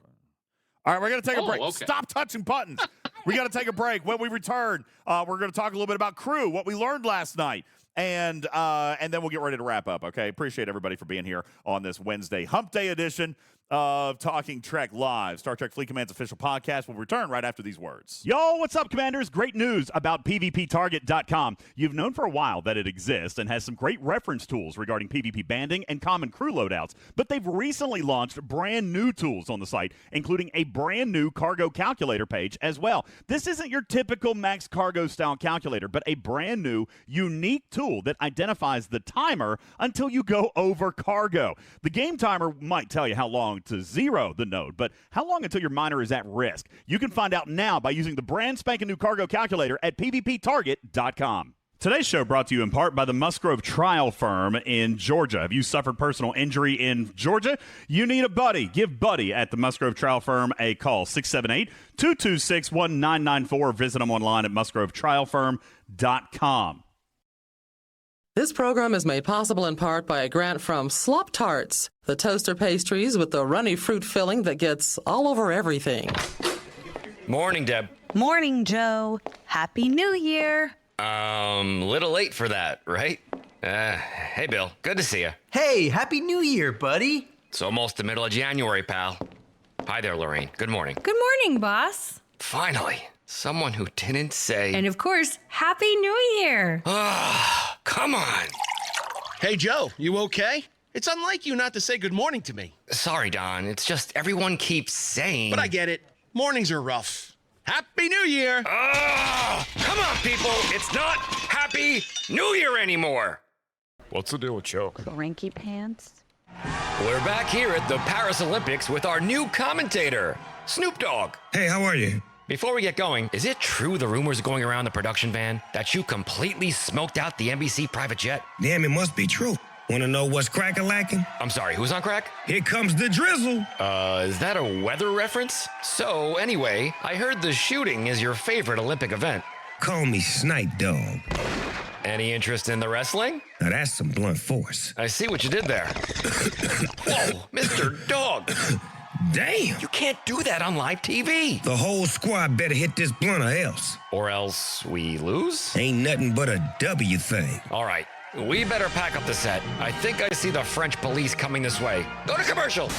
All right, we're going to take a break. Okay. Stop touching buttons. We got to take a break. When we return, we're going to talk a little bit about crew, what we learned last night, and then we'll get ready to wrap up, okay? Appreciate everybody for being here on this Wednesday Hump Day edition of Talking Trek Live, Star Trek Fleet Command's official podcast. Will return right after these words. Yo, what's up, Commanders? Great news about PvPtarget.com. You've known for a while that it exists and has some great reference tools regarding PvP banding and common crew loadouts, but they've recently launched brand new tools on the site, including a brand new cargo calculator page as well. This isn't your typical max cargo style calculator, but a brand new, unique tool that identifies the timer until you go over cargo. The game timer might tell you how long to zero the node, but how long until your miner is at risk? You can find out now by using the brand spanking new cargo calculator at PvPtarget.com. Today's show brought to you in part by the Musgrove Trial Firm in Georgia. Have you suffered personal injury in Georgia? You need a buddy. Give Buddy at the Musgrove Trial Firm a call, 678-226-1994. Visit them online at musgrovetrialfirm.com. This program is made possible in part by a grant from Slop Tarts, the toaster pastries with the runny fruit filling that gets all over everything. Morning, Deb. Morning, Joe. Happy New Year. Little late for that, right? Hey, Bill. Good to see you. Hey, Happy New Year, buddy. It's almost the middle of January, pal. Hi there, Lorraine. Good morning. Good morning, boss. Finally, someone who didn't say... And of course, Happy New Year. Ah, come on. Hey, Joe, you okay? It's unlike you not to say good morning to me. Sorry, Don. It's just everyone keeps saying... But I get it. Mornings are rough. Happy New Year! Oh, come on, people. It's not Happy New Year anymore. What's the deal with Choke? Cranky pants. We're back here at the Paris Olympics with our new commentator, Snoop Dogg. Hey, how are you? Before we get going, is it true the rumors going around the production van that you completely smoked out the NBC private jet? Damn, it must be true. Want to know what's crack-a-lacking? I'm sorry, who's on crack? Here comes the drizzle. Is that a weather reference? So, anyway, I heard the shooting is your favorite Olympic event. Call me Snipe Dog. Any interest in the wrestling? Now that's some blunt force. I see what you did there. Whoa, Mr. Dog. Damn. You can't do that on live TV. The whole squad better hit this blunt or else. Or else we lose? Ain't nothing but a W thing. All right. We better pack up the set. I think I see the French police coming this way. Go to commercial.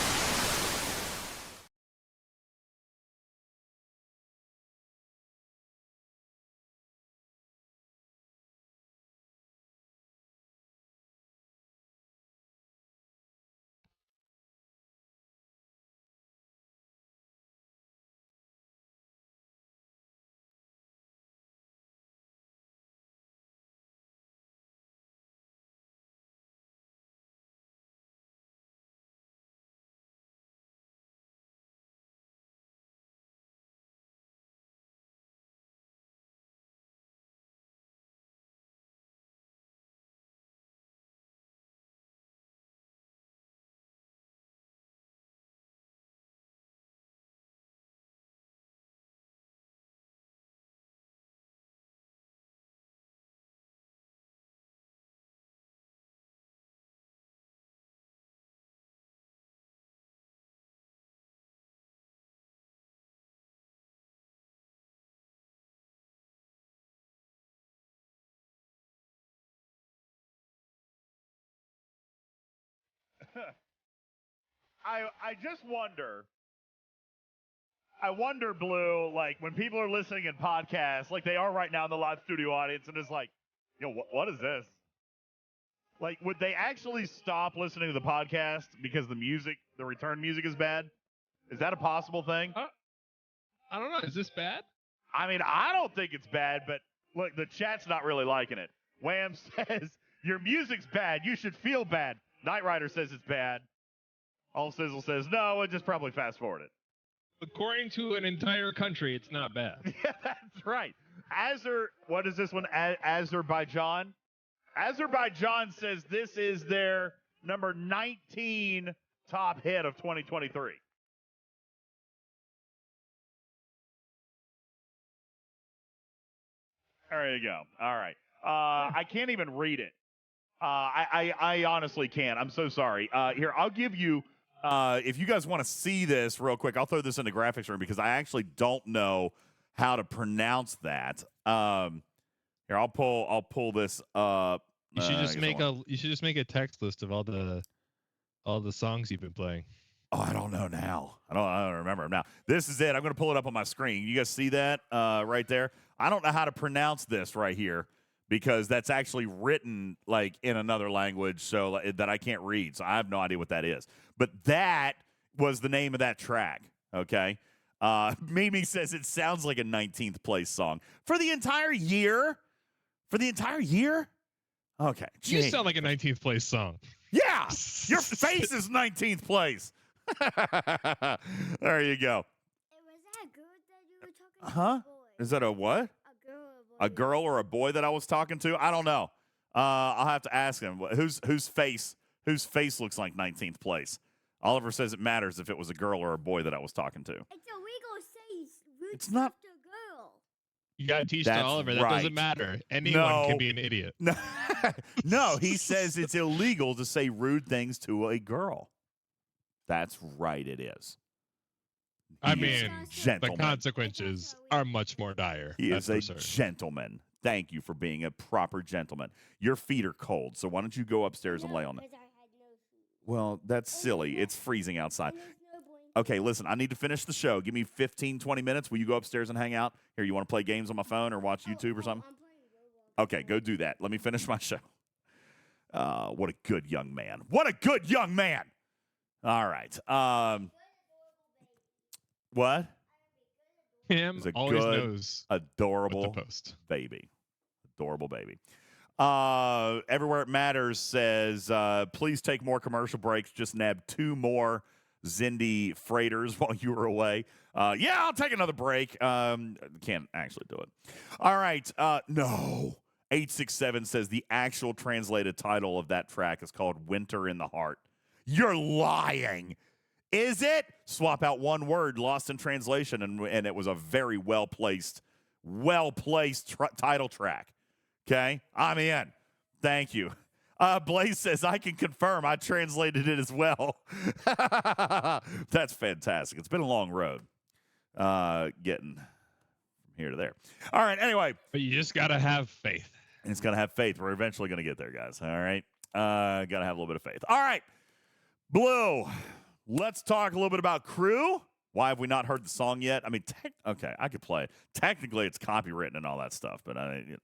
I just wonder. I wonder, Blue, like when people are listening in podcasts, like they are right now in the live studio audience, and it's like, what is this? Like, would they actually stop listening to the podcast because the return music is bad? Is that a possible thing? I don't know. Is this bad? I mean, I don't think it's bad, but look, the chat's not really liking it. Wham says, your music's bad. You should feel bad. Knight Rider says it's bad. All Sizzle says, no, we'll just probably fast forward it. According to an entire country, it's not bad. Yeah, that's right. What is this one? Azerbaijan? Azerbaijan says this is their number 19 top hit of 2023. There you go. All right. I can't even read it. I honestly can't. I'm so sorry. Here, I'll give you, if you guys want to see this real quick, I'll throw this in the graphics room because I actually don't know how to pronounce that. Here, I'll pull this up. You should just make a text list of all the songs you've been playing. Oh, I don't know now. I don't remember them now. This is it. I'm going to pull it up on my screen. You guys see that right there? I don't know how to pronounce this right here because that's actually written like in another language so that I can't read. So I have no idea what that is. But that was the name of that track, okay? Mimi says it sounds like a 19th place song. For the entire year? For the entire year? Okay. You sound like a 19th place song. Yeah! Your face is 19th place. There you go. Was that a girl that you were talking to? Huh? Is that a what? A girl or a boy that I was talking to? I don't know. I'll have to ask him. Whose face looks like 19th place? Oliver says it matters if it was a girl or a boy that I was talking to. It's illegal to say rude It's not. stuff to a girl. You gotta teach to Oliver. That doesn't matter. Anyone can be an idiot. No, no, he says it's illegal to say rude things to a girl. That's right, it is. I mean, gentleman. The consequences are much more dire. He is a gentleman. Thank you for being a proper gentleman. Your feet are cold, so why don't you go upstairs and lay on them? Well, that's silly. It's freezing outside. Okay, listen, I need to finish the show. Give me 15, 20 minutes. Will you go upstairs and hang out? Here, you want to play games on my phone or watch YouTube or something? Okay, go do that. Let me finish my show. What a good young man. What a good young man. All right. What? Him always knows. Adorable baby. Adorable baby. Everywhere It Matters says, please take more commercial breaks. Just nab 2 more Xindi freighters while you were away. Yeah, I'll take another break. Can't actually do it. All right. No. 867 says the actual translated title of that track is called Winter in the Heart. You're lying. Is it? Swap out one word, lost in translation, and it was a very well-placed title track. Okay? I'm in. Thank you. Blaze says, I can confirm I translated it as well. That's fantastic. It's been a long road getting from here to there. All right, anyway. But you just got to have faith. It's got to have faith. We're eventually going to get there, guys. All right? Got to have a little bit of faith. All right. Blue, let's talk a little bit about Crew. Why have we not heard the song yet? I mean, okay, I could play it. Technically, it's copywritten and all that stuff, but I'm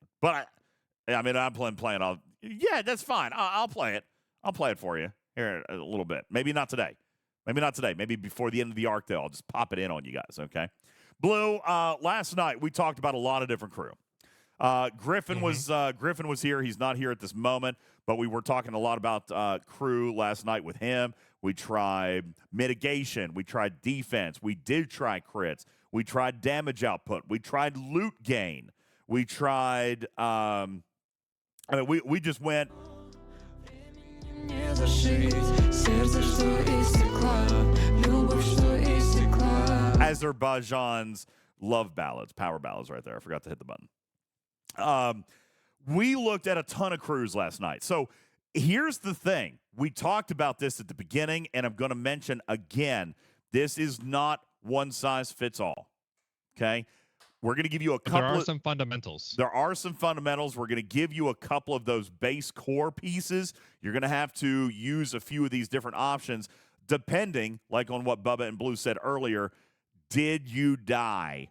playing all. Yeah, that's fine. I'll play it. I'll play it for you here a little bit. Maybe not today. Maybe before the end of the arc, though. I'll just pop it in on you guys, okay? Blue, last night we talked about a lot of different Crew. Griffin was here. He's not here at this moment, but we were talking a lot about Crew last night with him. We tried mitigation. We tried defense. We did try crits. We tried damage output. We tried loot gain. We tried. We just went. Azerbaijan's love ballads, power ballads, right there. I forgot to hit the button. We looked at a ton of crews last night. So here's the thing. We talked about this at the beginning, and I'm going to mention again, this is not one size fits all. Okay? We're going to give you a But couple. there are some fundamentals. There are some fundamentals. We're going to give you a couple of those base core pieces. You're going to have to use a few of these different options, depending, like on what Bubba and Blue said earlier. Did you die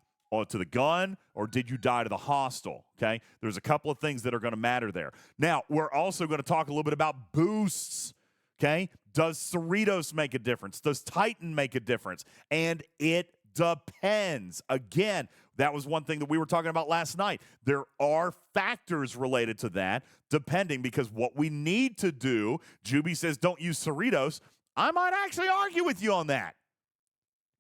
to the gun or did you die to the hostile? Okay, there's a couple of things that are going to matter there. Now, we're also going to talk a little bit about boosts. Okay, does Cerritos make a difference? Does Titan make a difference? And it depends. Again, that was one thing that we were talking about last night. There are factors related to that, depending, because what we need to do, Juby says don't use Cerritos. I might actually argue with you on that.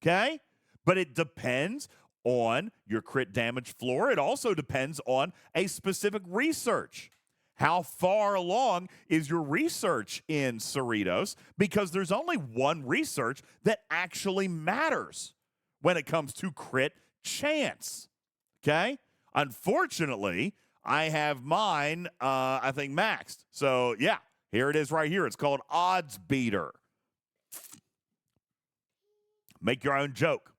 Okay? But it depends on your crit damage floor. It also depends on a specific research. How far along is your research in Cerritos? Because there's only one research that actually matters when it comes to crit chance. Okay? Unfortunately, I have mine, I think, maxed. So, yeah, here it is right here. It's called Odds Beater. Make your own joke.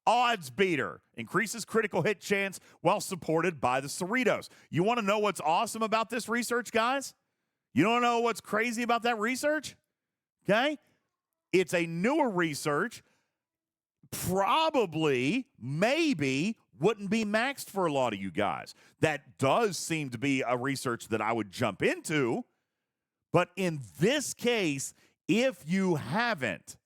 Odds Beater increases critical hit chance while supported by the Cerritos. You want to know what's awesome about this research, guys? You don't know what's crazy about that research? Okay? It's a newer research. Probably, maybe, wouldn't be maxed for a lot of you guys. That does seem to be a research that I would jump into. But in this case, if you haven't,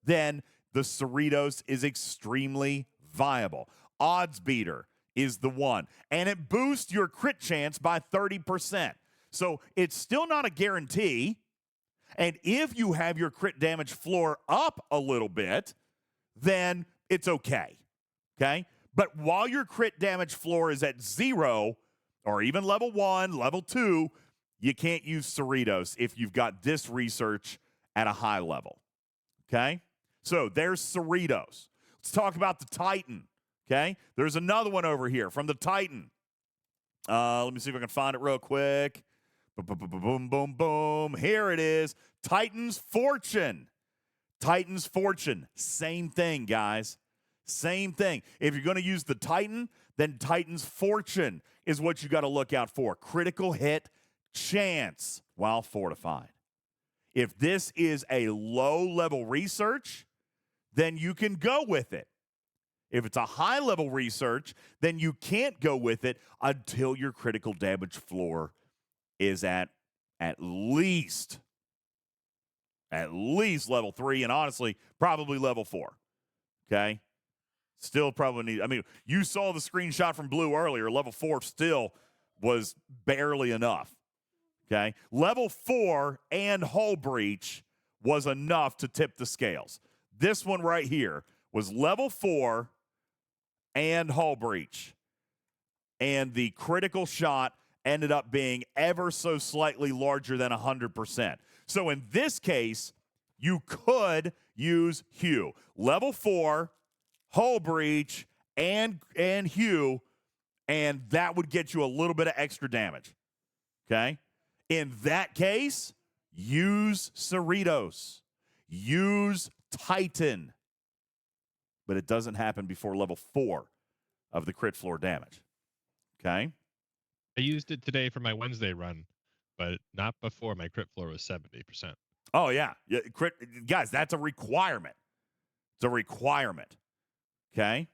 then the Cerritos is extremely viable. Odds Beater is the one. And it boosts your crit chance by 30%. So it's still not a guarantee. And if you have your crit damage floor up a little bit, then it's okay. Okay? But while your crit damage floor is at 0, or even level 1, level 2, you can't use Cerritos if you've got this research at a high level. Okay? So there's Cerritos. Let's talk about the Titan. Okay? There's another one over here from the Titan. Let me see if I can find it real quick. Boom, boom, boom. Here it is. Titan's Fortune. Titan's Fortune. Same thing, guys. Same thing. If you're going to use the Titan, then Titan's Fortune is what you got to look out for. Critical hit chance while fortified. If this is a low-level research, then you can go with it. If it's a high-level research, then you can't go with it until your critical damage floor is at least level 3, and honestly, probably level 4. Okay? Still probably need, I mean, you saw the screenshot from Blue earlier. Level 4 still was barely enough. Okay? Level 4 and hull breach was enough to tip the scales. This one right here was level 4 and hull breach. And the critical shot ended up being ever so slightly larger than 100%. So in this case, you could use Hue. Level 4, hull breach, and Hue, and that would get you a little bit of extra damage. Okay? In that case, use Cerritos. Use Titan. But it doesn't happen before level 4 of the crit floor damage. Okay? I used it today for my Wednesday run, but not before my crit floor was 70%. Oh, yeah. Guys, that's a requirement. It's a requirement. Okay?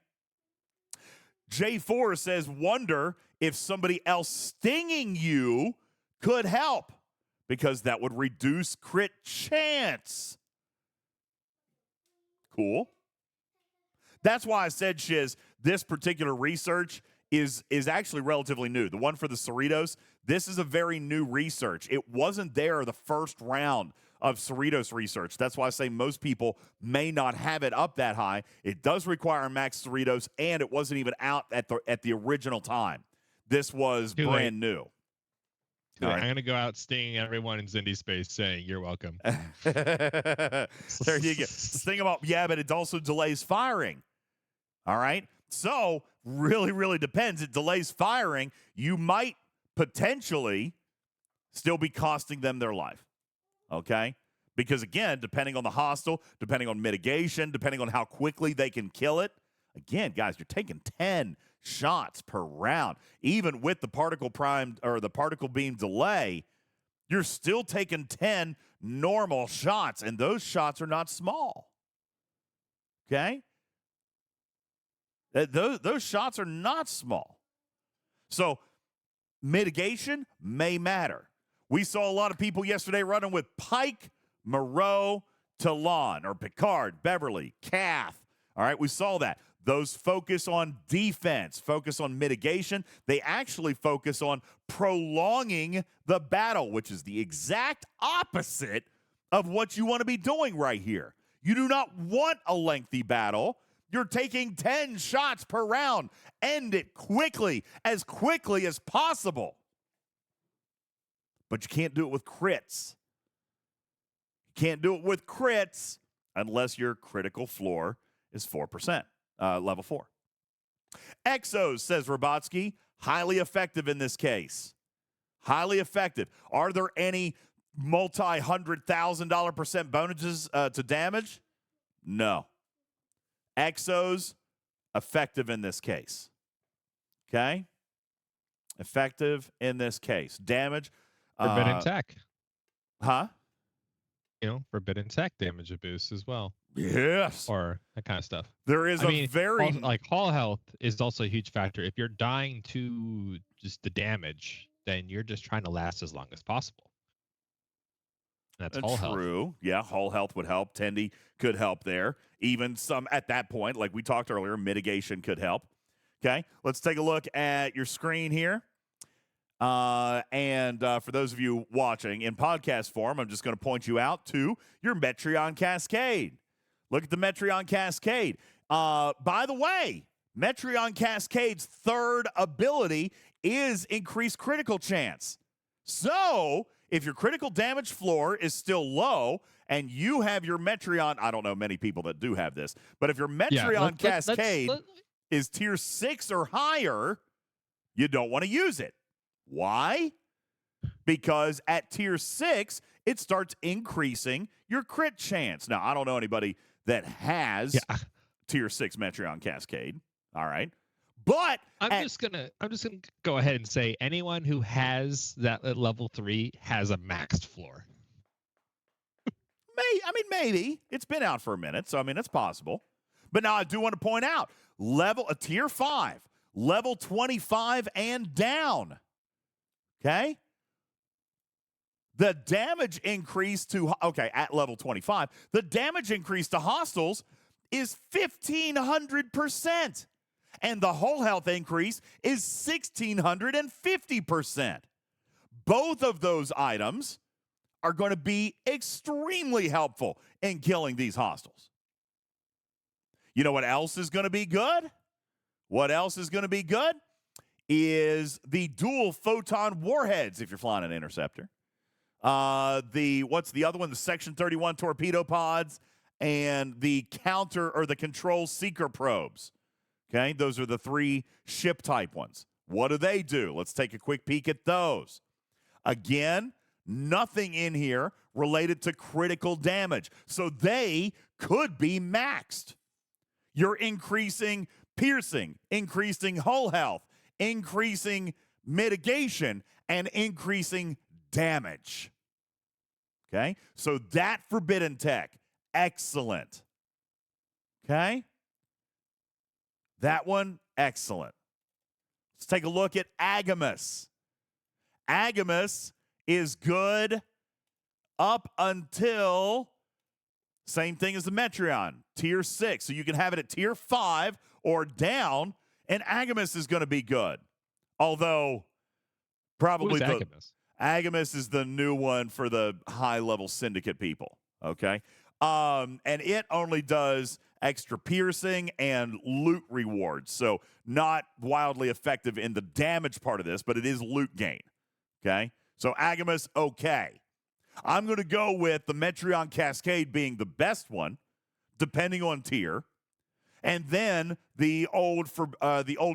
J4 says, wonder if somebody else stinging you could help, because that would reduce crit chance. Cool. That's why I said, Shiz, this particular research is actually relatively new. The one for the Cerritos, this is a very new research. It wasn't there the first round of Cerritos research. That's why I say most people may not have it up that high. It does require max Cerritos, and it wasn't even out at the original time. This was brand new. I'm going to go out stinging everyone in Xindi space saying, you're welcome. There you go. Sting them up. Yeah, but it also delays firing. All right? So, really, really depends. It delays firing. You might potentially still be costing them their life. Okay? Because, again, depending on the hostile, depending on mitigation, depending on how quickly they can kill it, Again, guys, you're taking 10 shots per round. Even with the particle prime or the particle beam delay, you're still taking 10 normal shots, and those shots are not small. Okay? Those shots are not small. So mitigation may matter. We saw a lot of people yesterday running with Pike, Moreau, Talon, or Picard, Beverly, Kath. All right, we saw that. Those focus on defense, focus on mitigation. They actually focus on prolonging the battle, which is the exact opposite of what you want to be doing right here. You do not want a lengthy battle. You're taking 10 shots per round. End it quickly as possible. But you can't do it with crits. You can't do it with crits unless your critical floor is 4%, level 4. Exos, says Robotsky, highly effective in this case. Highly effective. Are there any multi-$100,000% bonuses to damage? No. Exos, effective in this case. Okay? Effective in this case. Damage. Forbidden tech. Huh? You know, forbidden tech damage a boost as well. Yes. Or that kind of stuff. There is like hull health is also a huge factor. If you're dying to just the damage, then you're just trying to last as long as possible. That's hull health. True. Yeah, hull health would help. Tendy could help there. Even some at that point, like we talked earlier, mitigation could help. Okay, let's take a look at your screen here. And for those of you watching in podcast form, I'm just going to point you out to your Metreon Cascade. Look at the Metreon Cascade. By the way, Metreon Cascade's third ability is increased critical chance. So if your critical damage floor is still low and you have your Metreon, I don't know many people that do have this, but if your Metreon Cascade is tier 6 or higher, you don't want to use it. Why? Because at tier 6, it starts increasing your crit chance. Now, I don't know anybody that has tier 6 Metreon Cascade. All right. But I'm just gonna go ahead and say anyone who has that at level 3 has a maxed floor. Maybe. It's been out for a minute, so it's possible. But now I do want to point out, a tier 5, level 25 and down. Okay? The damage increase at level 25, the damage increase to hostiles is 1,500%. And the whole health increase is 1,650%. Both of those items are going to be extremely helpful in killing these hostiles. You know what else is going to be good? What else is going to be good is the dual photon warheads if you're flying an interceptor. What's the other one? The Section 31 torpedo pods and the control seeker probes. Okay, those are the 3 ship type ones. What do? Let's take a quick peek at those. Again, nothing in here related to critical damage. So they could be maxed. You're increasing piercing, increasing hull health, increasing mitigation, and increasing damage. Okay? So that forbidden tech, excellent. Okay? That one, excellent. Let's take a look at Agamus. Agamus is good up until, same thing as the Metreon, tier 6. So you can have it at tier 5 or down, and Agamus is going to be good. Although, probably Agamus is the new one for the high-level syndicate people, okay? And it only does extra piercing and loot rewards. So not wildly effective in the damage part of this, but it is loot gain, okay? So Agamus, okay. I'm going to go with the Metreon Cascade being the best one, depending on tier. And then the old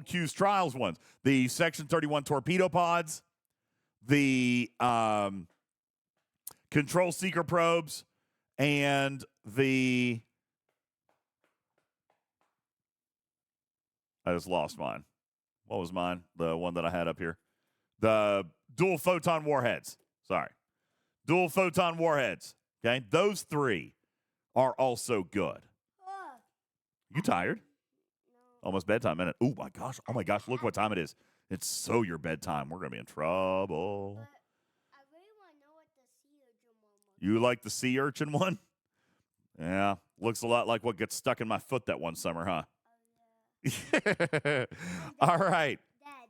Q's Trials ones, the Section 31 torpedo pods, the control seeker probes, and the I just lost mine. What was mine? The one that I had up here. The dual photon warheads. Sorry. Dual photon warheads. Okay. Those 3 are also good. You tired? Almost bedtime, isn't it? Oh my gosh. Oh my gosh. Look what time it is. It's so your bedtime. We're going to be in trouble. I really want to know what the sea urchin one was. You like the sea urchin one? Yeah. Looks a lot like what gets stuck in my foot that one summer, huh? All right. Dad,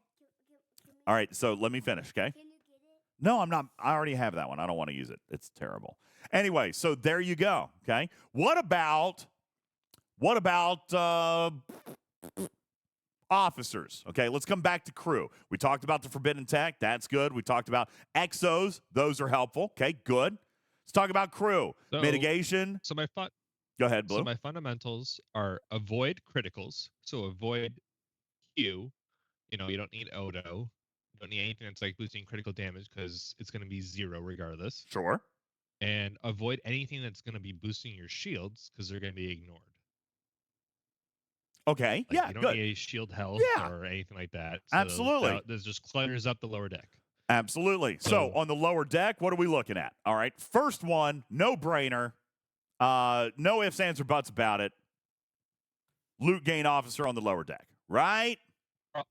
All right. So let me finish, okay? can you get it? No, I'm not. I already have that one. I don't want to use it. It's terrible. Anyway, so there you go, okay? What about officers? Okay, let's come back to crew. We talked about the forbidden tech. That's good. We talked about exos. Those are helpful. Okay, good. Let's talk about crew. Mitigation. Go ahead, Blue. So my fundamentals are avoid criticals. So avoid Q. You don't need Odo. You don't need anything that's like boosting critical damage because it's going to be 0 regardless. Sure. And avoid anything that's going to be boosting your shields because they're going to be ignored. Okay. Like, yeah. You don't good. need a shield health or anything like that. So Absolutely. This just clutters up the lower deck. Absolutely. So on the lower deck, what are we looking at? All right. First one, no brainer. No ifs, ands, or buts about it. Loot gain officer on the lower deck, right?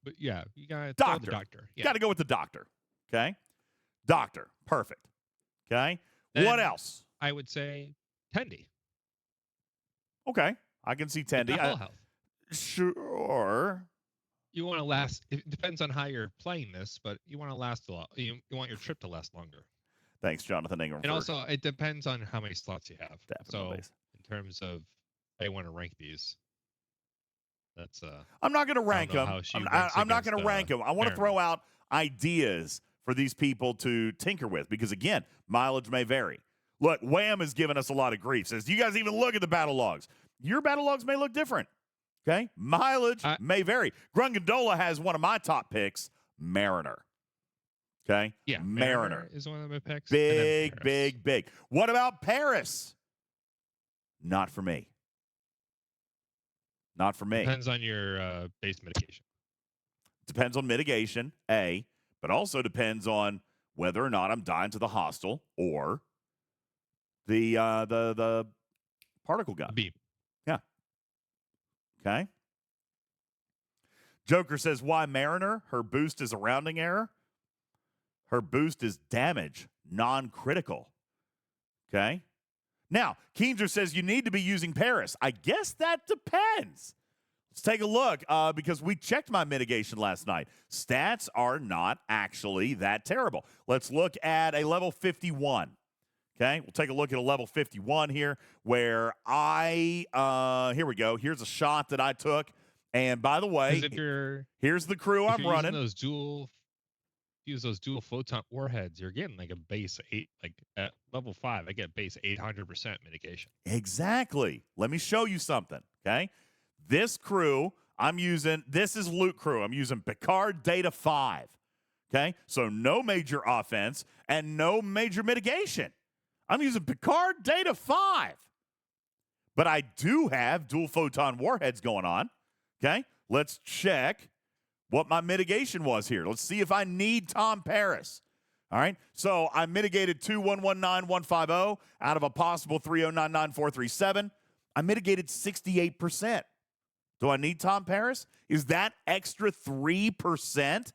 But yeah, you got Doctor. the doctor. Yeah. Got to go with the doctor. Okay. Doctor. Perfect. Okay. What Then else? I would say Tendy. Okay. I can see Tendy. Full health. Sure. You want to last. It depends on how you're playing this, but you want to last a lot. You want your trip to last longer. Thanks, Jonathan Ingram. And also, it depends on how many slots you have. Definitely. So, in terms of, I want to rank these. That's I'm not going to rank them. I'm not going to rank them. I want to throw out ideas for these people to tinker with because, again, mileage may vary. Look, Wham has given us a lot of grief. Says, you guys even look at the battle logs. Your battle logs may look different. Okay? Mileage may vary. Grungandola has one of my top picks, Mariner. Okay? Yeah, Mariner is one of my picks. Big. What about Paris? Not for me. Not for me. Depends on your base mitigation. Depends on mitigation, A, but also depends on whether or not I'm dying to the hostile or the particle gun. B. Yeah. Okay. Joker says, why Mariner? Her boost is a rounding error. Her boost is damage, non-critical. Okay. Now, Keenzer says you need to be using Paris. I guess that depends. Let's take a look because we checked my mitigation last night. Stats are not actually that terrible. Let's look at a level 51. Okay, we'll take a look at a level 51 here where here we go. Here's a shot that I took. And by the way, here's the crew I'm running. Use those dual photon warheads, you're getting like a base 8, like at level 5, I get base 800% mitigation. Exactly. Let me show you something, okay? This crew, this is loot crew. I'm using Picard Data 5, okay? So no major offense and no major mitigation. I'm using Picard Data 5. But I do have dual photon warheads going on, okay? Let's check what my mitigation was here. Let's see if I need Tom Paris. All right. So I mitigated 2119150 out of a possible 3099437. I mitigated 68%. Do I need Tom Paris? Is that extra 3%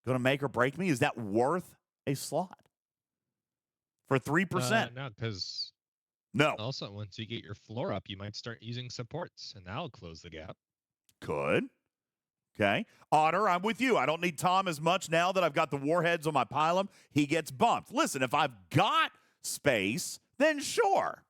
going to make or break me? Is that worth a slot for 3%? No, because also once you get your floor up, you might start using supports, and that'll close the gap. Could. Okay. Otter, I'm with you. I don't need Tom as much now that I've got the warheads on my pylum. He gets bumped. Listen, if I've got space, then sure.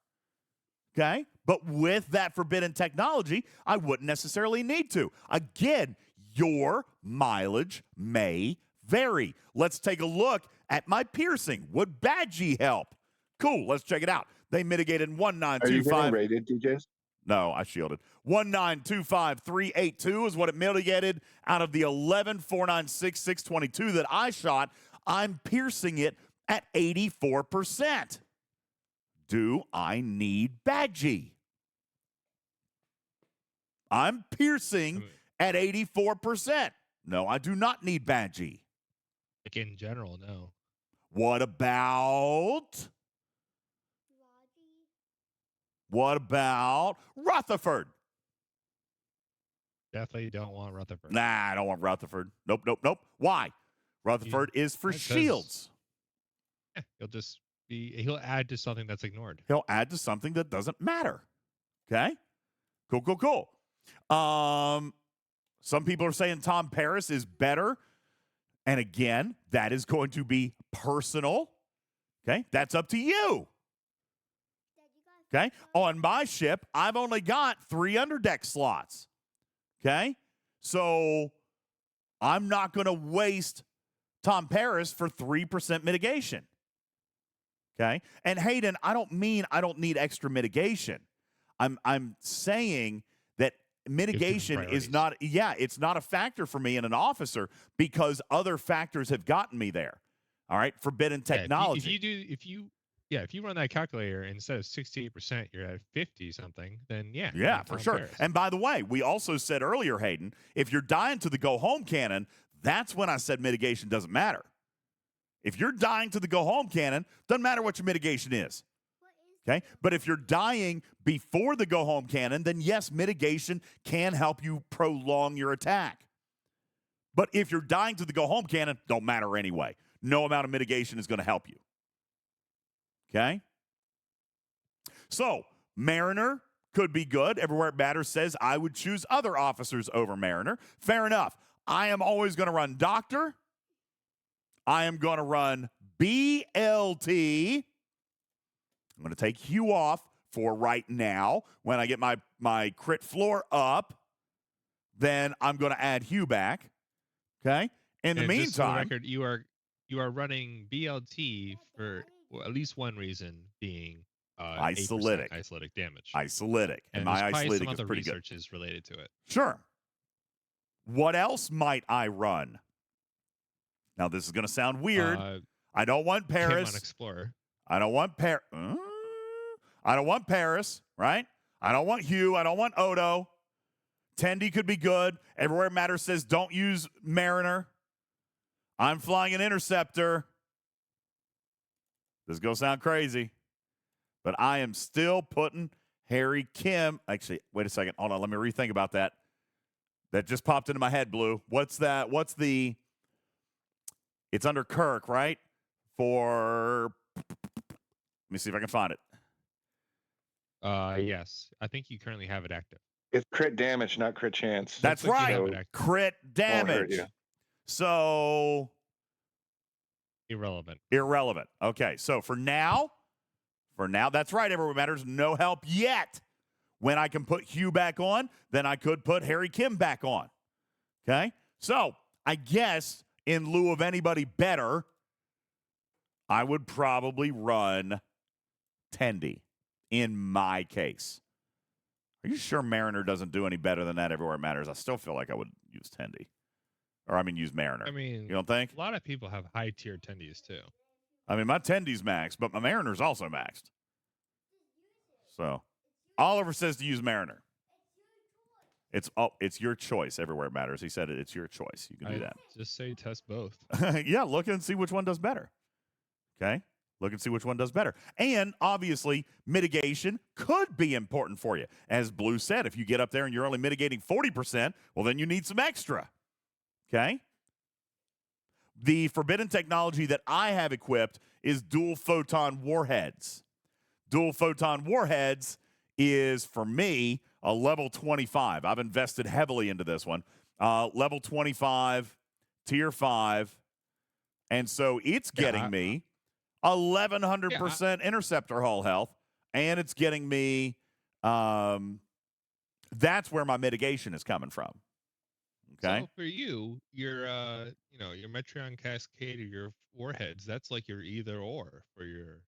Okay. But with that forbidden technology, I wouldn't necessarily need to. Again, your mileage may vary. Let's take a look at my piercing. Would Badgie help? Cool. Let's check it out. They mitigated 1925. Are you getting rated, DJs? No, I shielded. 1925382 is what it mitigated out of the 11496622 that I shot. I'm piercing it at 84%. Do I need Badgie? I'm piercing at 84%. No, I do not need Badgie. Like in general, no. What about Rutherford? Definitely don't want Rutherford. Nah, I don't want Rutherford. Nope. Why? Rutherford is for shields. Yeah, he'll add to something that's ignored. He'll add to something that doesn't matter. Okay? Cool. Some people are saying Tom Paris is better. And again, that is going to be personal. Okay? That's up to you. Okay? On my ship, I've only got 3 underdeck slots. Okay? So I'm not going to waste Tom Paris for 3% mitigation. Okay? And Hayden, I don't mean I don't need extra mitigation. I'm saying that mitigation is not, it's not a factor for me in an officer because other factors have gotten me there. All right? Forbidden technology. If you run that calculator instead of 68%, you're at 50 something, then yeah, for sure. Paris. And by the way, we also said earlier, Hayden, if you're dying to the go home cannon, that's when I said mitigation doesn't matter. If you're dying to the go home cannon, doesn't matter what your mitigation is. Okay? But if you're dying before the go home cannon, then yes, mitigation can help you prolong your attack. But if you're dying to the go home cannon, don't matter anyway. No amount of mitigation is going to help you. Okay? So, Mariner could be good. Everywhere It Matters says I would choose other officers over Mariner. Fair enough. I am always going to run Doctor. I am going to run BLT. I'm going to take Hugh off for right now. When I get my crit floor up, then I'm going to add Hugh back. Okay? In the meantime, just for the record, you are running BLT for at least one reason, being isolytic damage. Isolytic. And my isolytic is pretty good. Research is related to it. Sure. What else might I run? Now, this is going to sound weird. I don't want Paris. Came on Explorer. I don't want I don't want Paris, right? I don't want Hugh. I don't want Odo. Tendi could be good. Everywhere It Matters says don't use Mariner. I'm flying an Interceptor. This is going to sound crazy, but I am still putting Harry Kim. Actually, wait a second. Hold on. Let me rethink about that. That just popped into my head, Blue. What's that? It's under Kirk, right? Let me see if I can find it. Yes. I think you currently have it active. It's crit damage, not crit chance. That's right. Crit damage. So irrelevant. Okay. So for now, that's right. Everyone Matters. No help yet. When I can put Hugh back on, then I could put Harry Kim back on. Okay. So I guess in lieu of anybody better, I would probably run Tendi in my case. Are you sure Mariner doesn't do any better than that Everywhere It Matters? I still feel like I would use Tendi. Use Mariner. I mean, you don't think? A lot of people have high tier Tendis too. I mean, my Tendi's maxed, but my Mariner's also maxed. So, Oliver says to use Mariner. It's your choice. Everywhere It Matters. He said it's your choice. You can do that. Just say test both. Yeah, look and see which one does better. Okay? Look and see which one does better. And obviously, mitigation could be important for you. As Blue said, if you get up there and you're only mitigating 40%, well, then you need some extra. Okay? The forbidden technology that I have equipped is dual photon warheads. Dual photon warheads is, for me, a level 25. I've invested heavily into this one. Level 25, tier 5. And so it's getting me 1,100% interceptor hull health, and it's getting me that's where my mitigation is coming from. Okay. So for you, your your Metreon Cascade or your warheads, that's like your either or for your,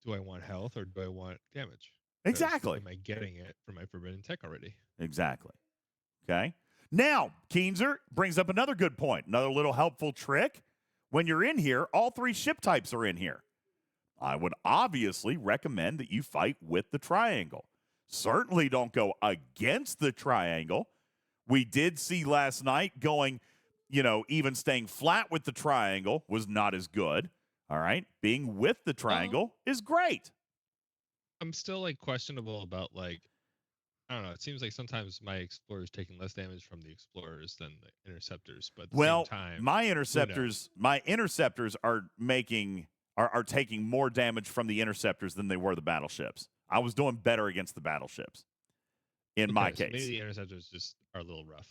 do I want health or do I want damage? Exactly. Am I getting it from my forbidden tech already? Exactly. Okay. Now, Keenzer brings up another good point, another little helpful trick. When you're in here, all 3 ship types are in here. I would obviously recommend that you fight with the triangle. Certainly don't go against the triangle. We did see last night going, even staying flat with the triangle was not as good. All right. Being with the triangle is great. I'm still like questionable about like, I don't know. It seems like sometimes my explorers taking less damage from the explorers than the interceptors, but at the same time, my interceptors are taking more damage from the interceptors than they were the battleships. I was doing better against the battleships in my case. Maybe the interceptors just are a little rough.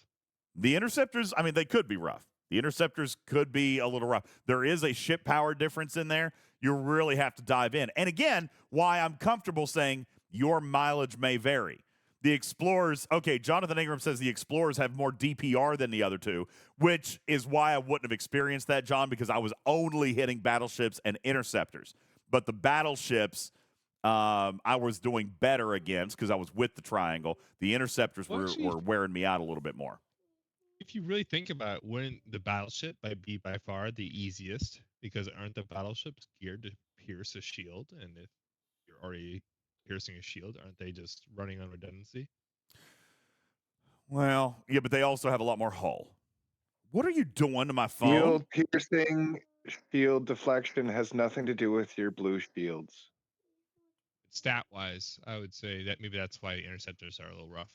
The interceptors, I mean, they could be rough. The interceptors could be a little rough. There is a ship power difference in there. You really have to dive in. And again, why I'm comfortable saying your mileage may vary. The explorers, okay, Jonathan Ingram says the explorers have more DPR than the other two, which is why I wouldn't have experienced that, John, because I was only hitting battleships and interceptors. But the battleships, I was doing better against because I was with the triangle. The interceptors were wearing me out a little bit more. If you really think about it, wouldn't the battleship be by far the easiest? Because aren't the battleships geared to pierce a shield? And if you're already piercing a shield, aren't they just running on redundancy? Well, yeah, but they also have a lot more hull. What are you doing to my phone? Shield piercing, shield deflection has nothing to do with your blue shields. Stat-wise, I would say that maybe that's why interceptors are a little rough.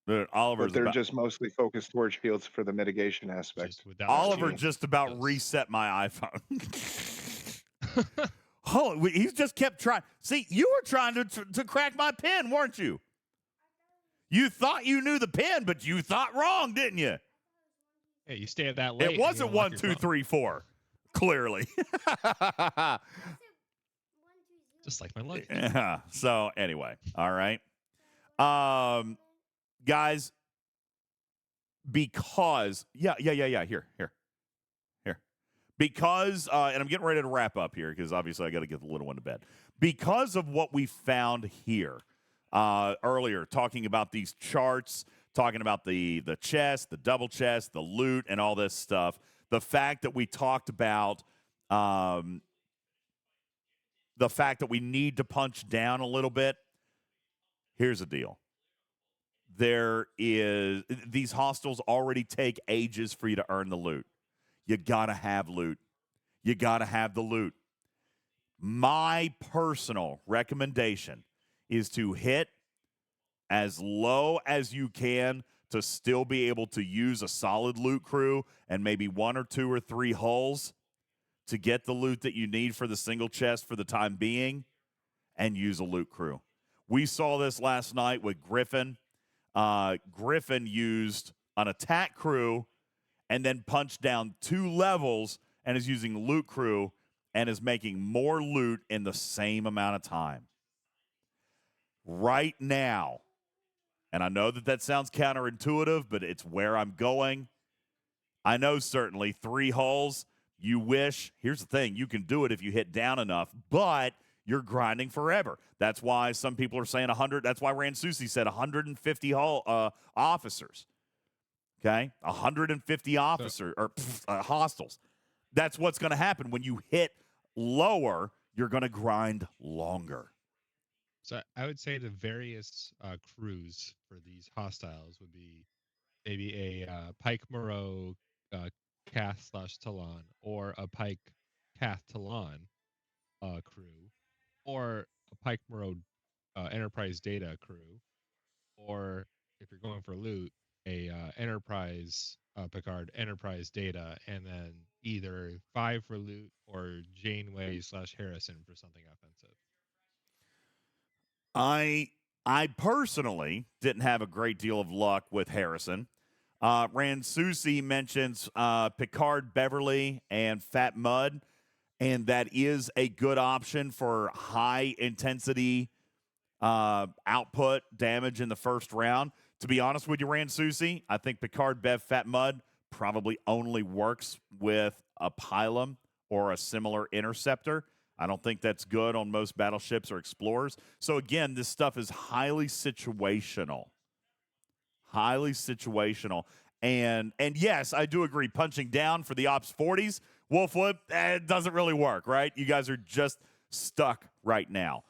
But they're just mostly focused towards shields for the mitigation aspect. Oliver just about reset my iPhone. Oh, he just kept trying. See, you were trying to crack my pin, weren't you? You thought you knew the pin, but you thought wrong, didn't you? Hey, you stay at that late. It wasn't 1, 2, 3, 4. Clearly. Just like my luggage. Yeah. So anyway, all right. Guys, because here. Because and I'm getting ready to wrap up here because obviously I got to get the little one to bed. Because of what we found here earlier, talking about these charts, talking about the chest, the double chest, the loot, and all this stuff. The fact that we talked about the fact that we need to punch down a little bit. Here's the deal. These hostels already take ages for you to earn the loot. You got to have loot. You got to have the loot. My personal recommendation is to hit as low as you can to still be able to use a solid loot crew and maybe 1 or 2 or 3 hulls to get the loot that you need for the single chest for the time being and use a loot crew. We saw this last night with Griffin. Griffin used an attack crew and then punched down 2 levels and is using loot crew and is making more loot in the same amount of time. Right now, and I know that sounds counterintuitive, but it's where I'm going. I know certainly 3 hulls, you wish. Here's the thing. You can do it if you hit down enough, but you're grinding forever. That's why some people are saying 100. That's why Ransusi said 150 officers. Okay? 150 hostels. That's what's going to happen. When you hit lower, you're going to grind longer. So I would say the various crews for these hostiles would be maybe a Pike Moreau Cath/Talon or a Pike Cath Talon crew, or a Pike Moreau Enterprise Data crew, or if you're going for loot, a Enterprise Picard Enterprise Data, and then either 5 for loot or Janeway/Harrison for something offensive. I personally didn't have a great deal of luck with Harrison. Ransusi mentions Picard Beverly and Fat Mud, and that is a good option for high intensity output damage in the first round. To be honest with you, Ransusi, I think Picard Bev Fat Mud probably only works with a Pylum or a similar interceptor. I don't think that's good on most battleships or explorers. So again, this stuff is highly situational. Highly situational. And yes, I do agree, punching down for the Ops 40s, Wolfwood, it doesn't really work, right? You guys are just stuck right now.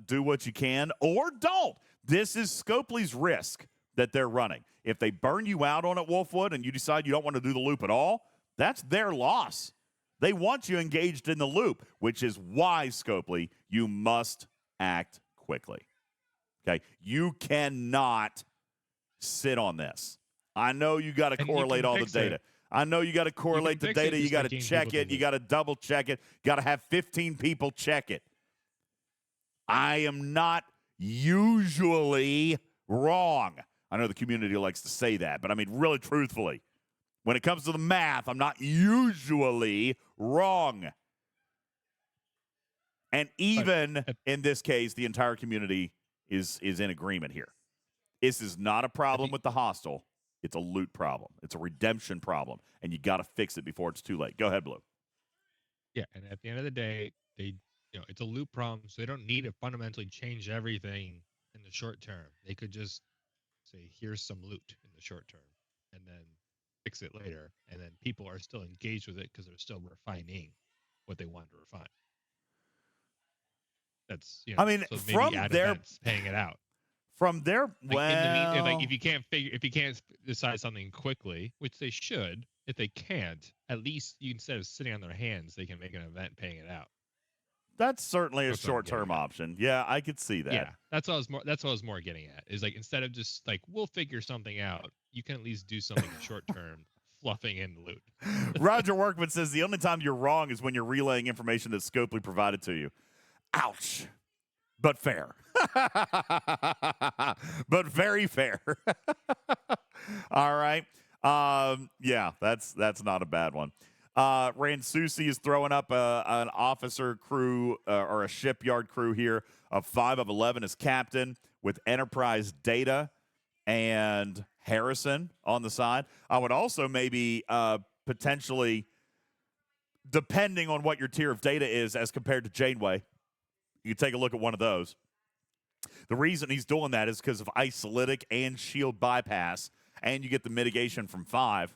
Do what you can or don't. This is Scopely's risk. that they're running. If they burn you out on it, Wolfwood, and you decide you don't want to do the loop at all, that's their loss. They want you engaged in the loop, which is why, Scopely, you must act quickly. Okay? You cannot sit on this. I know you got to correlate all the data. I know you got to correlate the data. You got to check it. You got to double check it. Got to have 15 people check it. I am not usually wrong. I know the community likes to say that, but I mean, really truthfully, when it comes to the math, I'm not usually wrong. And even in this case, the entire community is in agreement here. This is not a problem with the hostile. It's a loot problem. It's a redemption problem, and you got to fix it before it's too late. Go ahead, Blue. Yeah, and at the end of the day, it's a loot problem, so they don't need to fundamentally change everything in the short term. They could just say, here's some loot in the short term, and then fix it later, and then people are still engaged with it because they're still refining what they want to refine. That's I mean, so from their paying it out. From their if you can't decide something quickly, which they should, if they can't, at least instead of sitting on their hands, they can make an event paying it out. That's certainly a short-term option. Yeah, I could see that. Yeah, that's what I was more getting at. Is like instead of just like we'll figure something out, you can at least do something short-term, fluffing in the loot. Roger Workman says the only time you're wrong is when you're relaying information that Scopely provided to you. Ouch. But fair. But very fair. All right. Yeah, that's not a bad one. Ransusi is throwing up an officer crew or a shipyard crew here of 5 of 11 as captain with Enterprise Data and Harrison on the side. I would also maybe potentially, depending on what your tier of data is as compared to Janeway, you take a look at one of those. The reason he's doing that is because of isolytic and shield bypass, and you get the mitigation from 5.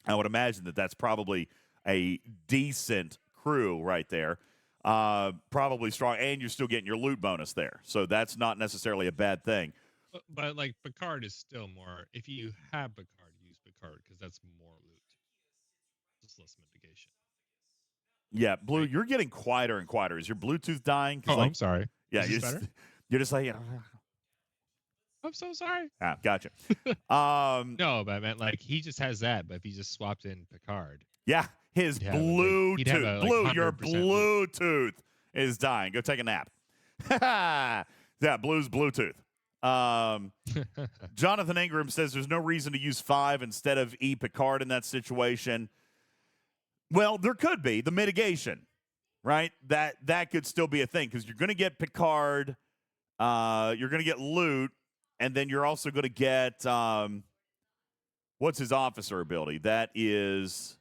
I would imagine that that's probably a decent crew right there. Probably strong, and you're still getting your loot bonus there. So that's not necessarily a bad thing. But like Picard is still more. If you have Picard, use Picard because that's more loot. Just less mitigation. Yeah, Blue, you're getting quieter and quieter. Is your Bluetooth dying? Oh, I'm sorry. Yeah, you're just like. I'm so sorry. Ah, gotcha. No, but I meant like he just has that. But if he just swapped in Picard, yeah, his Bluetooth, Blue, your Bluetooth is dying. Go take a nap. Yeah, Blue's Bluetooth. Jonathan Ingram says there's no reason to use 5 instead of E Picard in that situation. Well, there could be the mitigation, right? That could still be a thing because you're going to get Picard, you're going to get loot, and then you're also going to get what's his officer ability? That is,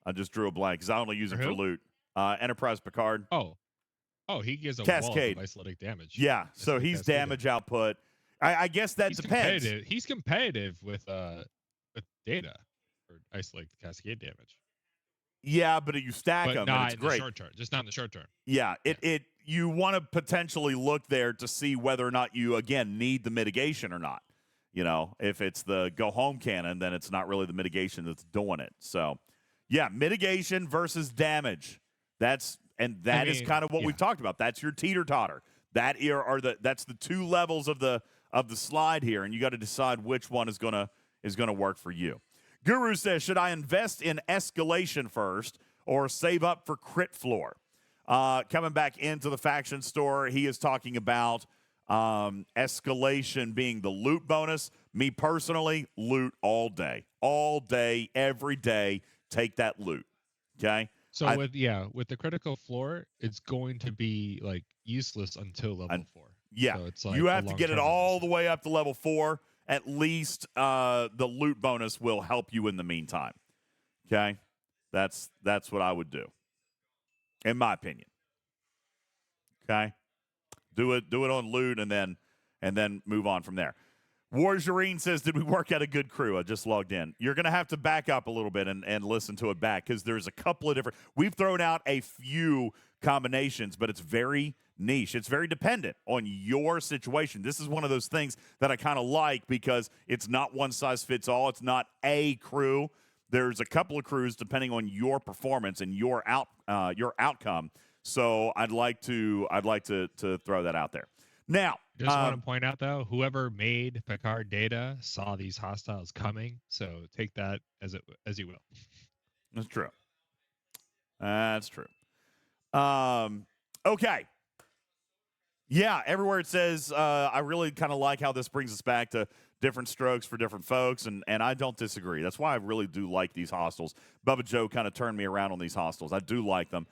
I just drew a blank because I only use it for loot. Enterprise Picard. Oh, he gives a Cascade. wall of isolytic damage. Yeah, so he's damage output. I guess that depends. He's competitive with data. Isolate the cascade damage. Yeah, but you stack them, and it's great. The short term, just not in the short term. Yeah, you want to potentially look there to see whether or not you again need the mitigation or not. You know, if it's the go home cannon, then it's not really the mitigation that's doing it. So, yeah, mitigation versus damage. That's kind of what we've talked about. That's your teeter totter. That's the 2 levels of the slide here, and you got to decide which one is gonna work for you. Guru says, should I invest in escalation first or save up for crit floor? Coming back into the faction store, he is talking about escalation being the loot bonus. Me personally, loot all day, every day. Take that loot. Okay. So with the critical floor, it's going to be like useless until level 4. Yeah, so it's like you have to get it all the way up to level 4. At least the loot bonus will help you in the meantime. Okay? That's what I would do. In my opinion. Okay? Do it on loot and then move on from there. Warjareen says, did we work out a good crew? I just logged in. You're going to have to back up a little bit and listen to it back because there's a couple of different. We've thrown out a few combinations, but it's very niche. It's very dependent on your situation. This is one of those things that I kind of like because it's not one size fits all. It's not a crew. There's a couple of crews depending on your performance and your outcome. So I'd like to throw that out there. Now, just want to point out though, whoever made Picard data saw these hostiles coming, so take that as you will. That's true. That's true. Okay. Yeah, everywhere it says, I really kind of like how this brings us back to different strokes for different folks, and I don't disagree. That's why I really do like these hostels. Bubba Joe kind of turned me around on these hostels. I do like them.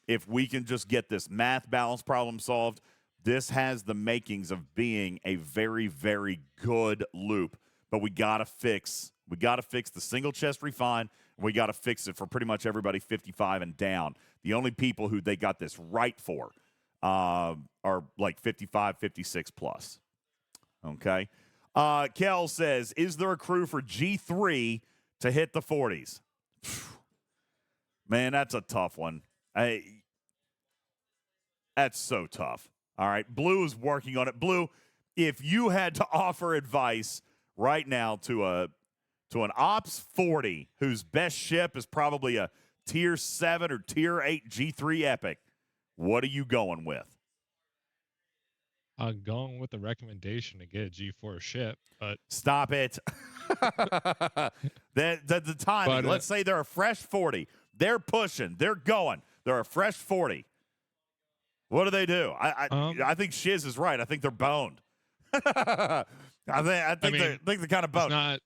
If we can just get this math balance problem solved, this has the makings of being a very, very good loop. But we gotta fix the single chest refine. We gotta fix it for pretty much everybody 55 and down. The only people who they got this right for are like 55, 56 plus. Okay. Kel says, is there a crew for G3 to hit the 40s? Man, that's a tough one. That's so tough. All right. Blue is working on it. Blue, if you had to offer advice right now to an Ops 40 whose best ship is probably a Tier 7 or Tier 8 G3 Epic, what are you going with? I'm going with the recommendation to get a G4 ship, but stop it. the timing. Let's say they're a fresh 40. They're pushing. They're going. They're a fresh 40. What do they do? I think Shiz is right. I think they're boned. I think they're kind of boned.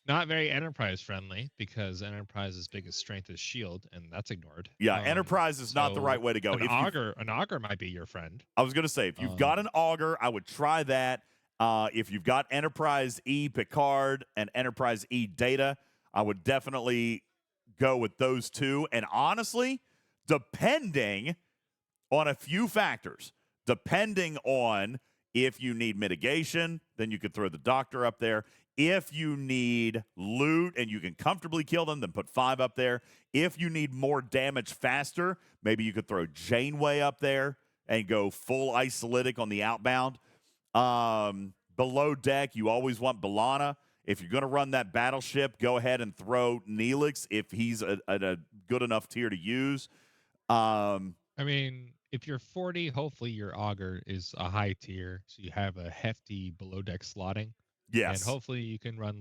Not very Enterprise friendly because Enterprise's biggest strength is shield, and that's ignored. Yeah, Enterprise is not the right way to go. An auger might be your friend. I was going to say, if you've got an auger, I would try that. If you've got Enterprise E Picard and Enterprise E Data, I would definitely go with those two. And honestly, depending on a few factors, depending on if you need mitigation, then you could throw the Doctor up there. If you need loot and you can comfortably kill them, then put 5 up there. If you need more damage faster, maybe you could throw Janeway up there and go full isolytic on the outbound. Below deck, you always want B'Elanna. If you're going to run that battleship, go ahead and throw Neelix if he's a good enough tier to use. I mean, if you're 40, hopefully your auger is a high tier, so you have a hefty below deck slotting. Yes. And hopefully you can run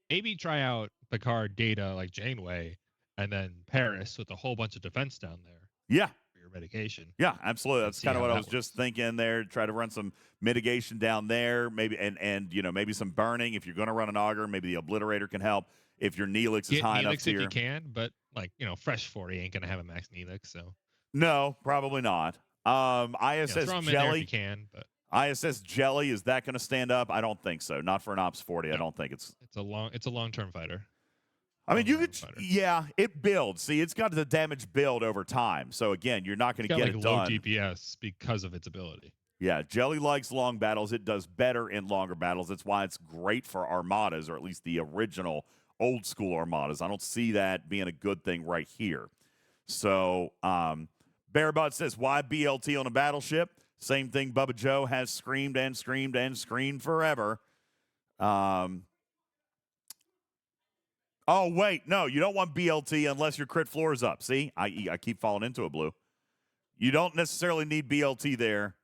maybe try out Picard data like Janeway and then Paris with a whole bunch of defense down there. Yeah. For your mitigation. Yeah, absolutely. That's kind of what I was just thinking there. Try to run some mitigation down there, maybe and maybe some burning. If you're going to run an auger, maybe the obliterator can help. If your Neelix is high enough tier. If you can, but fresh 40 ain't gonna have a max Neelix, so no, probably not. ISS throw 'em Jelly. In there if you can, but ISS Jelly, is that going to stand up? I don't think so. Not for an Ops 40. I don't think it's a long-term fighter. I mean, it builds. See, it's got the damage build over time. So again, you're not going to get it done. Low DPS because of its ability. Yeah, Jelly likes long battles. It does better in longer battles. That's why it's great for armadas, or at least the original old school armadas. I don't see that being a good thing right here. So, Bearbot says, why BLT on a battleship? Same thing Bubba Joe has screamed and screamed and screamed forever. Oh, wait. No, you don't want BLT unless your crit floor is up. See? I keep falling into it, Blue. You don't necessarily need BLT there.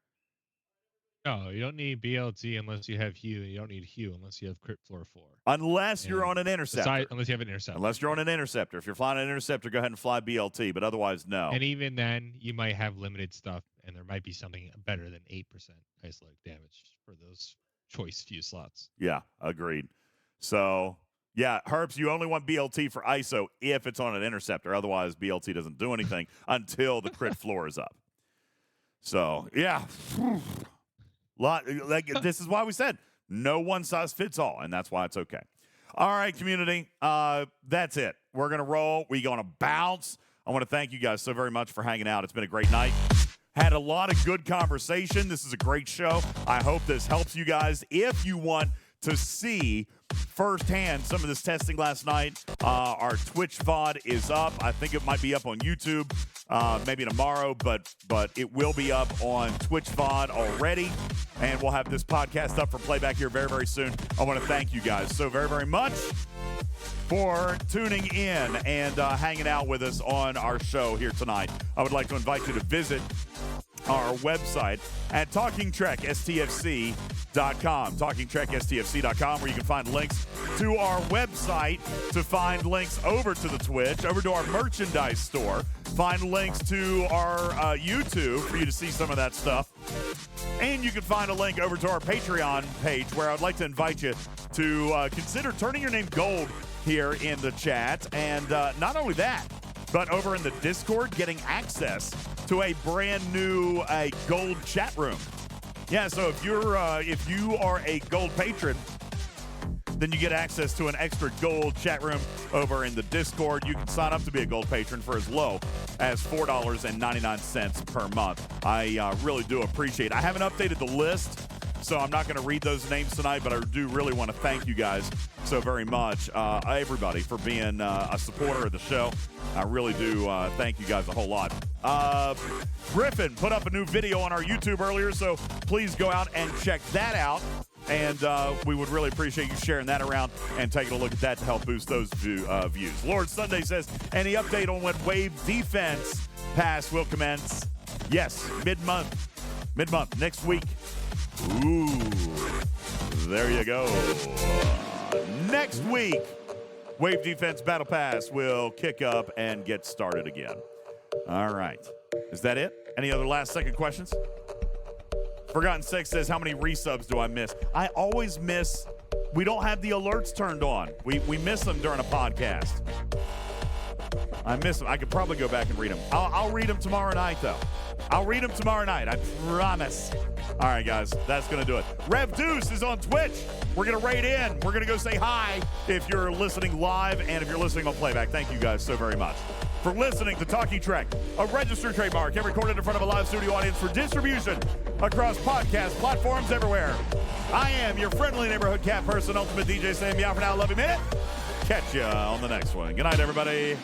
No, you don't need BLT unless you have Hue. You don't need Hue unless you have crit floor 4. Unless you're on an interceptor. Unless you have an interceptor. Unless you're on an interceptor. If you're flying an interceptor, go ahead and fly BLT. But otherwise, no. And even then, you might have limited stuff, and there might be something better than 8% isolytic damage for those choice few slots. Yeah, agreed. So, yeah, Herbs, you only want BLT for ISO if it's on an interceptor. Otherwise, BLT doesn't do anything until the crit floor is up. So, yeah. This is why we said no one size fits all, and that's why it's okay. All right, community, that's it. We're going to roll. We're going to bounce. I want to thank you guys so very much for hanging out. It's been a great night. Had a lot of good conversation. This is a great show. I hope this helps you guys. If you want to see firsthand some of this testing last night. Our Twitch VOD is up. I think it might be up on YouTube maybe tomorrow, but it will be up on Twitch VOD already. And we'll have this podcast up for playback here very, very soon. I want to thank you guys so very, very much for tuning in and hanging out with us on our show here tonight. I would like to invite you to visit our website at TalkingTrekSTFC.com. TalkingTrekSTFC.com, where you can find links to our website, to find links over to the Twitch, over to our merchandise store, find links to our YouTube for you to see some of that stuff. And you can find a link over to our Patreon page, where I'd like to invite you to consider turning your name gold here in the chat. And not only that, but over in the Discord, getting access to a brand new gold chat room. Yeah, so if you are a gold patron, then you get access to an extra gold chat room over in the Discord. You can sign up to be a gold patron for as low as $4.99 per month. I really do appreciate it. I haven't updated the list, so I'm not going to read those names tonight, but I do really want to thank you guys so very much, everybody, for being a supporter of the show. I really do thank you guys a whole lot. Griffin put up a new video on our YouTube earlier, so please go out and check that out. And we would really appreciate you sharing that around and taking a look at that to help boost those views. Lord Sunday says, any update on when Wave Defense Pass will commence? Yes, mid-month, next week. Ooh, there you go. Next week, Wave Defense Battle Pass will kick up and get started again. All right. Is that it? Any other last-second questions? Forgotten Six says, how many resubs do I miss? I always miss. We don't have the alerts turned on. We miss them during a podcast. I miss them. I could probably go back and read them. I'll read them tomorrow night, though. I'll read them tomorrow night. I promise. All right, guys. That's going to do it. Rev Deuce is on Twitch. We're going to raid in. We're going to go say hi if you're listening live and if you're listening on playback. Thank you guys so very much for listening to Talking Trek, a registered trademark and recorded in front of a live studio audience for distribution across podcast platforms everywhere. I am your friendly neighborhood cat person, Ultimate DJ, saying meow for now. Love you, minute. Catch ya on the next one. Good night, everybody.